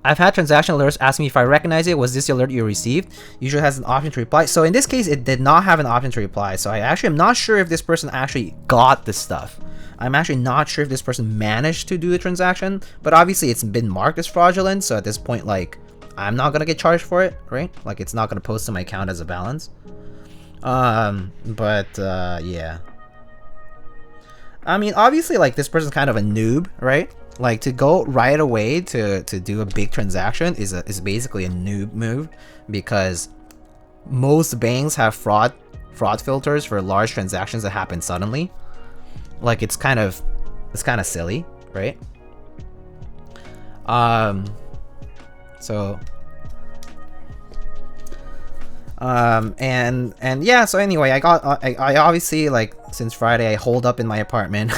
I've had transaction alerts ask me if I recognize it. Was this the alert you received? Usually has an option to reply. So in this case, it did not have an option to reply. So I actually am not sure if this person actually got the stuff. I'm actually not sure if this person managed to do the transaction, but obviously it's been marked as fraudulent. So at this point, like, I'm not gonna get charged for it, right? Like, it's not gonna post to my account as a balance. Yeah. I mean, obviously, like, this person's kind of a noob, right? Like, to go right away to do a big transaction is basically a noob move, because most banks have fraud filters for large transactions that happen suddenly. Like, it's kind of silly, right? And yeah, so anyway, I obviously, like, since Friday I holed up in my apartment.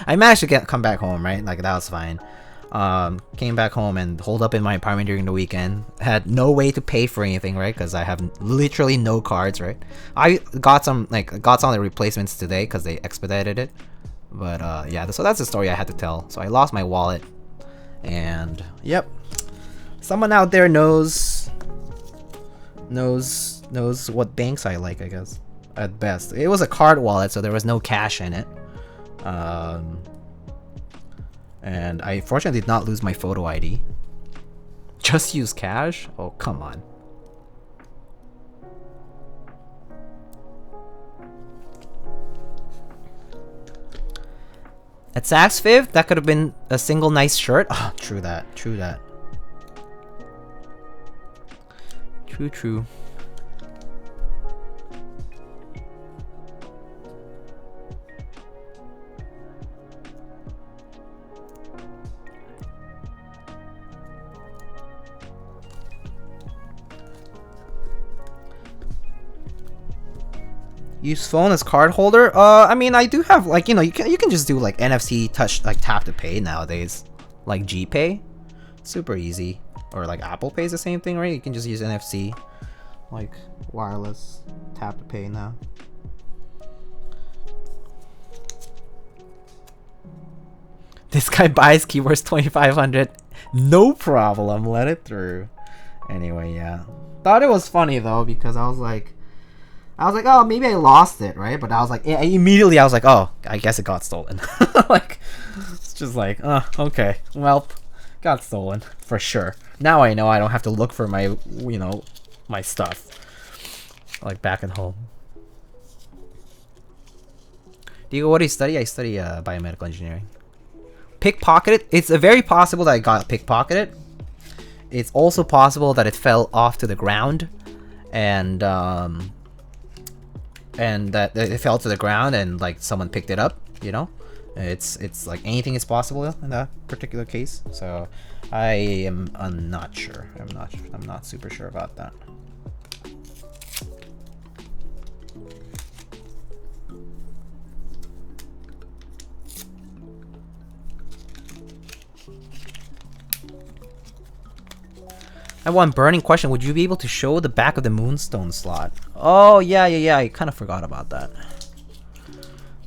I managed to come back home, right? Like, that was fine. Came back home and holed up in my apartment during the weekend. Had no way to pay for anything, right? Because I have literally no cards, right? I got some of the replacements today because they expedited it. But yeah, so that's the story I had to tell. So I lost my wallet, and yep, someone out there knows what banks I like, I guess, at best. It was a card wallet, so there was no cash in it. And I fortunately did not lose my photo ID. Just use cash? Oh, come on. At Saks Fifth, that could have been a single nice shirt. Oh, true that. True. Use phone as card holder? I mean, I do have, like, you know, you can just do like NFC touch, like tap to pay nowadays, like GPay, super easy. Or like Apple Pay is the same thing, right? You can just use NFC, like wireless tap to pay now. This guy buys keywords 2,500. No problem, let it through. Anyway, yeah. Thought it was funny though, because I was like, oh, maybe I lost it, right? But I was like, immediately I was like, oh, I guess it got stolen. Like, it's just like, okay, well, got stolen for sure. Now I know I don't have to look for my, you know, my stuff, like back at home. Diego, what do you study? I study biomedical engineering. Pickpocketed? It's very possible that I got pickpocketed. It's also possible that it fell off to the ground and that it fell to the ground and like someone picked it up, you know. It's like anything is possible in that particular case. So I'm not sure. I'm not super sure about that. I have one burning question. Would you be able to show the back of the moonstone slot? Oh, yeah. I kind of forgot about that.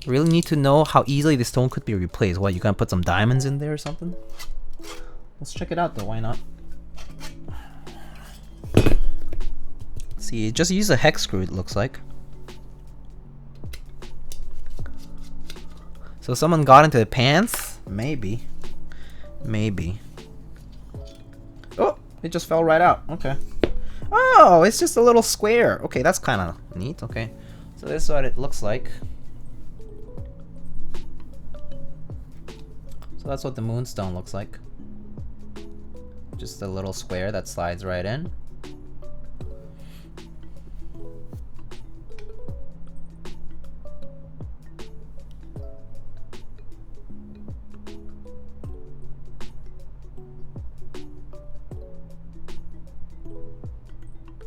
Really need to know how easily the stone could be replaced. What, you gonna put some diamonds in there or something? Let's check it out though, why not? See, just use a hex screw, it looks like. So someone got into the pants? Maybe. Oh! It just fell right out. Okay. Oh, it's just a little square. Okay, that's kind of neat. Okay. So this is what it looks like. So that's what the moonstone looks like. Just a little square that slides right in.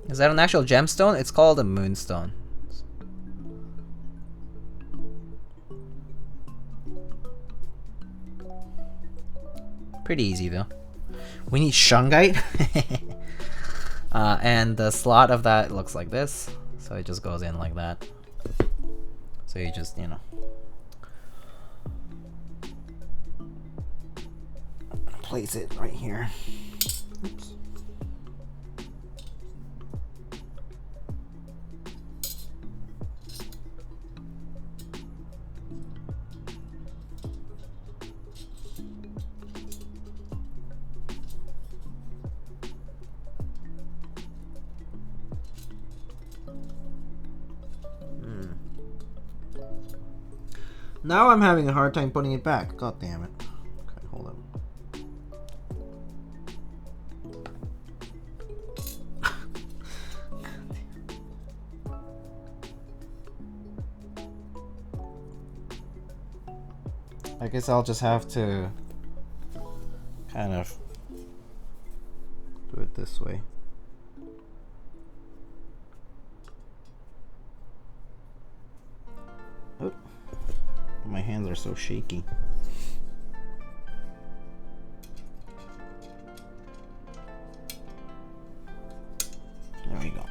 Is that an actual gemstone? It's called a moonstone. Pretty easy though. We need shungite. And the slot of that looks like this. So it just goes in like that. So you just, you know. Place it right here. Oops. Now I'm having a hard time putting it back. God damn it. Okay, hold on. I guess I'll just have to kind of do it this way. Oh. My hands are so shaky. There we go.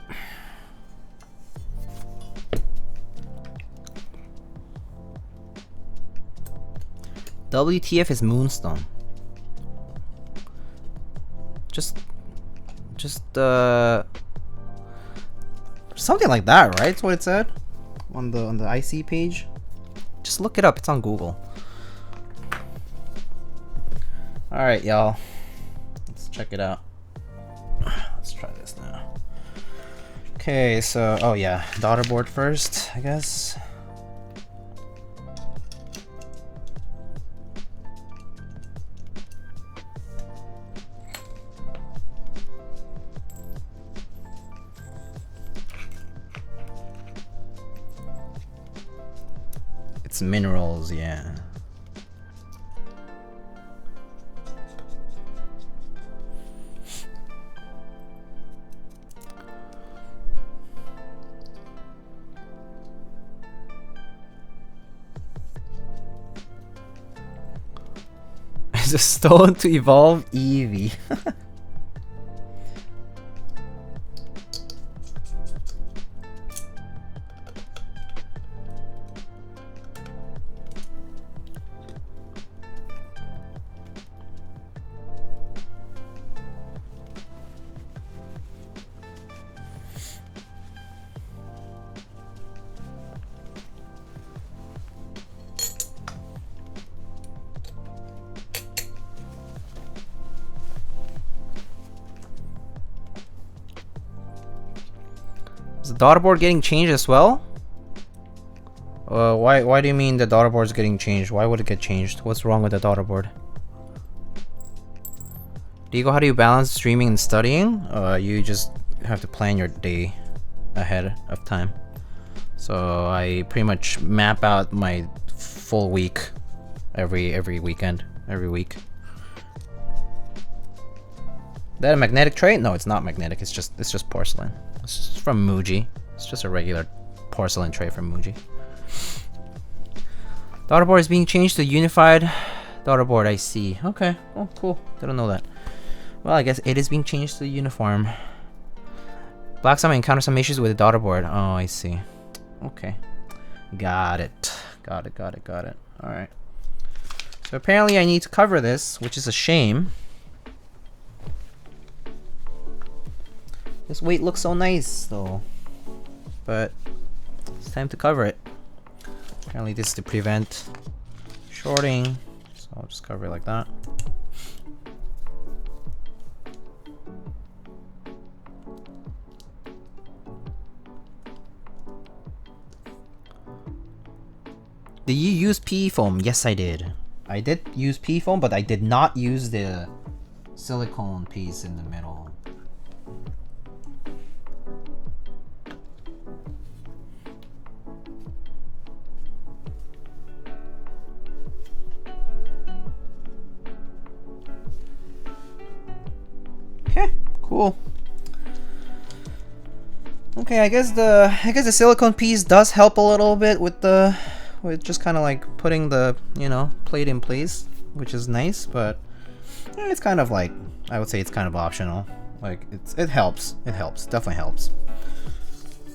WTF is moonstone. Just something like that, right? That's what it said on the IC page. Just look it up, it's on Google. Alright, y'all. Let's check it out. Let's try this now. Okay, so, oh yeah, daughter board first, I guess. It's minerals, yeah. Is a stone to evolve Eevee? Is the daughter board getting changed as well? Why do you mean the daughter board is getting changed? Why would it get changed? What's wrong with the daughter board? Diego, how do you balance streaming and studying? You just have to plan your day. ahead of time. So I pretty much map out my full week every weekend, every week. That a magnetic tray? No, it's not magnetic. It's just porcelain. It's just from Muji. It's just a regular porcelain tray from Muji. Daughterboard is being changed to unified daughterboard. I see. Okay. Oh, cool. Didn't know that. Well, I guess it is being changed to uniform. Black Summit encountered some issues with the daughterboard. Oh, I see. Okay. Got it. Got it. Alright. So apparently I need to cover this, which is a shame. This weight looks so nice, though. But it's time to cover it. Apparently this is to prevent shorting. So I'll just cover it like that. Did you use PE foam? Yes, I did. I did use PE foam, but I did not use the silicone piece in the middle. Okay, cool. Okay, I guess the silicone piece does help a little bit with just kind of like putting the, you know, plate in place, which is nice, but it's kind of like, I would say it's kind of optional. Like it helps, definitely helps.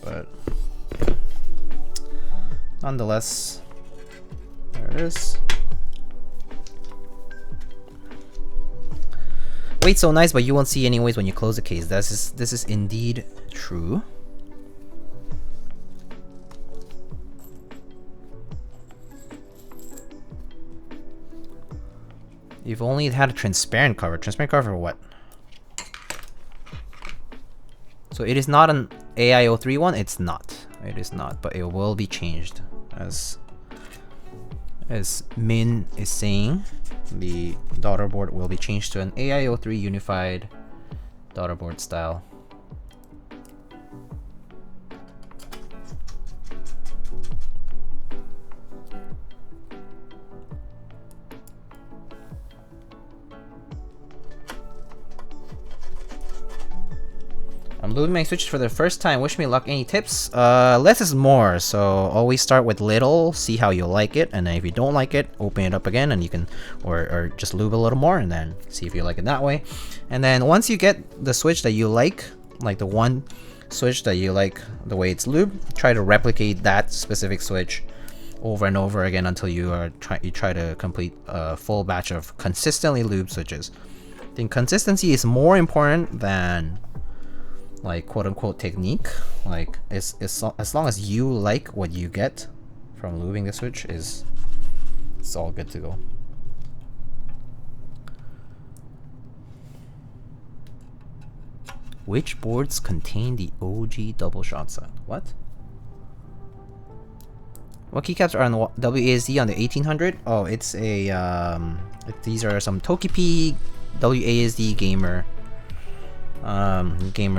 But nonetheless, there it is. Weight's so nice, but you won't see anyways when you close the case. This is indeed true. You've only had a transparent cover. Transparent cover for what? So it is not an AIO3 one. It's not. It is not, but it will be changed. As Min is saying, the daughterboard will be changed to an AIO3 unified daughterboard style. I'm lubing my switches for the first time. Wish me luck. Any tips? Less is more, so always start with little, see how you like it, and then if you don't like it, open it up again, and you can, or just lube a little more, and then see if you like it that way. And then once you get the switch that you like the one switch that you like the way it's lubed, try to replicate that specific switch over and over again until you try to complete a full batch of consistently lubed switches. I think consistency is more important than like quote-unquote technique. Like as long as you like what you get from lubing the switch, it's all good to go. Which boards contain the OG double shot set? What keycaps are on the WASD on the 1800? Oh, it's a these are some Togepi WASD gamer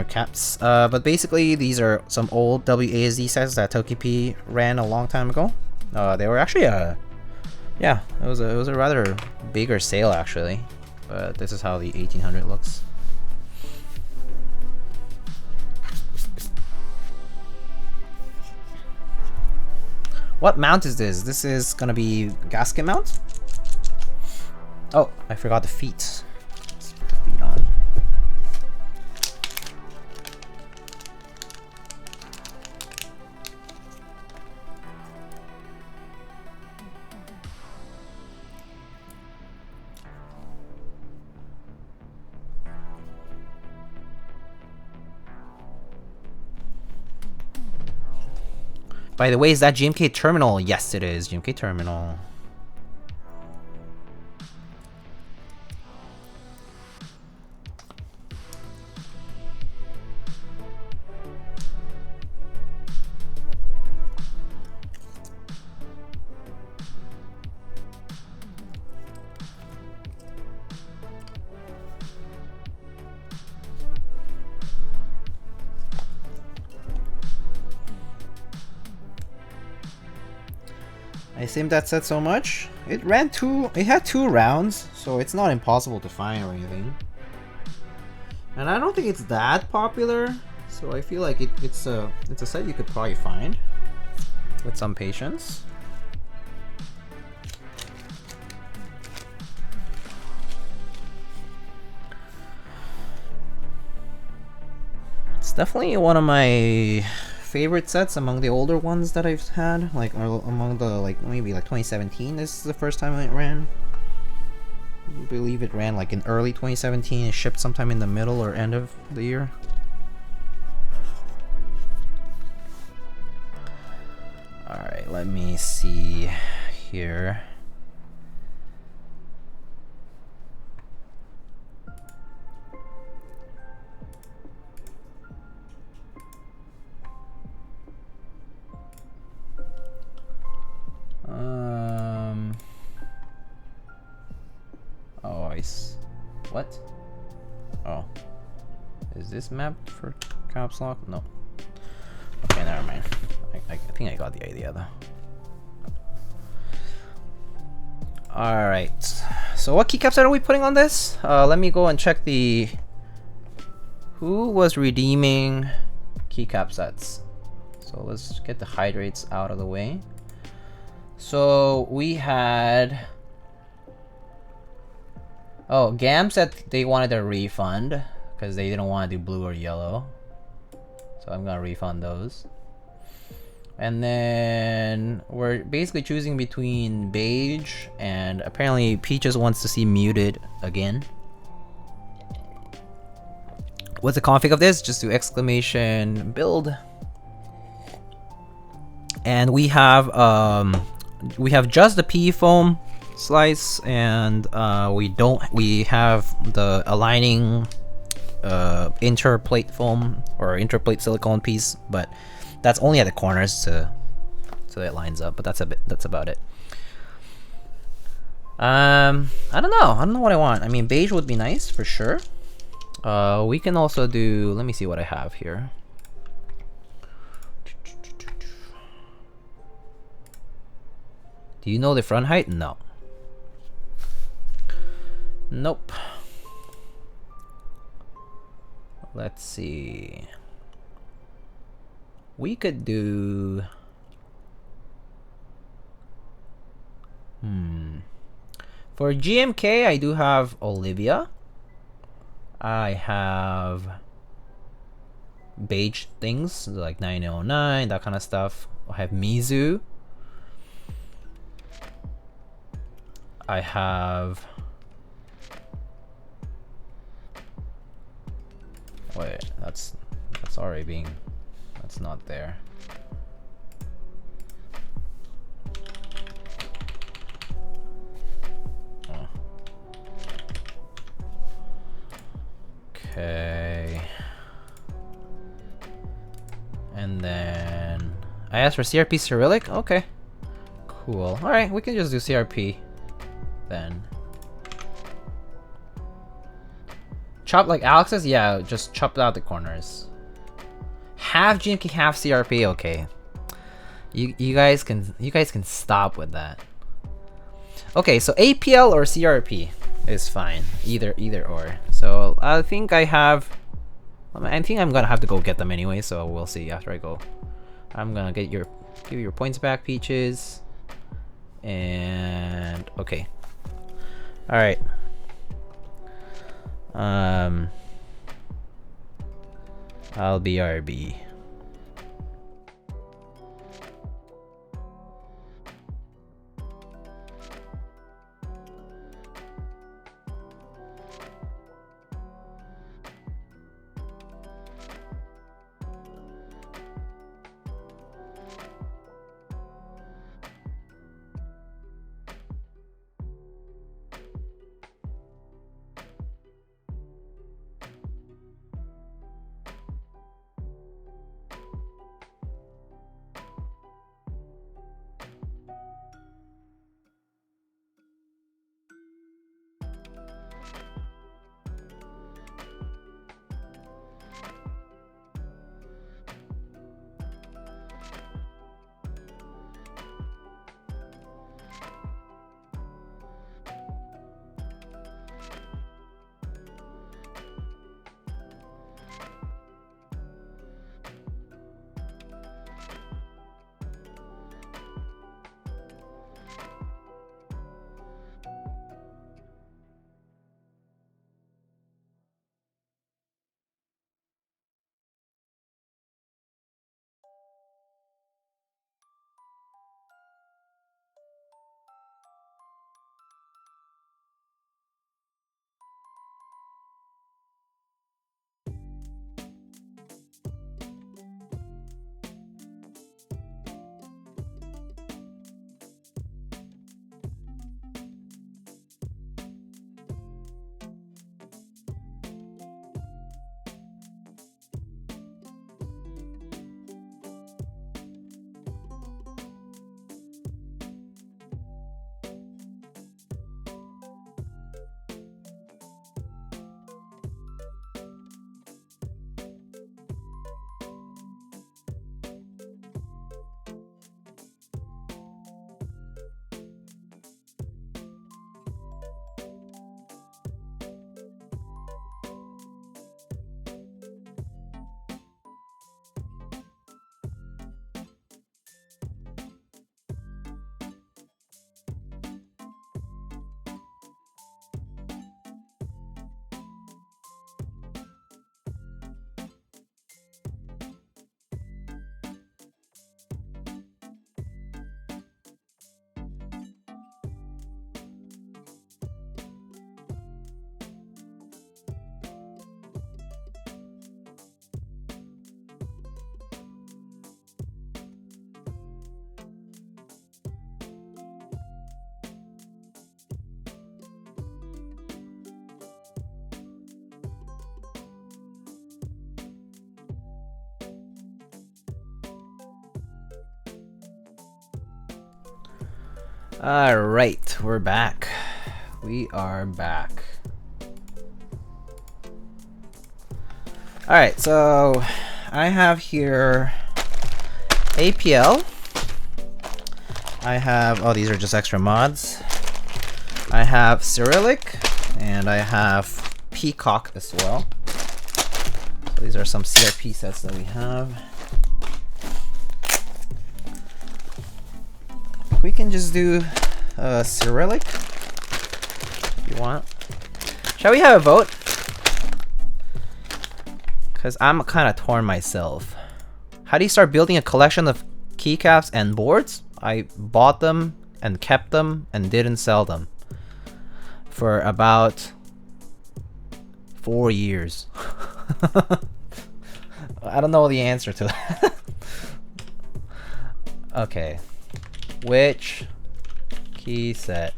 caps, but basically these are some old WASD sets that Togepi ran a long time ago. They were actually yeah, it was a rather bigger sale actually, but this is how the 1800 looks. What mount is this? This is gonna be gasket mount. Oh, I forgot the feet. Let's put the feet on. By the way, is that GMK Terminal? Yes, it is. GMK Terminal. I assume that said so much. It had 2 rounds, so it's not impossible to find or anything. And I don't think it's that popular, so I feel like it's a set you could probably find with some patience. It's definitely one of my favorite sets among the older ones that I've had, like among the maybe 2017. This is the first time it ran. I believe it ran like in early 2017 and shipped sometime in the middle or end of the year. Alright, let me see here. Oh, what? Oh. Is this mapped for caps lock? No. Okay, never mind. I think I got the idea though. Alright. So what keycaps are we putting on this? Let me go and check the... Who was redeeming keycap sets? So let's get the hydrates out of the way. So we had... Oh, Gam said they wanted a refund because they didn't want to do blue or yellow. So I'm gonna refund those. And then we're basically choosing between beige and apparently Peaches wants to see muted again. What's the config of this? Just do exclamation build. And we have just the PE foam slice, and we have the aligning interplate foam or interplate silicone piece, but that's only at the corners so it lines up, but that's about it. I don't know what I want. I mean, beige would be nice for sure. We can also do, let me see what I have here. Do you know the front height? No. Nope. Let's see. We could do... For GMK, I do have Olivia. I have beige things like 909, that kind of stuff. I have Mizu. I have... Wait, that's already being... That's not there. Oh. Okay. And then... I asked for CRP Cyrillic? Okay. Cool. Alright, we can just do CRP then. Chop like Alex's? Yeah, just chop out the corners. Half GMK, half CRP. Okay. You guys can stop with that. Okay, so APL or CRP is fine. Either or. So I think I think I'm gonna have to go get them anyway. So we'll see after I go. I'm gonna give you your points back, Peaches. And okay. All right. I'll BRB. Alright, we're back. We are back. Alright, so I have here APL. I have, oh, these are just extra mods. I have Cyrillic, and I have Peacock as well. So these are some CRP sets that we have. We can just do Cyrillic if you want. Shall we have a vote? Because I'm kind of torn myself. How do you start building a collection of keycaps and boards? I bought them and kept them and didn't sell them for about 4 years. I don't know the answer to that. Okay. Which key set?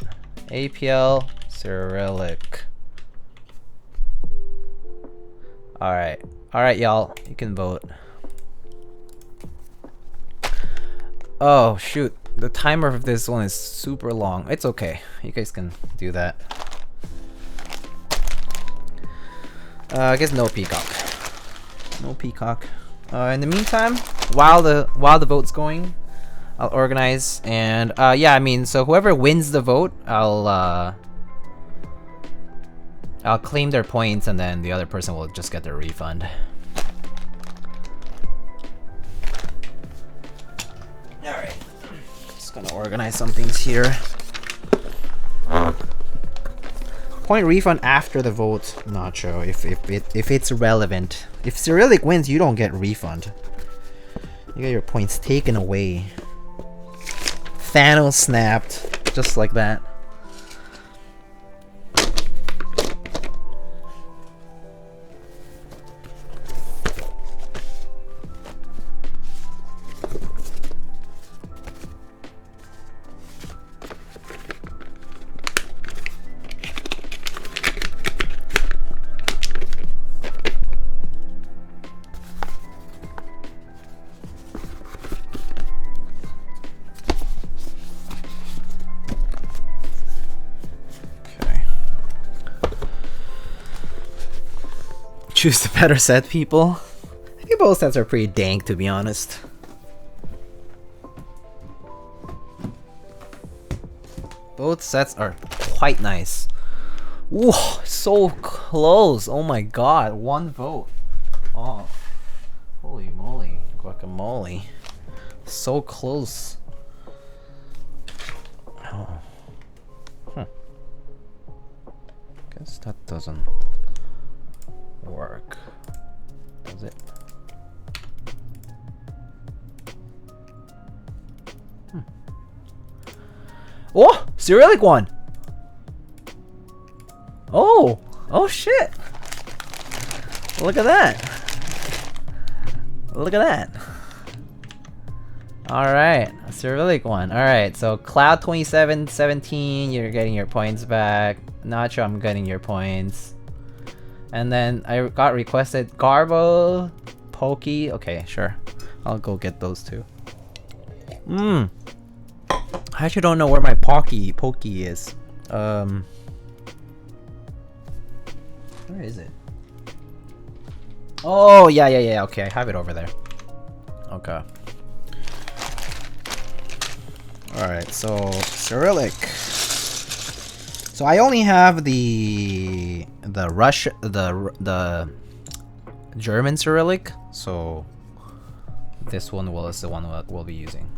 APL, Cyrillic. Alright. Alright, y'all. You can vote. Oh, shoot. The timer of this one is super long. It's okay. You guys can do that. I guess no Peacock. No Peacock. In the meantime, while the vote's going, I'll organize, and yeah, I mean, so whoever wins the vote, I'll claim their points, and then the other person will just get their refund. Alright. Just gonna organize some things here. Point refund after the vote, Nacho, if it's relevant. If Cyrillic wins, you don't get refund. You get your points taken away. Thanos snapped, just like that. Choose the better set, people. I think both sets are pretty dank, to be honest. Both sets are quite nice. Whoa, so close. Oh my god, one vote. Oh, holy moly, guacamole. So close. Oh. Guess that doesn't work, does it? Oh, Cyrillic won. Oh shit! Look at that! Look at that! All right, Cyrillic won. All right, so Cloud 2717, you're getting your points back. Nacho, I'm getting your points. And then I got requested Garbo, Pokey. Okay, sure. I'll go get those two. I actually don't know where my Pokey is. Where is it? Oh, yeah. Okay, I have it over there. Okay. Alright, so Cyrillic. So I only have the German Cyrillic, so this one is the one that we'll be using.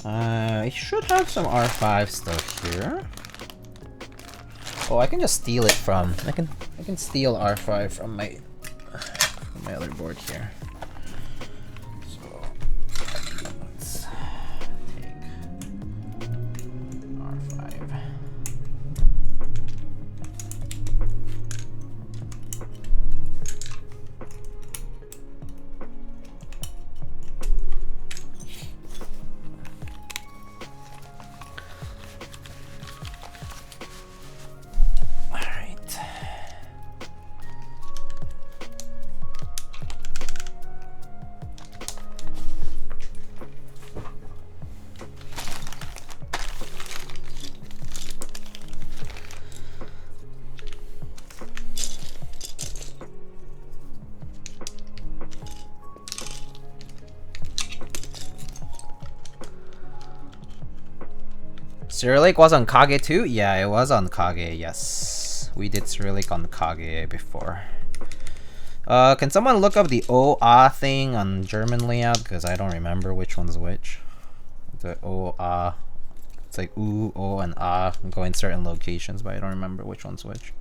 I should have some R5 stuff here. Oh, I can just steal it from. I can steal R5 from my other board here. Cyrillic was on Kage too? Yeah, it was on Kage, yes. We did Cyrillic on Kage before. Can someone look up the O-A thing on German layout? Because I don't remember which one's which. The O-A. It's like oo, o, and ah. Go in certain locations, but I don't remember which one's which.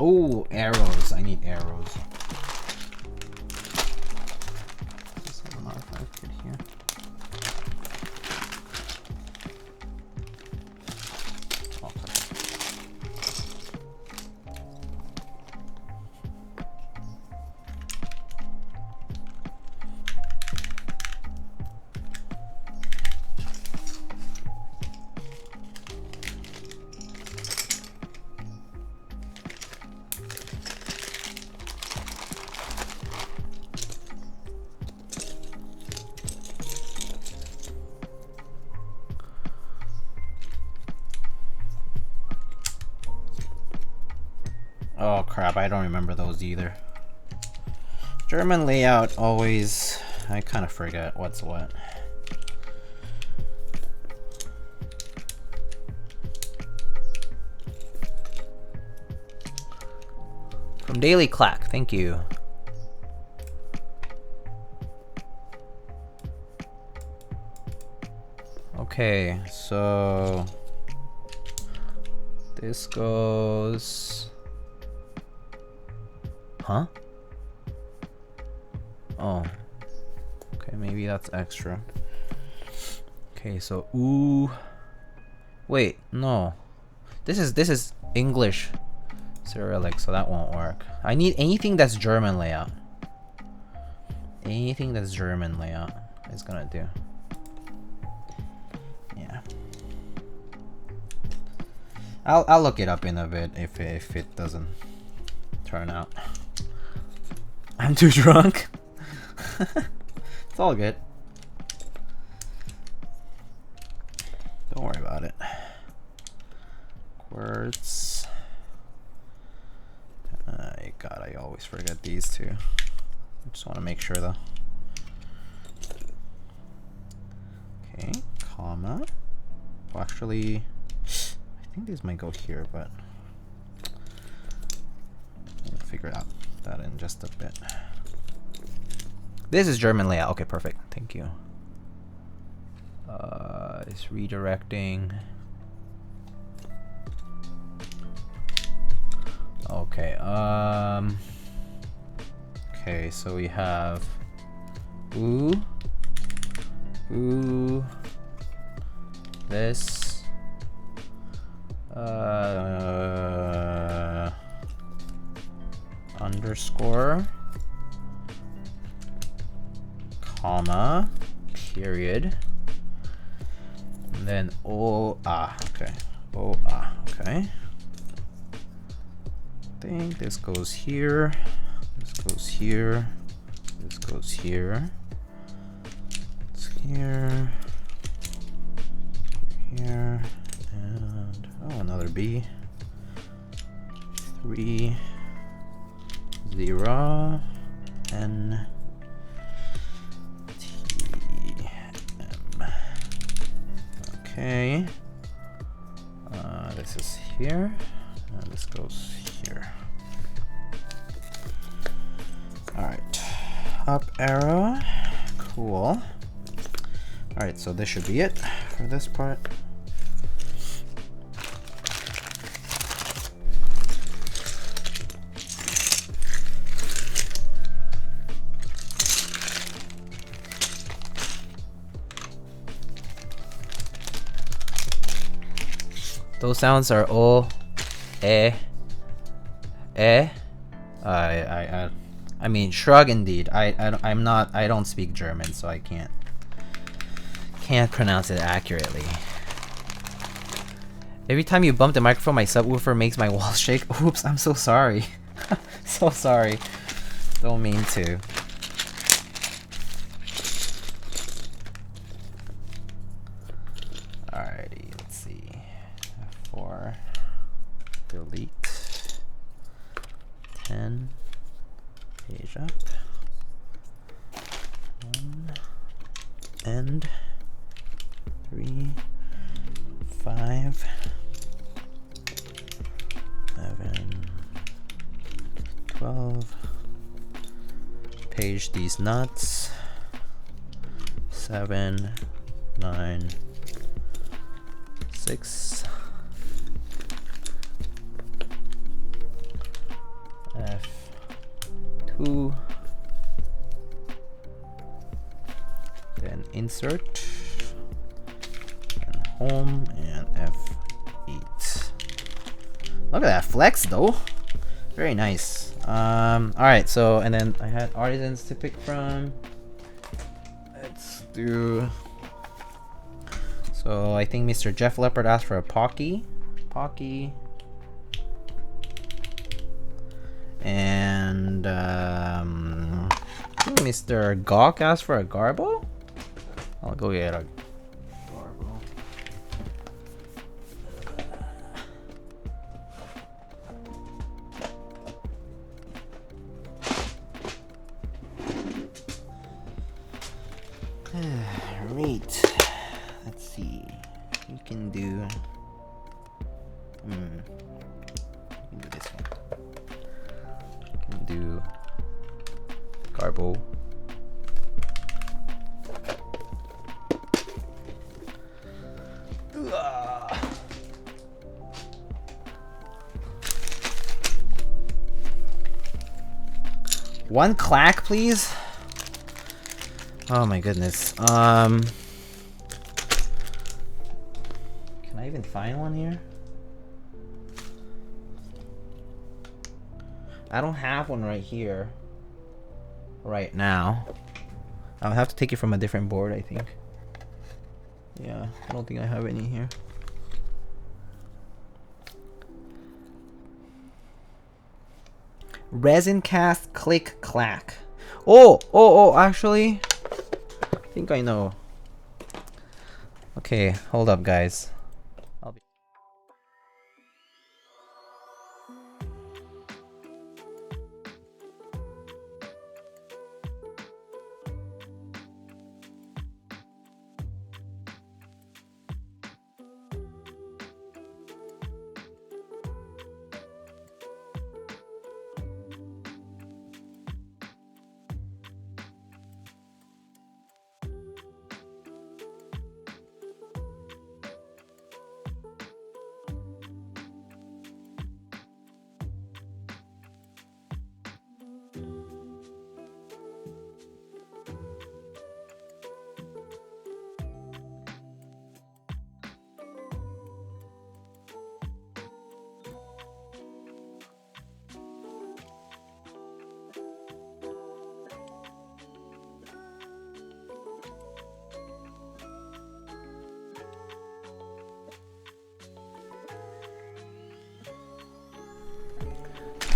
Oh, arrows. I need arrows. This is a modified kit here. Oh crap, I don't remember those either. German layout always, I kind of forget what's what. From Daily Clack, thank you. Okay, so this goes... Huh? Oh. Okay, maybe that's extra. Okay, so ooh. Wait, no. This is English Cyrillic, so that won't work. I need anything that's German layout. Anything that's German layout is gonna do. Yeah. I'll look it up in a bit if it doesn't turn out. I'm too drunk. It's all good. Don't worry about it. Quartz. God, I always forget these two. I just want to make sure though. Okay, comma. Well, actually, I think these might go here, but we'll figure out that in just a bit. This is German layout. Okay, perfect. Thank you. It's redirecting. Okay. Okay, so we have ooh, this, underscore, comma, period, and then okay, okay. I think this goes here, this goes here, this goes here, it's here, here, and oh, another B. 3, 0, N, T, M. Okay. This is here, and this goes here. Alright, up arrow, cool. Alright, so this should be it for this part. Those sounds are o, I mean, shrug indeed. I don't speak German, so I can't pronounce it accurately. Every time you bump the microphone, my subwoofer makes my walls shake. Oops, I'm so sorry. So sorry. Don't mean to. Alrighty, let's see. 4. Delete. 10. Page up. 1. End. 3. 5. 11. 12. Page these nuts. 7. 9. 6. F2. Then insert. And home and F8. Look at that flex though. Very nice. Alright, so and then I had artisans to pick from. Let's do. So I think Mr. Jeff Leopard asked for a Pocky. And I think Mr. Gawk asked for a Garbo. I'll go get a Garbo. Right. Let's see. You can do. You can do this one. You can do Garbo. One clack, please. Oh my goodness. Can I even find one here? I don't have one right here. Right now. I'll have to take it from a different board, I think. Yeah, I don't think I have any here. Resin cast click clack. Oh, actually, I think I know. Okay, hold up, guys.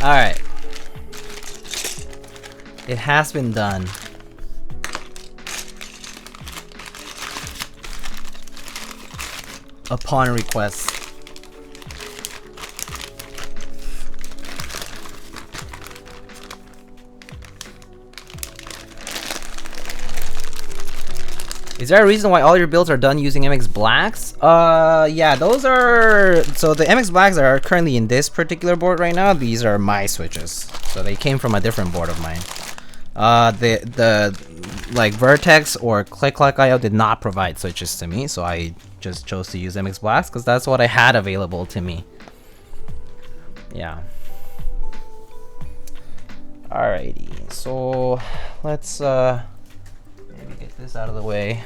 Alright. It has been done. Upon request. Is there a reason why all your builds are done using MX Blacks? Yeah, those are... So the MX Blacks that are currently in this particular board right now, these are my switches. So they came from a different board of mine. The like Vertex or Click.io did not provide switches to me, so I just chose to use MX Blacks because that's what I had available to me. Yeah. Alrighty, so let's maybe get this out of the way.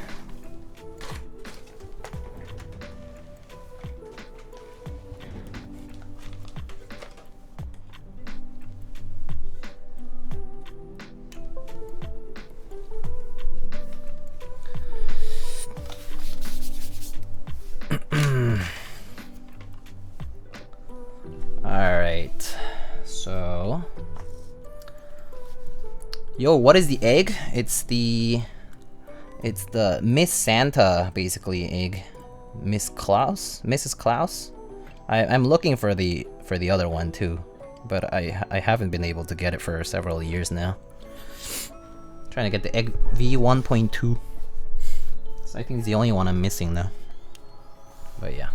Alright, so yo, what is the egg? It's the Miss Santa basically egg. Mrs. Klaus? I I'm looking for the other one too, but I haven't been able to get it for several years now. Trying to get the Egg V1.2. So I think it's the only one I'm missing now. But yeah.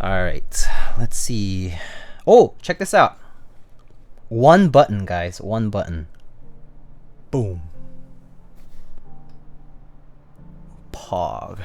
Alright, let's see. Oh, check this out. One button, guys. One button. Boom. Pog.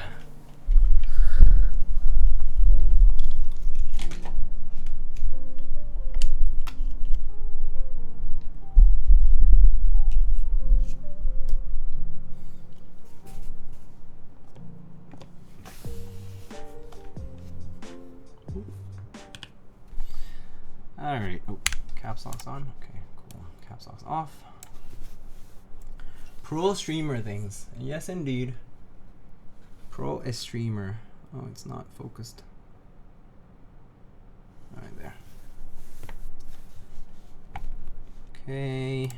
Alright, oh, caps lock's on. Okay, cool. Caps lock's off. Pro streamer things. Yes, indeed. Pro is streamer. Oh, it's not focused. Alright, there. Okay.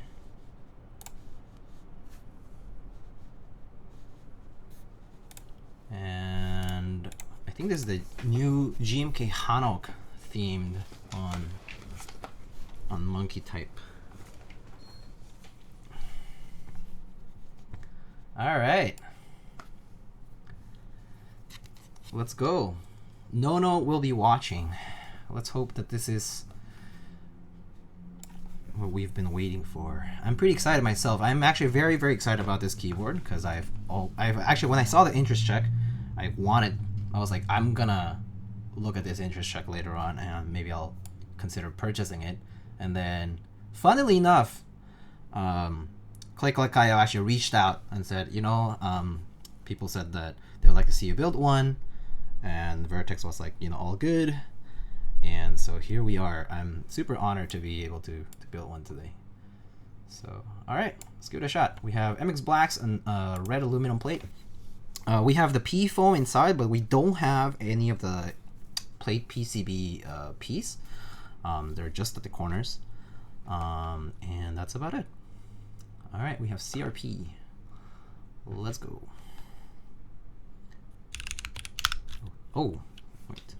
And I think this is the new GMK Hanok themed on monkey type. All right, let's go. No will be watching. Let's hope that this is what we've been waiting for. I'm pretty excited myself. I'm actually very excited about this keyboard because I've actually, when I saw the interest check, I was like, I'm gonna look at this interest check later on and maybe I'll consider purchasing it. And then, funnily enough, Click.io actually reached out and said, you know, people said that they would like to see you build one, and Vertex was like, you know, all good. And so here we are. I'm super honored to be able to build one today. So, all right, let's give it a shot. We have MX Blacks and red aluminum plate. We have the P foam inside, but we don't have any of the plate PCB piece. They're just at the corners, and that's about it. All right, we have CRP. Let's go. Oh, wait.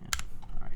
Yeah, all right.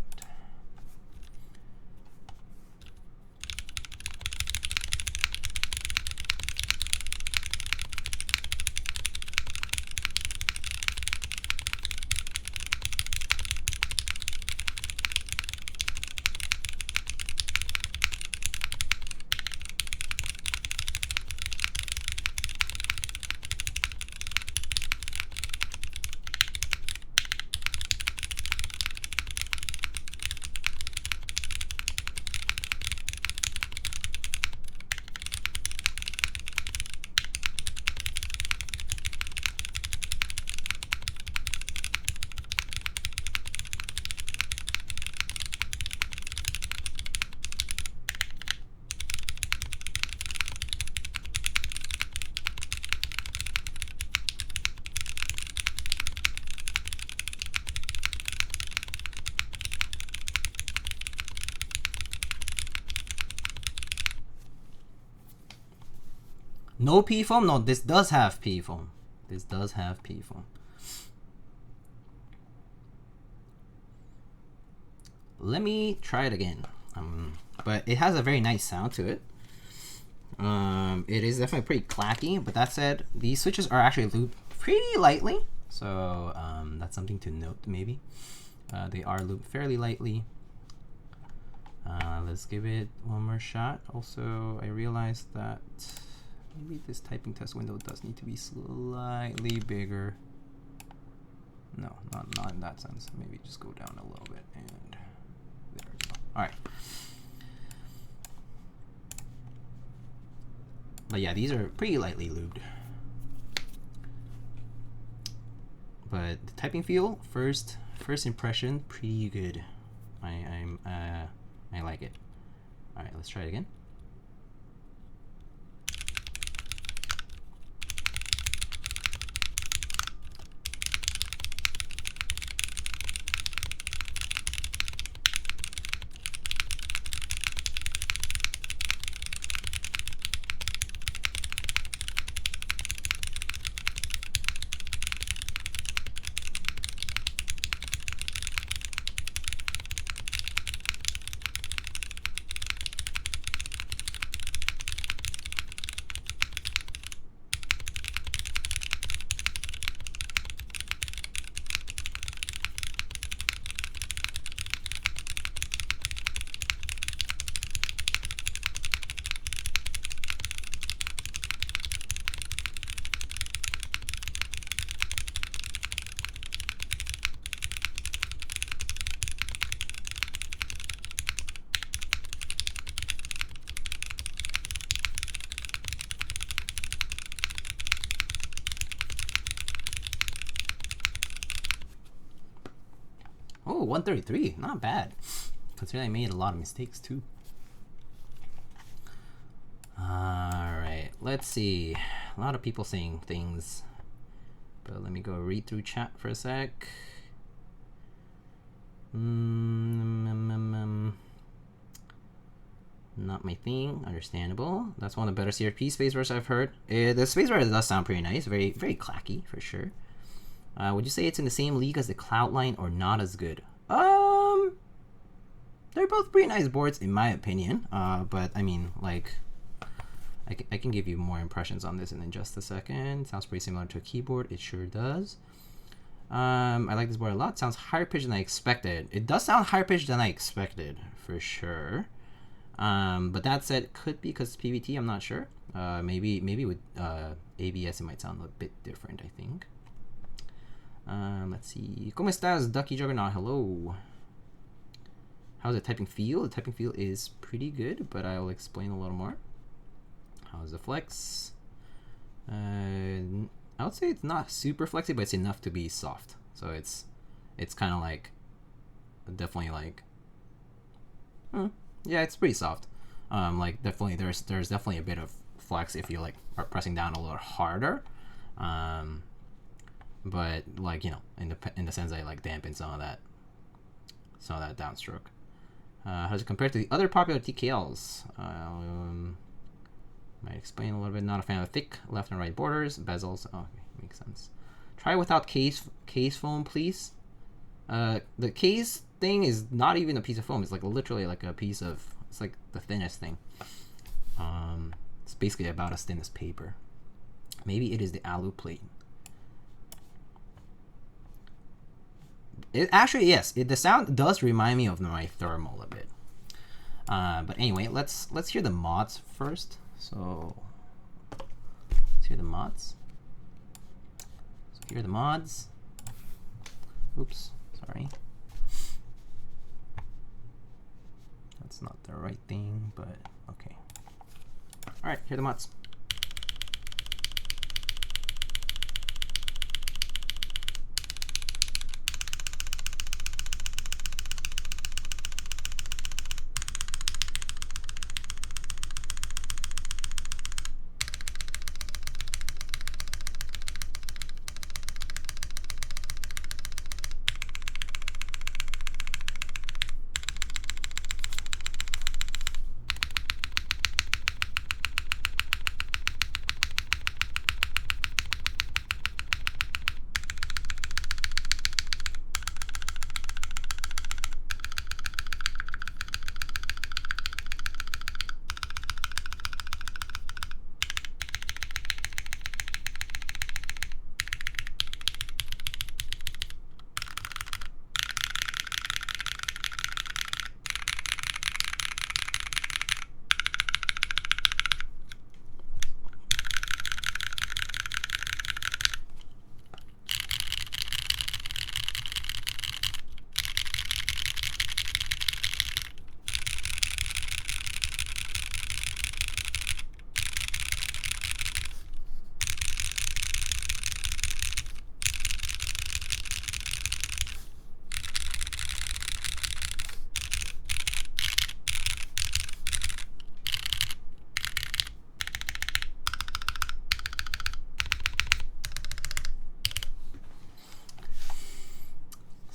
No P foam? No, this does have P foam. This does have P foam. Let me try it again. But it has a very nice sound to it. It is definitely pretty clacky, but that said, these switches are actually lubed pretty lightly. So that's something to note maybe. They are lubed fairly lightly. Let's give it one more shot. Also, I realized that maybe this typing test window does need to be slightly bigger. No, not in that sense. Maybe just go down a little bit, and there we go. All right. But yeah, these are pretty lightly lubed. But the typing feel, first impression, pretty good. I like it. All right, let's try it again. Oh, 133, not bad. Considering I made a lot of mistakes too. Alright, let's see. A lot of people saying things. But let me go read through chat for a sec. Not my thing, understandable. That's one of the better CRP space rares I've heard. The space rare does sound pretty nice, very clacky for sure. Would you say it's in the same league as the Cloudline or not as good? They're both pretty nice boards in my opinion. But I mean, like, I can give you more impressions on this in just a second. Sounds pretty similar to a keyboard. It sure does. I like this board a lot. Sounds higher pitched than I expected. It does sound higher pitched than I expected for sure. But that said, it could be because it's PVT. I'm not sure. Maybe with ABS it might sound a bit different. I think. Let's see. ¿Cómo estás, Ducky Juggernaut? Hello. How's the typing feel? The typing feel is pretty good, but I'll explain a little more. How's the flex? I would say it's not super flexy, but it's enough to be soft. So it's kind of like, definitely like, yeah, it's pretty soft. Like definitely there's definitely a bit of flex if you like are pressing down a little harder. But like, you know, in the sense I like dampen some of that downstroke. How does it compare to the other popular TKLs? Might explain a little bit. Not a fan of thick left and right borders, bezels. Oh, okay, makes sense. Try without case foam, please. The case thing is not even a piece of foam. It's like literally like a piece of. It's like the thinnest thing. It's basically about as thin as paper. Maybe it is the alu plate. It actually, yes, the sound does remind me of my thermal a bit. But anyway, let's hear the mods first. So let's hear the mods. So here are the mods. Oops, sorry. That's not the right thing, but okay. All right, here are the mods.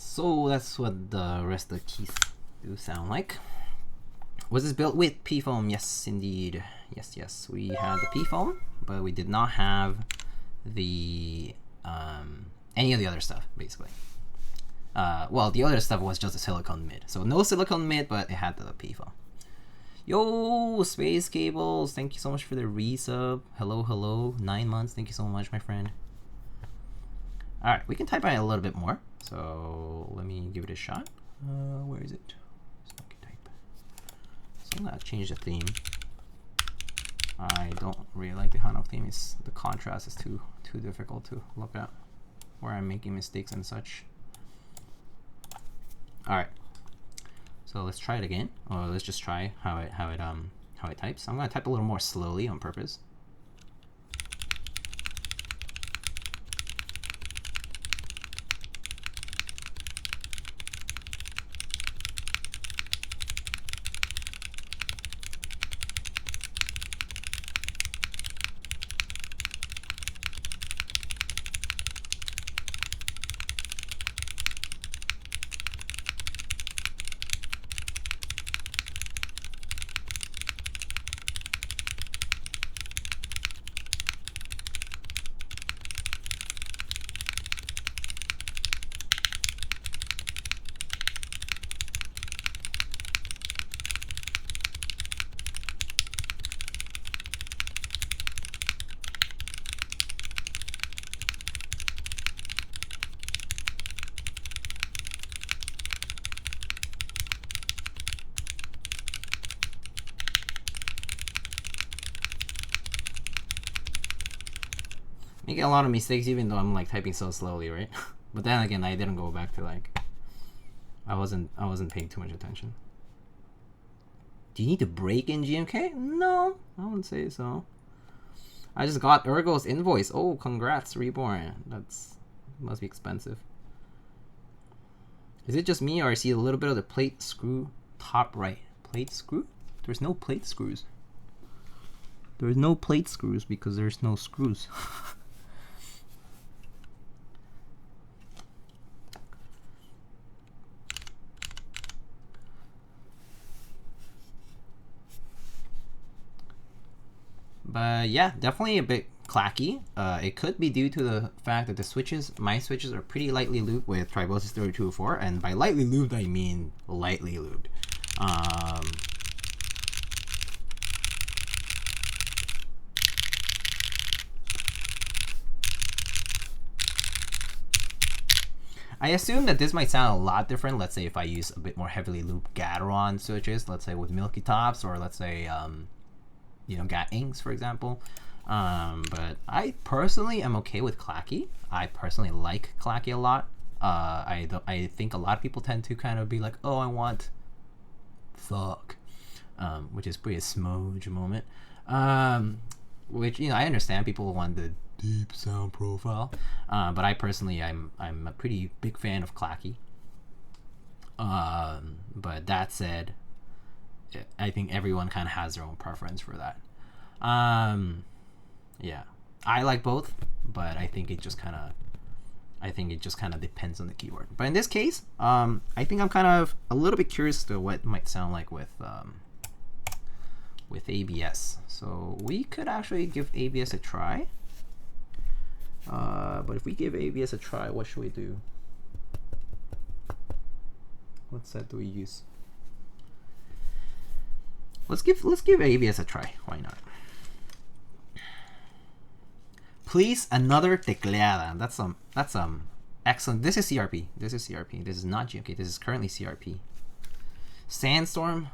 So that's what the rest of the keys do sound like. Was this built with P-foam? Yes, indeed. Yes, we had the P-foam, but we did not have the any of the other stuff, basically. Well, the other stuff was just a silicone mid. So no silicone mid, but it had the P-foam. Yo, Space Cables, thank you so much for the resub. Hello, 9 months. Thank you so much, my friend. All right, we can type on it a little bit more. So let me give it a shot. Where is it? Smoky type. So I'm gonna change the theme. I don't really like the Hano theme. The contrast is too difficult to look at, where I'm making mistakes and such. All right. So let's try it again. Or let's just try how it types. I'm gonna type a little more slowly on purpose. making a lot of mistakes even though I'm like typing so slowly, right? But then again, I didn't go back to like, I wasn't paying too much attention. Do you need to break in GMK? No, I wouldn't say so. I just got Ergo's invoice. Oh, congrats, Reborn. Must be expensive. Is it just me or I see a little bit of the plate screw top right? Plate screw? There's no plate screws. There's no plate screws because there's no screws. But yeah, definitely a bit clacky. It could be due to the fact that the switches, my switches, are pretty lightly lubed with Tribosys 3204, and by lightly lubed I mean lightly lubed. I assume that this might sound a lot different. Let's say if I use a bit more heavily lubed Gateron switches, let's say with milky tops, or let's say you know, Gat inks, for example. But I personally am okay with clacky. I personally like clacky a lot. I think a lot of people tend to kind of be like, oh, I want fuck, which is pretty a smooge moment. Which, you know, I understand people want the deep sound profile, but I personally, I'm a pretty big fan of clacky. But that said, I think everyone kind of has their own preference for that. Yeah, I like both, but I think it just kind of depends on the keyword. But in this case, I think I'm kind of a little bit curious to what it might sound like with ABS. So we could actually give ABS a try. But if we give ABS a try, what should we do? What set do we use? Let's give ABS a try. Why not? Please, another tecleada. That's excellent. This is CRP. This is CRP. This is not GMK. This is currently CRP. Sandstorm.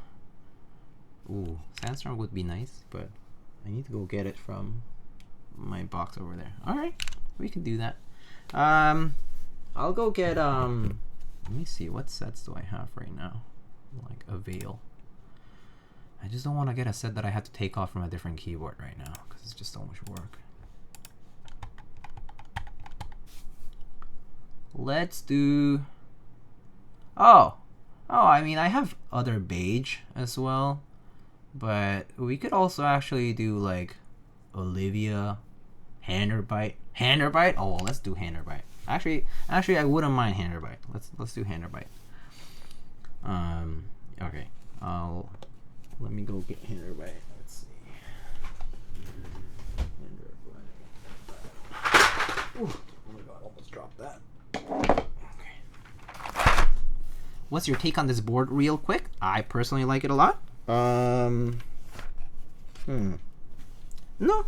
Ooh, Sandstorm would be nice, but I need to go get it from my box over there. All right, we can do that. I'll go get let me see, what sets do I have right now? Like a veil. I just don't want to get a set that I have to take off from a different keyboard right now because it's just so much work. Let's do. Oh, I mean, I have other beige as well, but we could also actually do like Olivia, Handarbeit. Handarbeit? Oh, let's do Handarbeit. Actually, I wouldn't mind Handarbeit. Let's do Handarbeit. Okay. Let me go get Handarbeit. Let's see. Handarbeit. Ooh, oh my god, almost dropped that. Okay. What's your take on this board real quick? I personally like it a lot. No,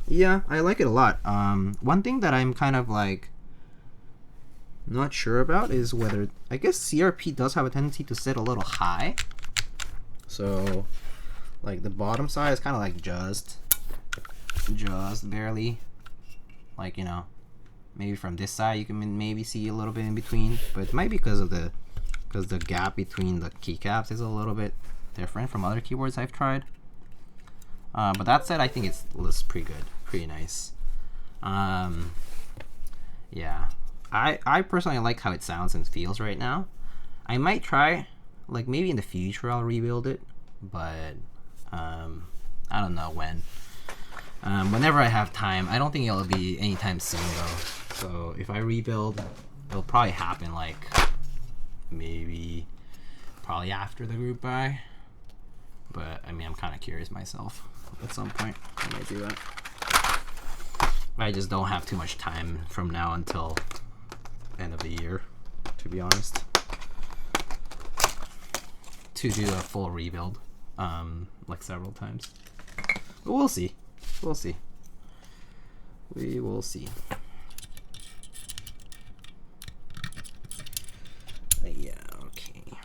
yeah, I like it a lot. One thing that I'm kind of like not sure about is whether, I guess CRP does have a tendency to sit a little high. So like the bottom side is kind of like just barely, like, you know, maybe from this side you can maybe see a little bit in between, but it might be because the gap between the keycaps is a little bit different from other keyboards I've tried. But that said, I think it looks pretty good, pretty nice. Yeah, I personally like how it sounds and feels right now. I might try, like maybe in the future I'll rebuild it, but I don't know when. Whenever I have time. I don't think it'll be anytime soon though. So if I rebuild, it'll probably happen like maybe probably after the group buy. But I mean, I'm kind of curious myself. At some point I might do that. I just don't have too much time from now until end of the year, to be honest, to do a full rebuild, like several times. But we'll see. We'll see. We will see. Yeah, okay.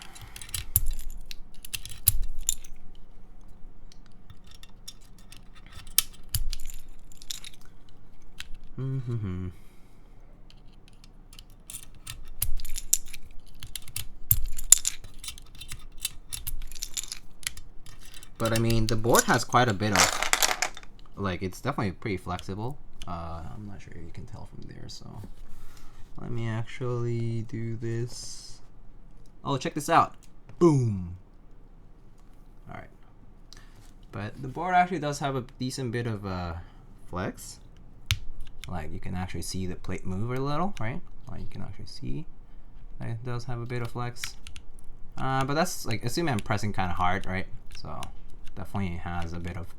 But I mean, the board has quite a bit of, like, it's definitely pretty flexible. I'm not sure you can tell from there, so let me actually do this. Oh, check this out. Boom. All right. But the board actually does have a decent bit of flex. Like, you can actually see the plate move a little, right? Like, you can actually see that it does have a bit of flex. But that's, like, assuming I'm pressing kind of hard, right? So definitely has a bit of,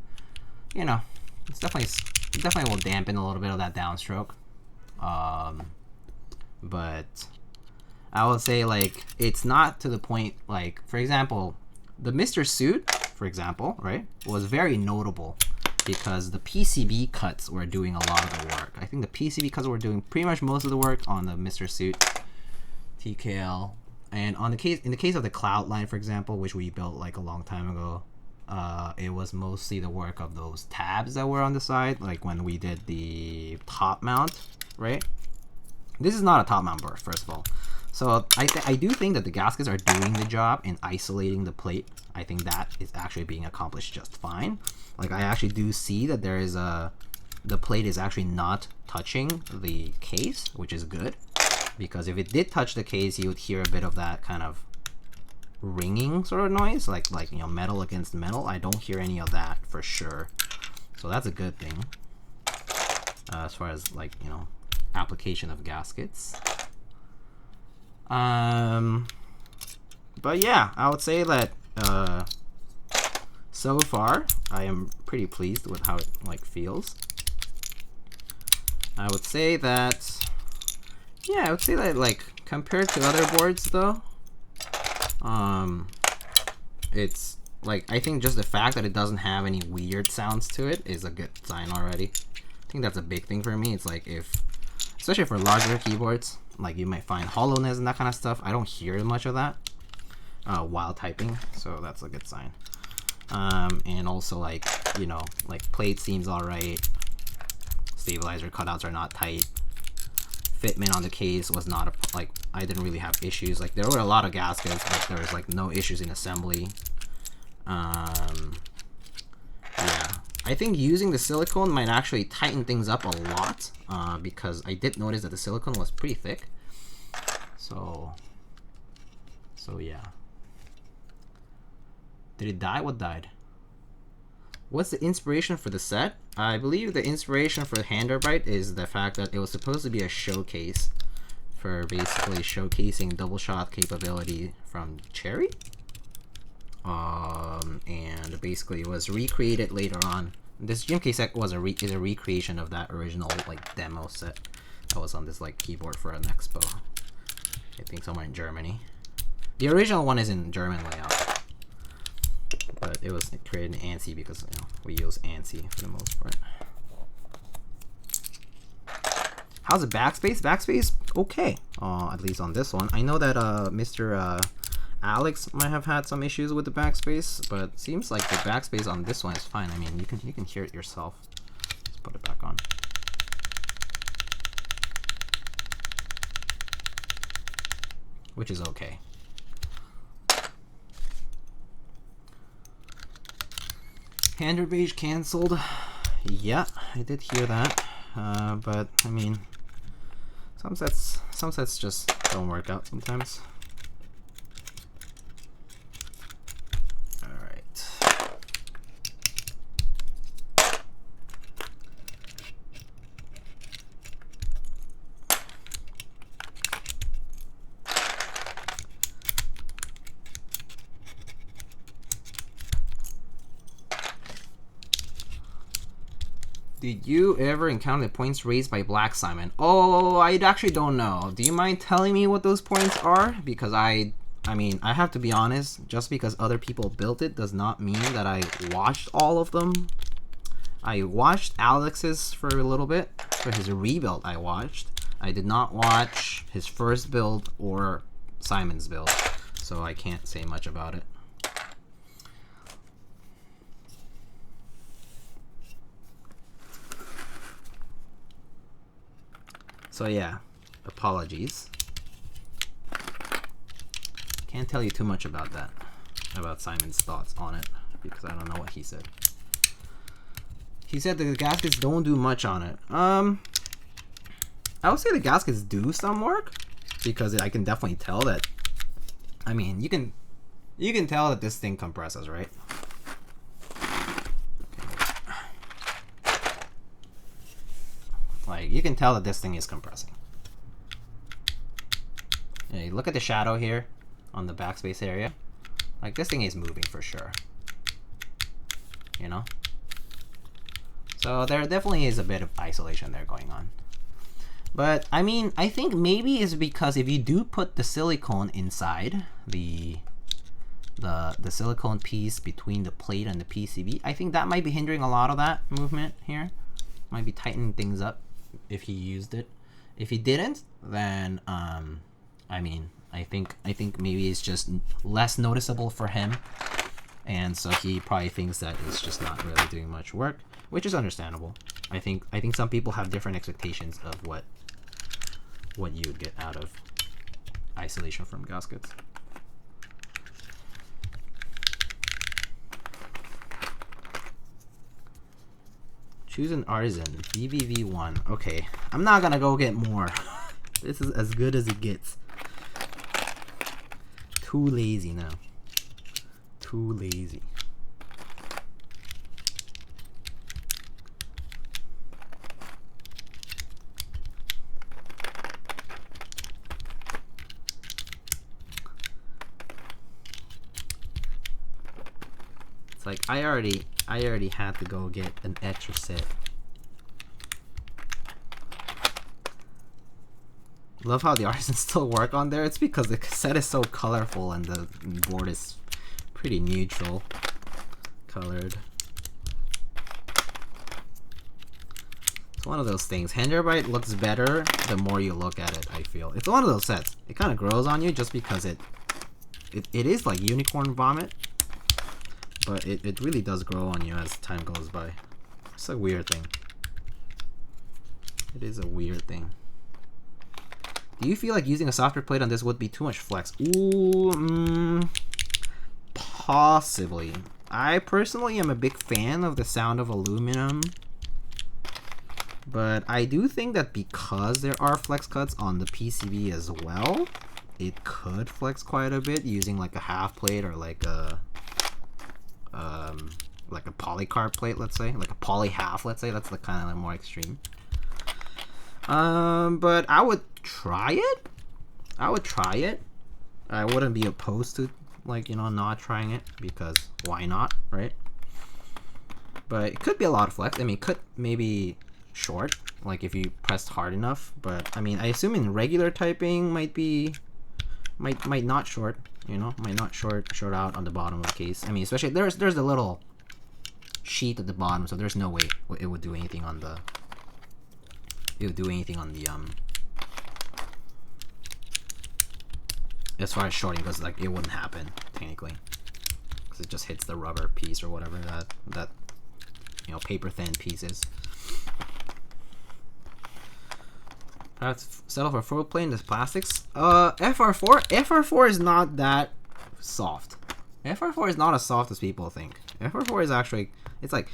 you know, it definitely will dampen a little bit of that downstroke. But I would say, like, it's not to the point, like, for example, the Mr. Suit, for example, right, was very notable because the PCB cuts were doing a lot of the work. I think the PCB cuts were doing pretty much most of the work on the Mr. Suit TKL. And in the case of the Cloud line, for example, which we built like a long time ago, it was mostly the work of those tabs that were on the side, like when we did the top mount, right? This is not a top mount board, first of all. So I do think that the gaskets are doing the job in isolating the plate. I think that is actually being accomplished just fine. Like, I actually do see that there is the plate is actually not touching the case, which is good. Because if it did touch the case, you would hear a bit of that kind of ringing sort of noise, like you know, metal against metal. I don't hear any of that for sure, so that's a good thing as far as, like, you know, application of gaskets. But yeah, I would say that so far I am pretty pleased with how it, like, feels. I would say that, yeah, I would say that, like, compared to other boards though, it's, like, I think just the fact that it doesn't have any weird sounds to it is a good sign already. I think that's a big thing for me. It's like, especially for larger keyboards, like, you might find hollowness and that kind of stuff. I don't hear much of that while typing, so that's a good sign. And also, like, you know, like, plate seems alright. Stabilizer cutouts are not tight. Fitment on the case was not like, I didn't really have issues. Like, there were a lot of gaskets, but there was, like, no issues in assembly. Yeah, I think using the silicone might actually tighten things up a lot, because I did notice that the silicone was pretty thick. So yeah. Did it die? What died? What's the inspiration for the set? I believe the inspiration for Handarbeit is the fact that it was supposed to be a showcase for basically showcasing double shot capability from Cherry. And basically it was recreated later on. This Gym-K set was is a recreation of that original, like, demo set that was on this, like, keyboard for an expo. I think somewhere in Germany. The original one is in German layout, but it was created in ANSI because, you know, we use ANSI for the most part. How's the backspace? Backspace, okay. At least on this one. I know that Mr. Alex might have had some issues with the backspace, but seems like the backspace on this one is fine. I mean, you can hear it yourself. Let's put it back on. Which is okay. Handarbeit cancelled. Yeah, I did hear that. But I mean, some sets just don't work out sometimes. All right. Did you ever encounter the points raised by Black Simon? Oh, I actually don't know. Do you mind telling me what those points are? Because I mean, I have to be honest, just because other people built it does not mean that I watched all of them. I watched Alex's for a little bit. For his rebuild I watched. I did not watch his first build or Simon's build, so I can't say much about it. So yeah, apologies. Can't tell you too much about that, about Simon's thoughts on it, because I don't know what he said. He said the gaskets don't do much on it. I would say the gaskets do some work, because I can definitely tell that. I mean, you can tell that this thing compresses, right? Like, you can tell that this thing is compressing. Yeah, you look at the shadow here on the backspace area. Like, this thing is moving for sure. You know? So there definitely is a bit of isolation there going on. But, I mean, I think maybe it's because if you do put the silicone inside, the silicone piece between the plate and the PCB, I think that might be hindering a lot of that movement here. Might be tightening things up if he used it. If he didn't, then I mean, I think maybe it's just less noticeable for him, and so he probably thinks that it's just not really doing much work, which is understandable. I think some people have different expectations of what you would get out of isolation from gaskets. Choose an artisan, BBV1. Okay, I'm not gonna go get more. This is as good as it gets. Too lazy now. Too lazy. It's like I already had to go get an extra set. Love how the artisans still work on there. It's because the set is so colorful and the board is pretty neutral colored. It's one of those things. Handarbeit looks better the more you look at it, I feel. It's one of those sets. It kind of grows on you just because it is like unicorn vomit. But it really does grow on you as time goes by. It's a weird thing. It is a weird thing. Do you feel like using a softer plate on this would be too much flex? Ooh, possibly. I personally am a big fan of the sound of aluminum. But I do think that because there are flex cuts on the PCB as well, it could flex quite a bit using like a half plate or like a polycarb plate, let's say, like a poly half, let's say. That's the kind of like more extreme. But I would try it. I wouldn't be opposed to, like, you know, not trying it, because why not, right? But it could be a lot of flex. I mean, it could maybe short, like if you pressed hard enough. But I mean, I assume in regular typing might not short. You know, might not short out on the bottom of the case. I mean, especially there's a little sheet at the bottom, so there's no way it would do anything on the. It would do anything on the as far as shorting goes, like it wouldn't happen technically, because it just hits the rubber piece or whatever that you know, paper thin piece is. Let's settle for full plate in this plastics. FR4 is not that soft. FR4 is not as soft as people think. FR4 is actually, it's like,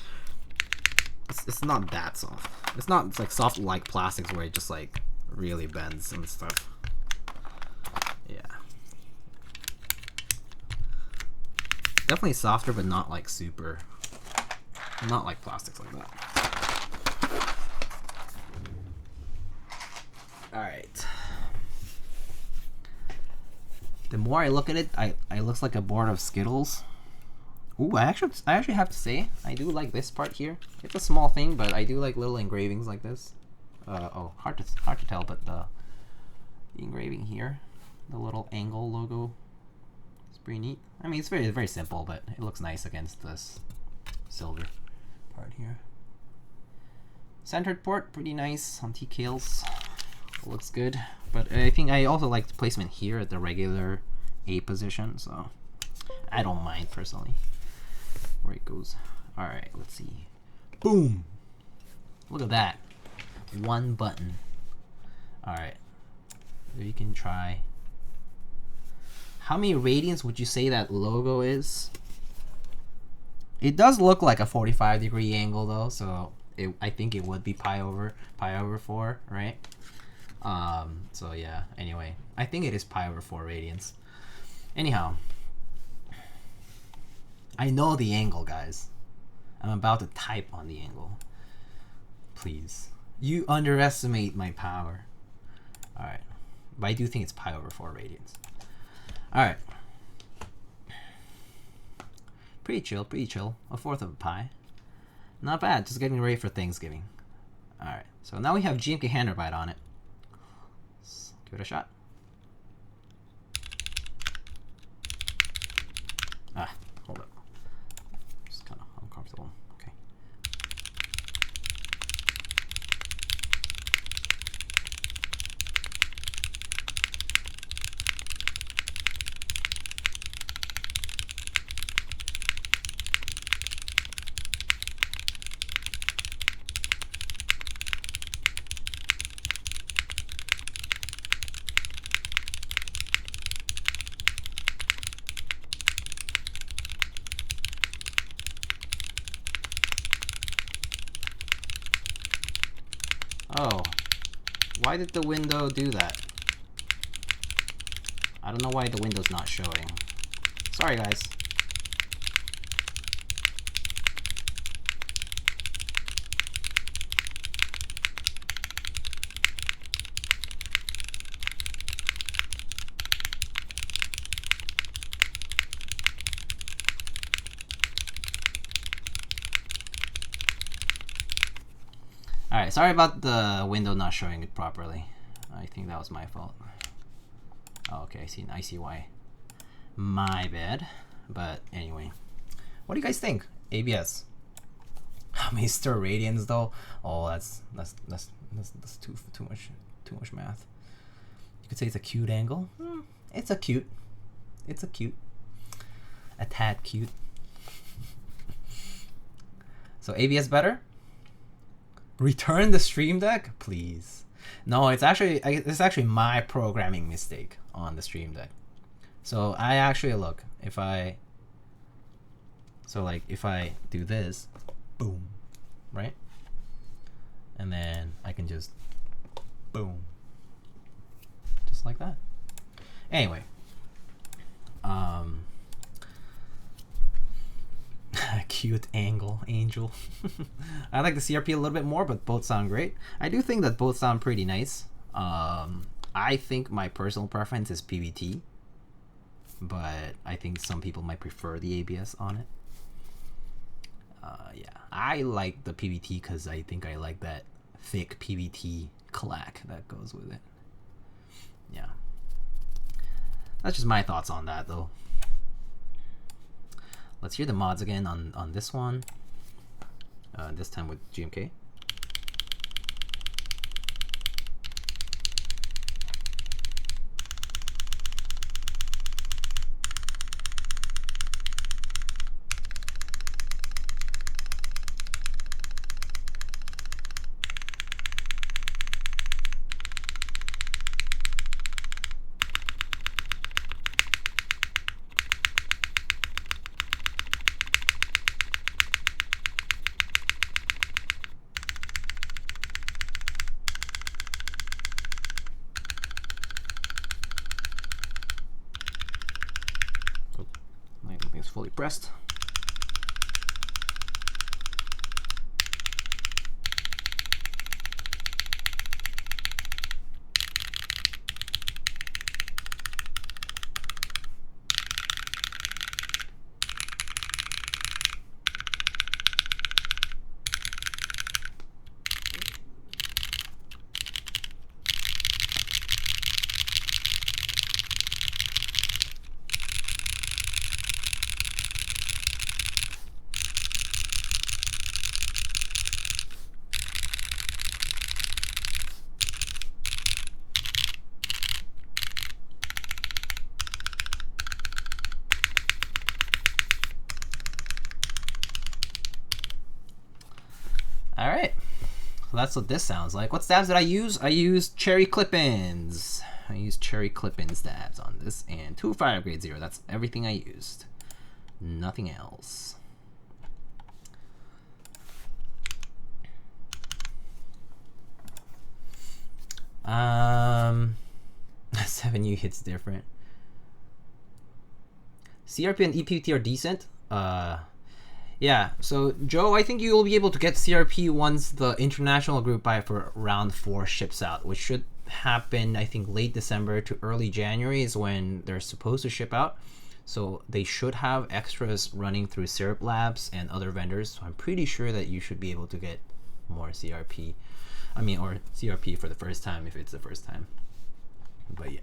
it's not that soft. It's like soft like plastics where it just like really bends and stuff. Yeah. Definitely softer, but not like super, not like plastics like that. Alright. The more I look at it, it looks like a board of Skittles. Ooh, I actually have to say, I do like this part here. It's a small thing, but I do like little engravings like this. Oh, hard to tell, but the engraving here, the little angle logo, it's pretty neat. I mean, it's very, very simple, but it looks nice against this silver part here. Centered port, pretty nice on TKLs. Looks good, but I think I also like the placement here at the regular A position, so I don't mind personally where it goes. All right, let's see. Boom! Look at that. One button. All right, we can try. How many radians would you say that logo is? It does look like a 45-degree angle though, so I think it would be pi over 4, right? So yeah, anyway, I think it is pi over 4 radians. Anyhow, I know the angle, guys. I'm about to type on the angle. Please. You underestimate my power. Alright. But I do think it's pi over 4 radians. Alright. Pretty chill, pretty chill. 1/4 of a pi. Not bad, just getting ready for Thanksgiving. Alright, so now we have GMK Handarbeit on it. Let's give it a shot. Ah, hold up. Just kind of uncomfortable. Okay. Oh, why did the window do that? I don't know why the window's not showing. Sorry, guys. Alright, sorry about the window not showing it properly. I think that was my fault. Oh, okay, I see why. My bad. But anyway. What do you guys think? ABS. Mr. Radians though? Oh, that's too much math. You could say it's a cute angle. It's a cute. A tad cute. So ABS better? Return the Stream Deck, please. No, it's actually my programming mistake on the Stream Deck. So I actually look, if I do this, boom, right? And then I can just boom, just like that. Anyway, cute angel. I like the CRP a little bit more, but both sound great. I do think that both sound pretty nice. I think my personal preference is PBT, but I think some people might prefer the ABS on it. Yeah, I like the PBT because I think I like that thick PBT clack that goes with it. Yeah, that's just my thoughts on that though. Let's hear the mods again on this one. This time with GMK. Fully pressed. So that's what this sounds like. What stabs did I use? I used cherry clip-ins. I used cherry clip-in stabs on this, and 205 grade 0. That's everything I used. Nothing else. Um, 7U hits different. CRP and EPT are decent. Yeah, so Joe, I think you'll be able to get CRP once the international group buy for round 4 ships out, which should happen, I think, late December to early January is when they're supposed to ship out. So they should have extras running through Syrup Labs and other vendors. So I'm pretty sure that you should be able to get more CRP. I mean, or CRP for the first time if it's the first time. But yeah.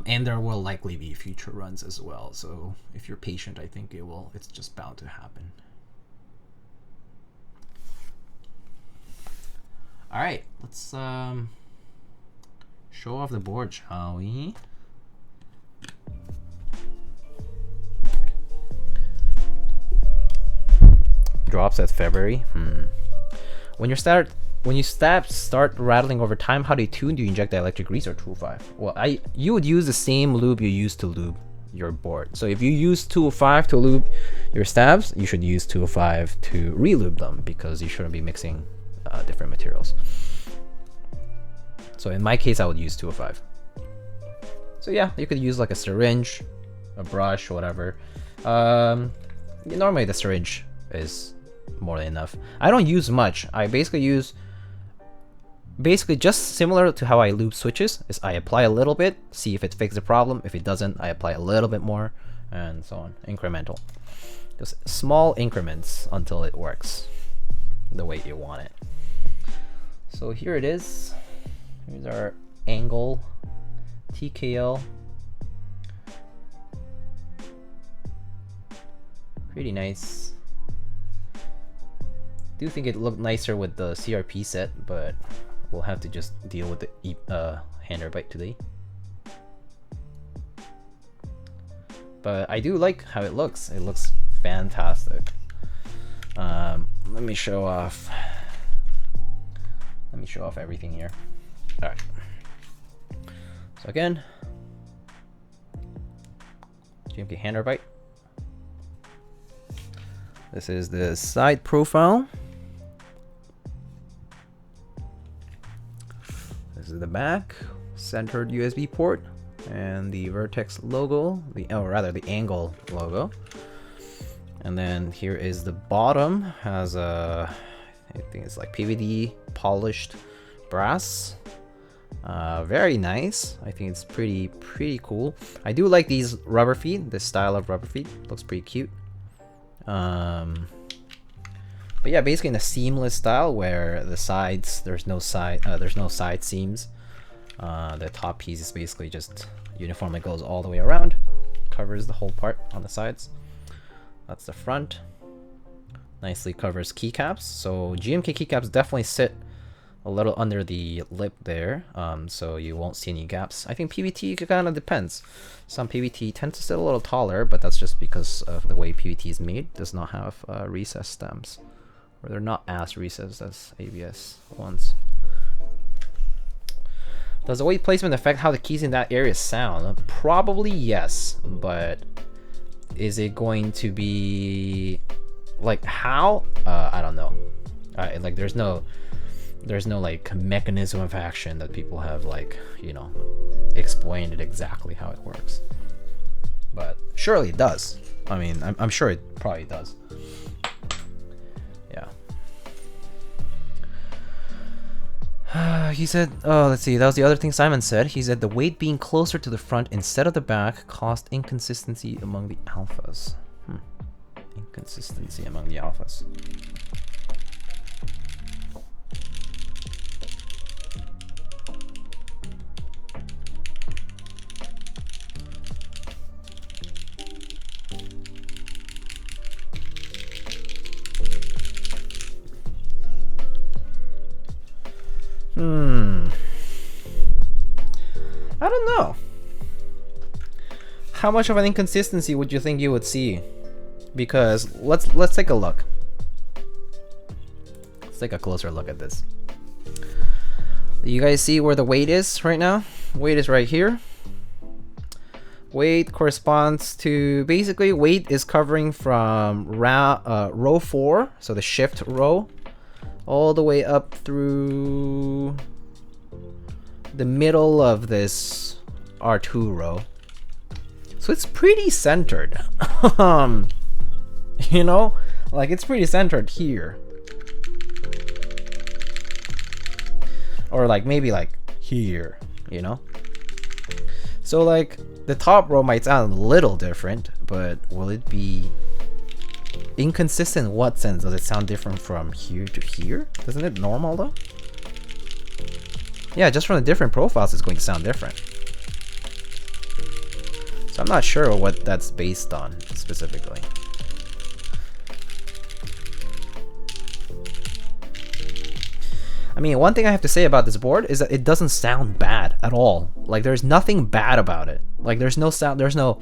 And there will likely be future runs as well. So if you're patient, I think it's just bound to happen. All right, let's show off the board, shall we? Drops at February. When you start rattling over time, how do you tune? Do you inject the electric grease or 205? Well, you would use the same lube you use to lube your board. So if you use 205 to lube your stabs, you should use 205 to re-lube them, because you shouldn't be mixing different materials. So in my case, I would use 205. So yeah, you could use like a syringe, a brush, whatever. Normally the syringe is more than enough. I don't use much. I basically use just similar to how I lube switches, is I apply a little bit, see if it fixes the problem. If it doesn't, I apply a little bit more, and so on. Incremental. Just small increments until it works the way you want it. So here it is. Here's our angle TKL. Pretty nice. Do think it looked nicer with the CRP set, but we'll have to just deal with the Handarbeit today. But I do like how it looks. It looks fantastic. Let me show off. Let me show off everything here. All right. So again, GMK Handarbeit. This is the side profile. This is the back, centered USB port, and the Vertex logo, the angle logo. And then here is the bottom, has a, I think it's like PVD polished brass. Very nice. I think it's pretty cool. I do like these rubber feet. This style of rubber feet looks pretty cute. But yeah, basically in a seamless style where the sides, there's no side seams. The top piece is basically just uniformly goes all the way around, covers the whole part on the sides. That's the front. Nicely covers keycaps. So GMK keycaps definitely sit a little under the lip there, so you won't see any gaps. I think PVT kind of depends. Some PVT tends to sit a little taller, but that's just because of the way PVT is made. It does not have recessed stems, or they're not as recessed as ABS ones. Does the weight placement affect how the keys in that area sound? Probably yes, but is it going to be like how? I don't know. Like there's no like mechanism of action that people have, like, you know, explained it exactly how it works. But surely it does. I mean, I'm sure it probably does. Yeah. He said, oh, let's see, that was the other thing Simon said. He said the weight being closer to the front instead of the back caused inconsistency among the alphas. Inconsistency among the alphas. I don't know. How much of an inconsistency would you think you would see? Because let's take a look. Let's take a closer look at this. You guys see where the weight is right now? Weight is right here. Weight corresponds to, basically weight is covering from row 4, so the shift row, all the way up through the middle of this R2 row. So it's pretty centered. You know, like it's pretty centered here. Or like maybe like here, you know? So like the top row might sound a little different, but will it be inconsistent in what sense? Does it sound different from here to here? Isn't it normal though? Yeah, just from the different profiles it's going to sound different. So I'm not sure what that's based on specifically. I mean, one thing I have to say about this board is that it doesn't sound bad at all. Like there's nothing bad about it. Like there's no sound, there's no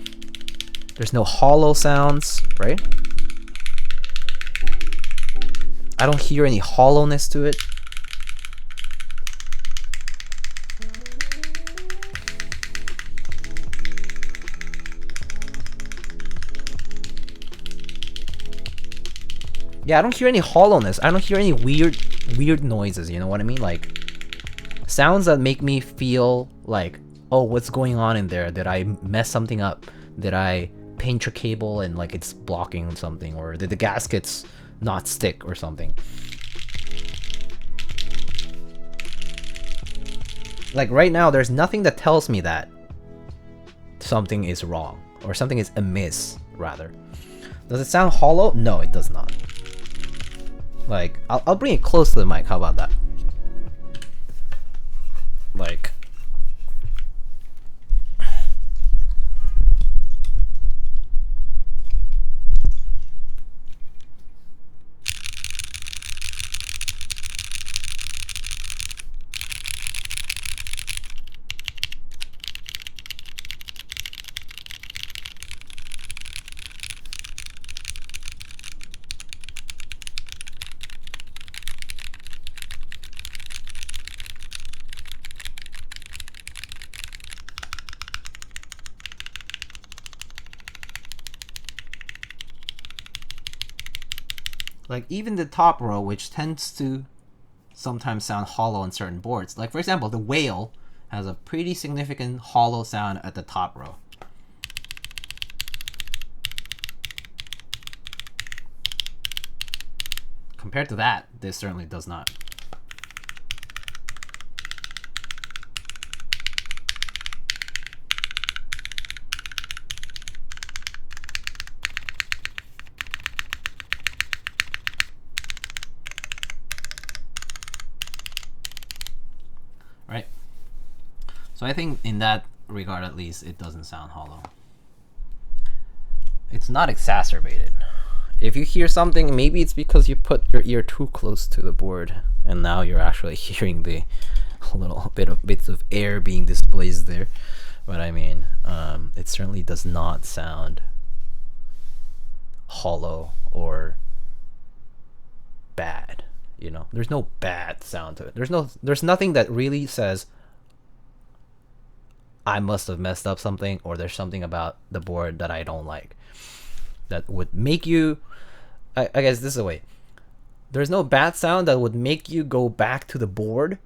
hollow sounds, right? I don't hear any hollowness to it. Yeah, I don't hear any hollowness. I don't hear any weird noises, you know what I mean? Like sounds that make me feel like, oh, what's going on in there? Did I mess something up? Did I pinch a cable and like it's blocking something? Or did the gaskets not stick or something? Like right now, there's nothing that tells me that something is wrong or something is amiss, rather. Does it sound hollow? No, it does not. Like, I'll bring it close to the mic. How about that? Like, even the top row, which tends to sometimes sound hollow on certain boards. Like, for example, the whale has a pretty significant hollow sound at the top row. Compared to that, this certainly does not. Right? So I think in that regard, at least, it doesn't sound hollow. It's not exacerbated. If you hear something, maybe it's because you put your ear too close to the board and now you're actually hearing the little bits of air being displaced there. But I mean, it certainly does not sound hollow or bad. You know, there's no bad sound to it. There's nothing that really says I must have messed up something, or there's something about the board that I don't like that would make you, I guess this is a way. There's no bad sound that would make you go back to the board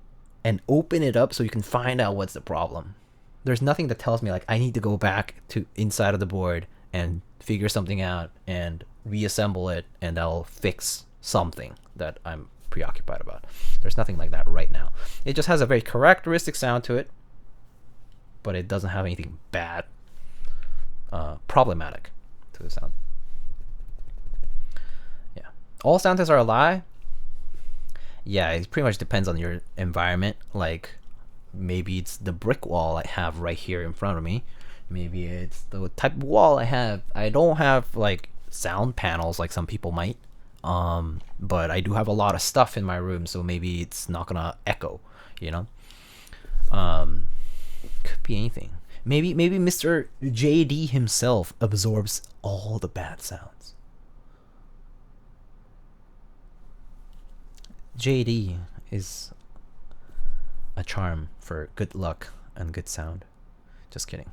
and open it up so you can find out what's the problem. There's nothing that tells me like I need to go back to inside of the board and figure something out and reassemble it and I'll fix something that I'm preoccupied about. There's nothing like that right now. It just has a very characteristic sound to it, but it doesn't have anything bad, problematic to the sound. Yeah. All sound tests are a lie. Yeah, it pretty much depends on your environment. Like, maybe it's the brick wall I have right here in front of me. Maybe it's the type of wall I have. I don't have like sound panels like some people might. But I do have a lot of stuff in my room, so maybe it's not gonna echo, you know? Could be anything. Maybe Mr. JD himself absorbs all the bad sounds. JD is a charm for good luck and good sound. Just kidding.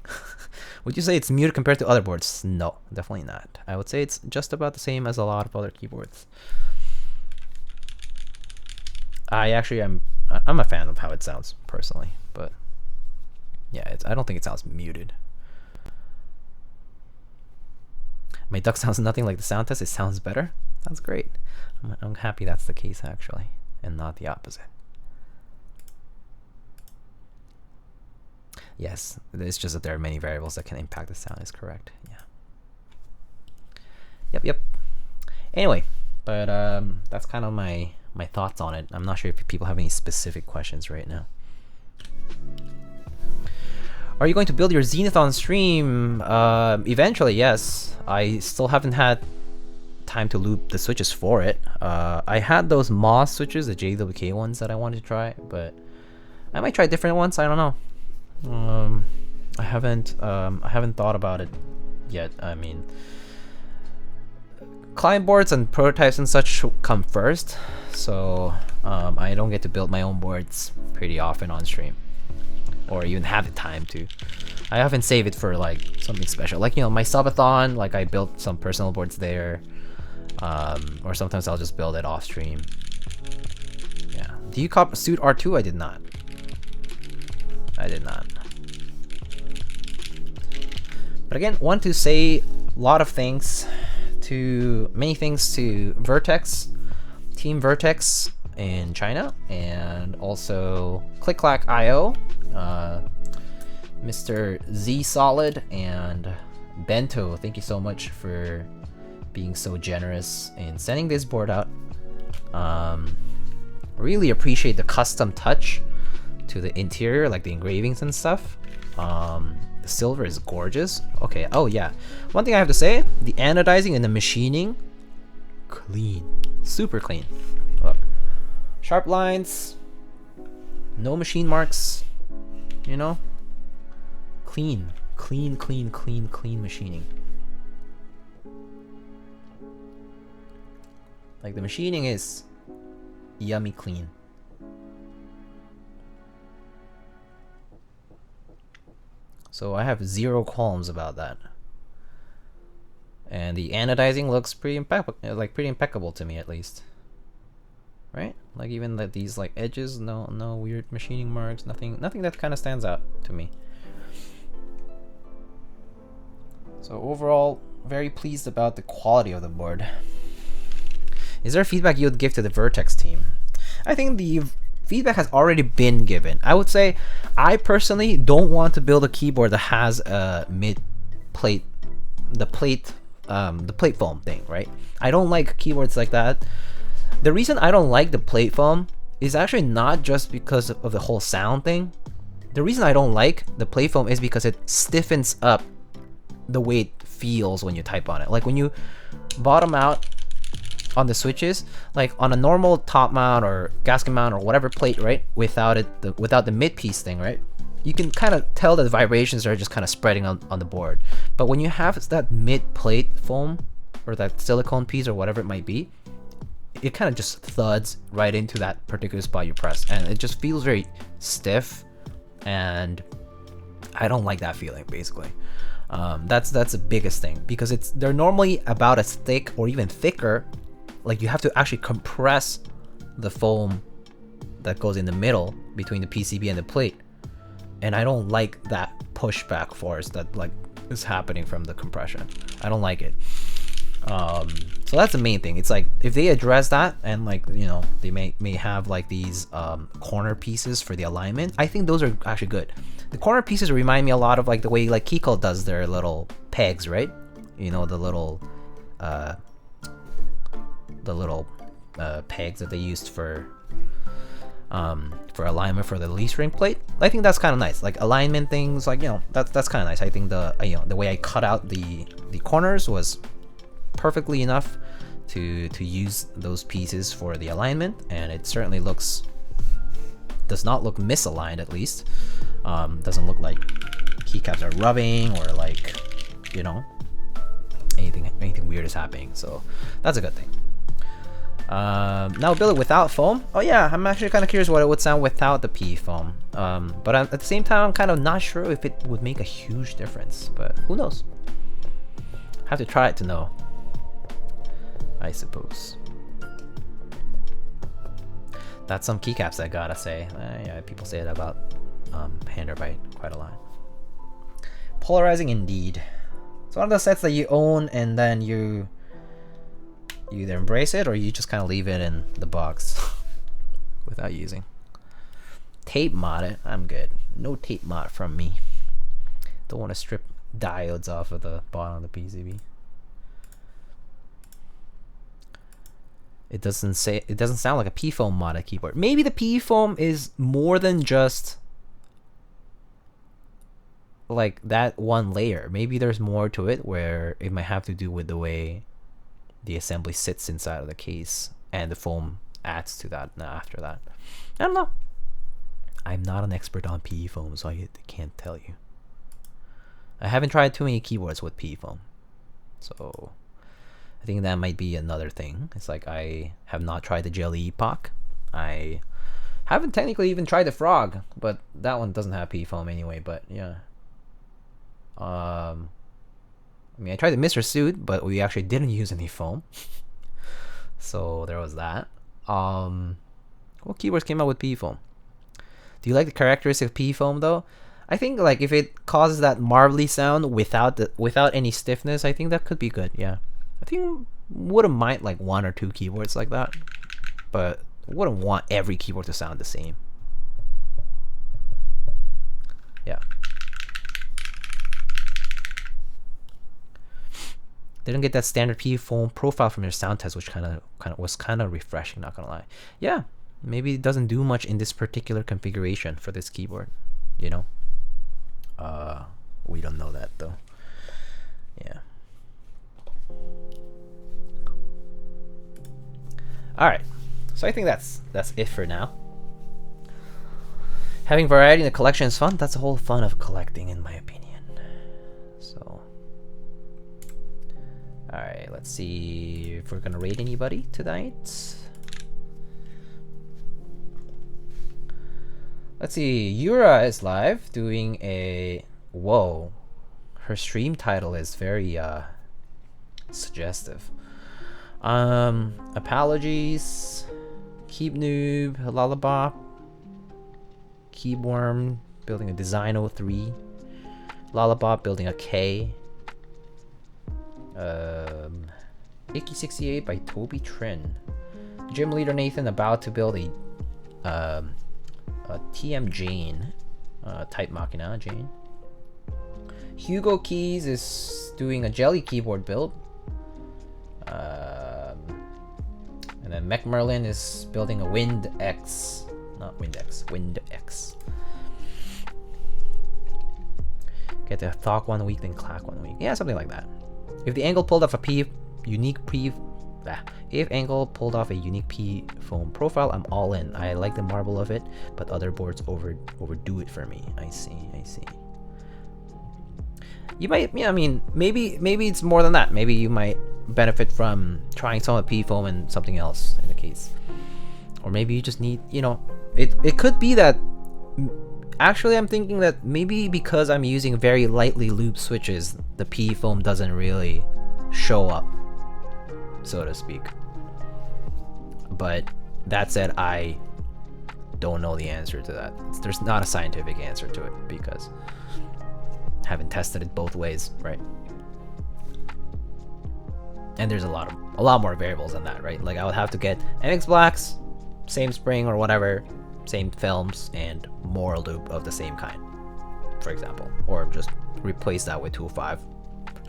Would you say it's muted compared to other boards? No, definitely not. I would say it's just about the same as a lot of other keyboards. I'm a fan of how it sounds personally, but yeah, I don't think it sounds muted. My duck sounds nothing like the sound test. It sounds better. That's great. I'm happy that's the case actually, and not the opposite. Yes, it's just that there are many variables that can impact the sound. Is correct. Yeah. Yep. Anyway, but that's kind of my thoughts on it. I'm not sure if people have any specific questions right now. Are you going to build your Zenith on stream? Eventually, yes. I still haven't had time to loop the switches for it. I had those Moss switches, the JWK ones that I wanted to try, but I might try different ones. I don't know. I haven't thought about it yet. I mean, client boards and prototypes and such come first, so I don't get to build my own boards pretty often on stream, or even have the time to. I often save it for like something special, like, you know, my subathon. Like, I built some personal boards there, or sometimes I'll just build it off stream. Yeah. Do you cop Suit R2? I did not. But again, want to say a lot of thanks to Vertex, Team Vertex in China, and also ClickClack.io, Mr. Z Solid, and Bento. Thank you so much for being so generous in sending this board out. Really appreciate the custom touch to the interior, like the engravings and stuff. The silver is gorgeous. Okay, oh yeah, one thing I have to say, the anodizing and the machining, clean, super clean. Look, sharp lines, no machine marks, you know, clean machining. Like, the machining is yummy clean. So I have zero qualms about that. And the anodizing looks pretty impeccable to me, at least. Right? Like, even these like edges, no weird machining marks, nothing that kind of stands out to me. So overall, very pleased about the quality of the board. Is there feedback you would give to the Vertex team? I think the feedback has already been given. I would say I personally don't want to build a keyboard that has a mid-plate, the plate foam thing, right? I don't like keyboards like that. The reason I don't like the plate foam is actually not just because of the whole sound thing. The reason I don't like the plate foam is because it stiffens up the way it feels when you type on it. Like, when you bottom out on the switches, like on a normal top mount or gasket mount or whatever plate, right, without the mid piece thing, right, you can kind of tell that the vibrations are just kind of spreading on the board. But when you have that mid plate foam or that silicone piece or whatever it might be, it kind of just thuds right into that particular spot you press, and it just feels very stiff, and I don't like that feeling, basically. That's the biggest thing, because they're normally about as thick or even thicker. Like, you have to actually compress the foam that goes in the middle between the PCB and the plate, and I don't like that pushback force that like is happening from the compression. I don't like it. So that's the main thing. It's like, if they address that, and like, you know, they may have like these corner pieces for the alignment, I think those are actually good. The corner pieces remind me a lot of like the way like Keyco does their little pegs, right? You know, the little pegs that they used for alignment for the leaf spring plate. I think that's kind of nice. Like, alignment things, like, you know, that's kind of nice. I think the way I cut out the corners was perfectly enough to use those pieces for the alignment, and it certainly does not look misaligned, at least. Doesn't look like keycaps are rubbing, or like, you know, anything weird is happening. So that's a good thing. Now build it without foam. Oh yeah, I'm actually kind of curious what it would sound without the PE foam. But at the same time, I'm kind of not sure if it would make a huge difference. But who knows? Have to try it to know, I suppose. That's some keycaps, I gotta say. Yeah, people say it about Handarbeit quite a lot. Polarizing indeed. It's one of those sets that you own and then you either embrace it or you just kind of leave it in the box without using. Tape mod it. I'm good. No tape mod from me. Don't want to strip diodes off of the bottom of the PCB. It doesn't sound like a P-foam modded keyboard. Maybe the P-foam is more than just like that one layer. Maybe there's more to it where it might have to do with the way the assembly sits inside of the case and the foam adds to that after that. I don't know. I'm not an expert on PE foam, so I can't tell you. I haven't tried too many keyboards with PE foam, so I think that might be another thing. It's like I have not tried the Jelly Epoch. I haven't technically even tried the Frog, but that one doesn't have PE foam anyway. But yeah, I mean, I tried the Mr. Suit, but we actually didn't use any foam. So there was that. What keyboards came out with PE foam? Do you like the characteristic of PE foam though? I think like if it causes that marbly sound without any stiffness, I think that could be good. Yeah, I think wouldn't mind like 1 or 2 keyboards like that, but wouldn't want every keyboard to sound the same. Yeah. Didn't get that standard PE foam profile from your sound test, which was kind of refreshing, not gonna lie. Yeah, maybe it doesn't do much in this particular configuration for this keyboard, you know. We don't know that though. Yeah. All right, so I think that's it for now. Having variety in the collection is fun. That's the whole fun of collecting, in my opinion. So. Alright, let's see if we're gonna rate anybody tonight. Let's see, Yura is live doing a... Whoa. Her stream title is very suggestive. Apologies. Keep Noob, Lullabop. Keyworm building a Design 03. Lullabop building a K. Icky68 by Toby Trin. Gym leader Nathan about to build a TM Jane, type Machina Jane. Hugo Keys is doing a Jelly keyboard build. And then Mech Merlin is building a Wind X. Not Wind X, Wind X. Get the Thok 1 week, then Clack 1 week. Yeah, something like that. If the angle pulled off a unique P foam profile, I'm all in. I like the marble of it, but other boards overdo it for me. I see. You might, yeah, I mean, maybe it's more than that. Maybe you might benefit from trying some of P foam and something else in the case, or maybe you just need, you know, it could be that. Actually, I'm thinking that maybe because I'm using very lightly lubed switches, the PE foam doesn't really show up, so to speak. But that said, I don't know the answer to that. There's not a scientific answer to it because I haven't tested it both ways, right? And there's a lot more variables than that, right? Like I would have to get MX Blacks, same spring or whatever, same films, and more lube of the same kind, for example, or just replace that with 205,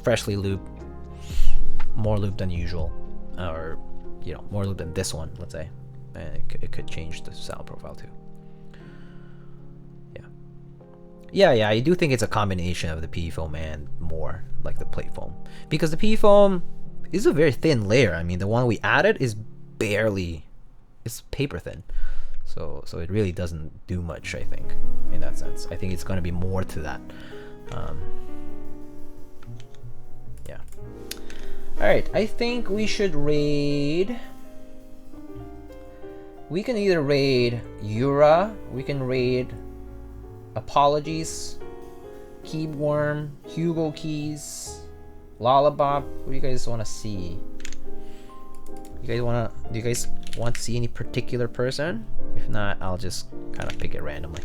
freshly lubed, more lube than usual, or you know, more lube than this one, let's say, and it could change the sound profile too. Yeah, I do think it's a combination of the PE foam and more like the plate foam, because the PE foam is a very thin layer. I mean, the one we added is it's paper thin. So it really doesn't do much, I think, in that sense. I think it's going to be more to that. Yeah. All right, I think we should raid We can either raid Yura, we can raid Apologies, Keyworm, Hugo Keys, Lollabop. What do you guys want to see? Do you guys want to see any particular person? If not, I'll just kind of pick it randomly.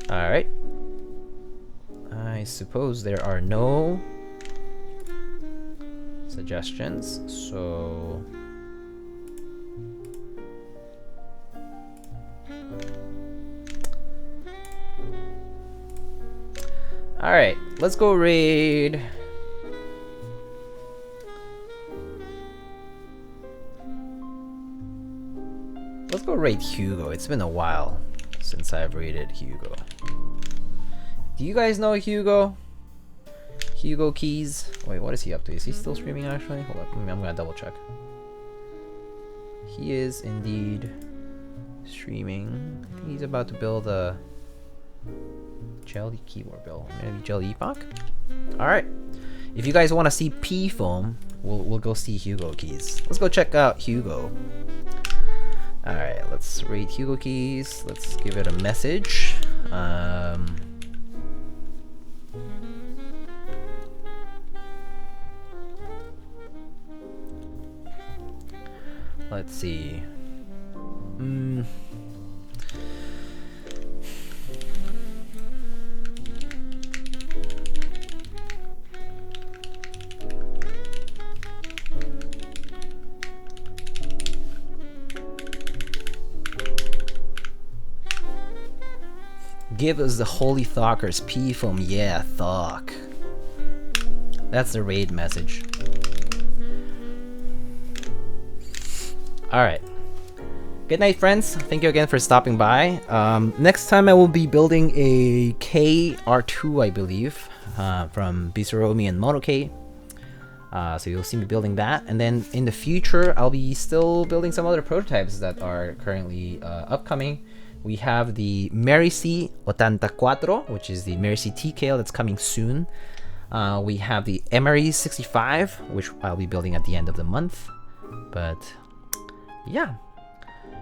Alright. I suppose there are no suggestions, so alright, let's go raid. Let's go raid Hugo. It's been a while since I've raided Hugo. Do you guys know Hugo? Hugo Keys. Wait, what is he up to? Is he still streaming actually? Hold up, I'm gonna double check. He is indeed streaming. I think he's about to build a jelly keyboard build. Maybe jelly epoch? Alright. If you guys want to see P foam, we'll go see Hugo Keys. Let's go check out Hugo. Alright, let's rate Hugo Keys. Let's give it a message. Let's see. Give us the Holy Thawkers P foam, yeah, Thawk. That's the raid message. Alright. Good night, friends. Thank you again for stopping by. Next time I will be building a KR2, I believe, from Bisuromi and Monoke. So you'll see me building that. And then in the future, I'll be still building some other prototypes that are currently upcoming. We have the Merici 84, which is the Merici TKL that's coming soon. We have the Emery 65, which I'll be building at the end of the month. But yeah.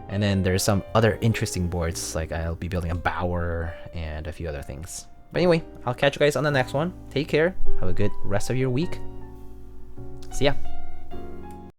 And then there's some other interesting boards, like I'll be building a Bauer and a few other things. But anyway, I'll catch you guys on the next one. Take care. Have a good rest of your week. See ya.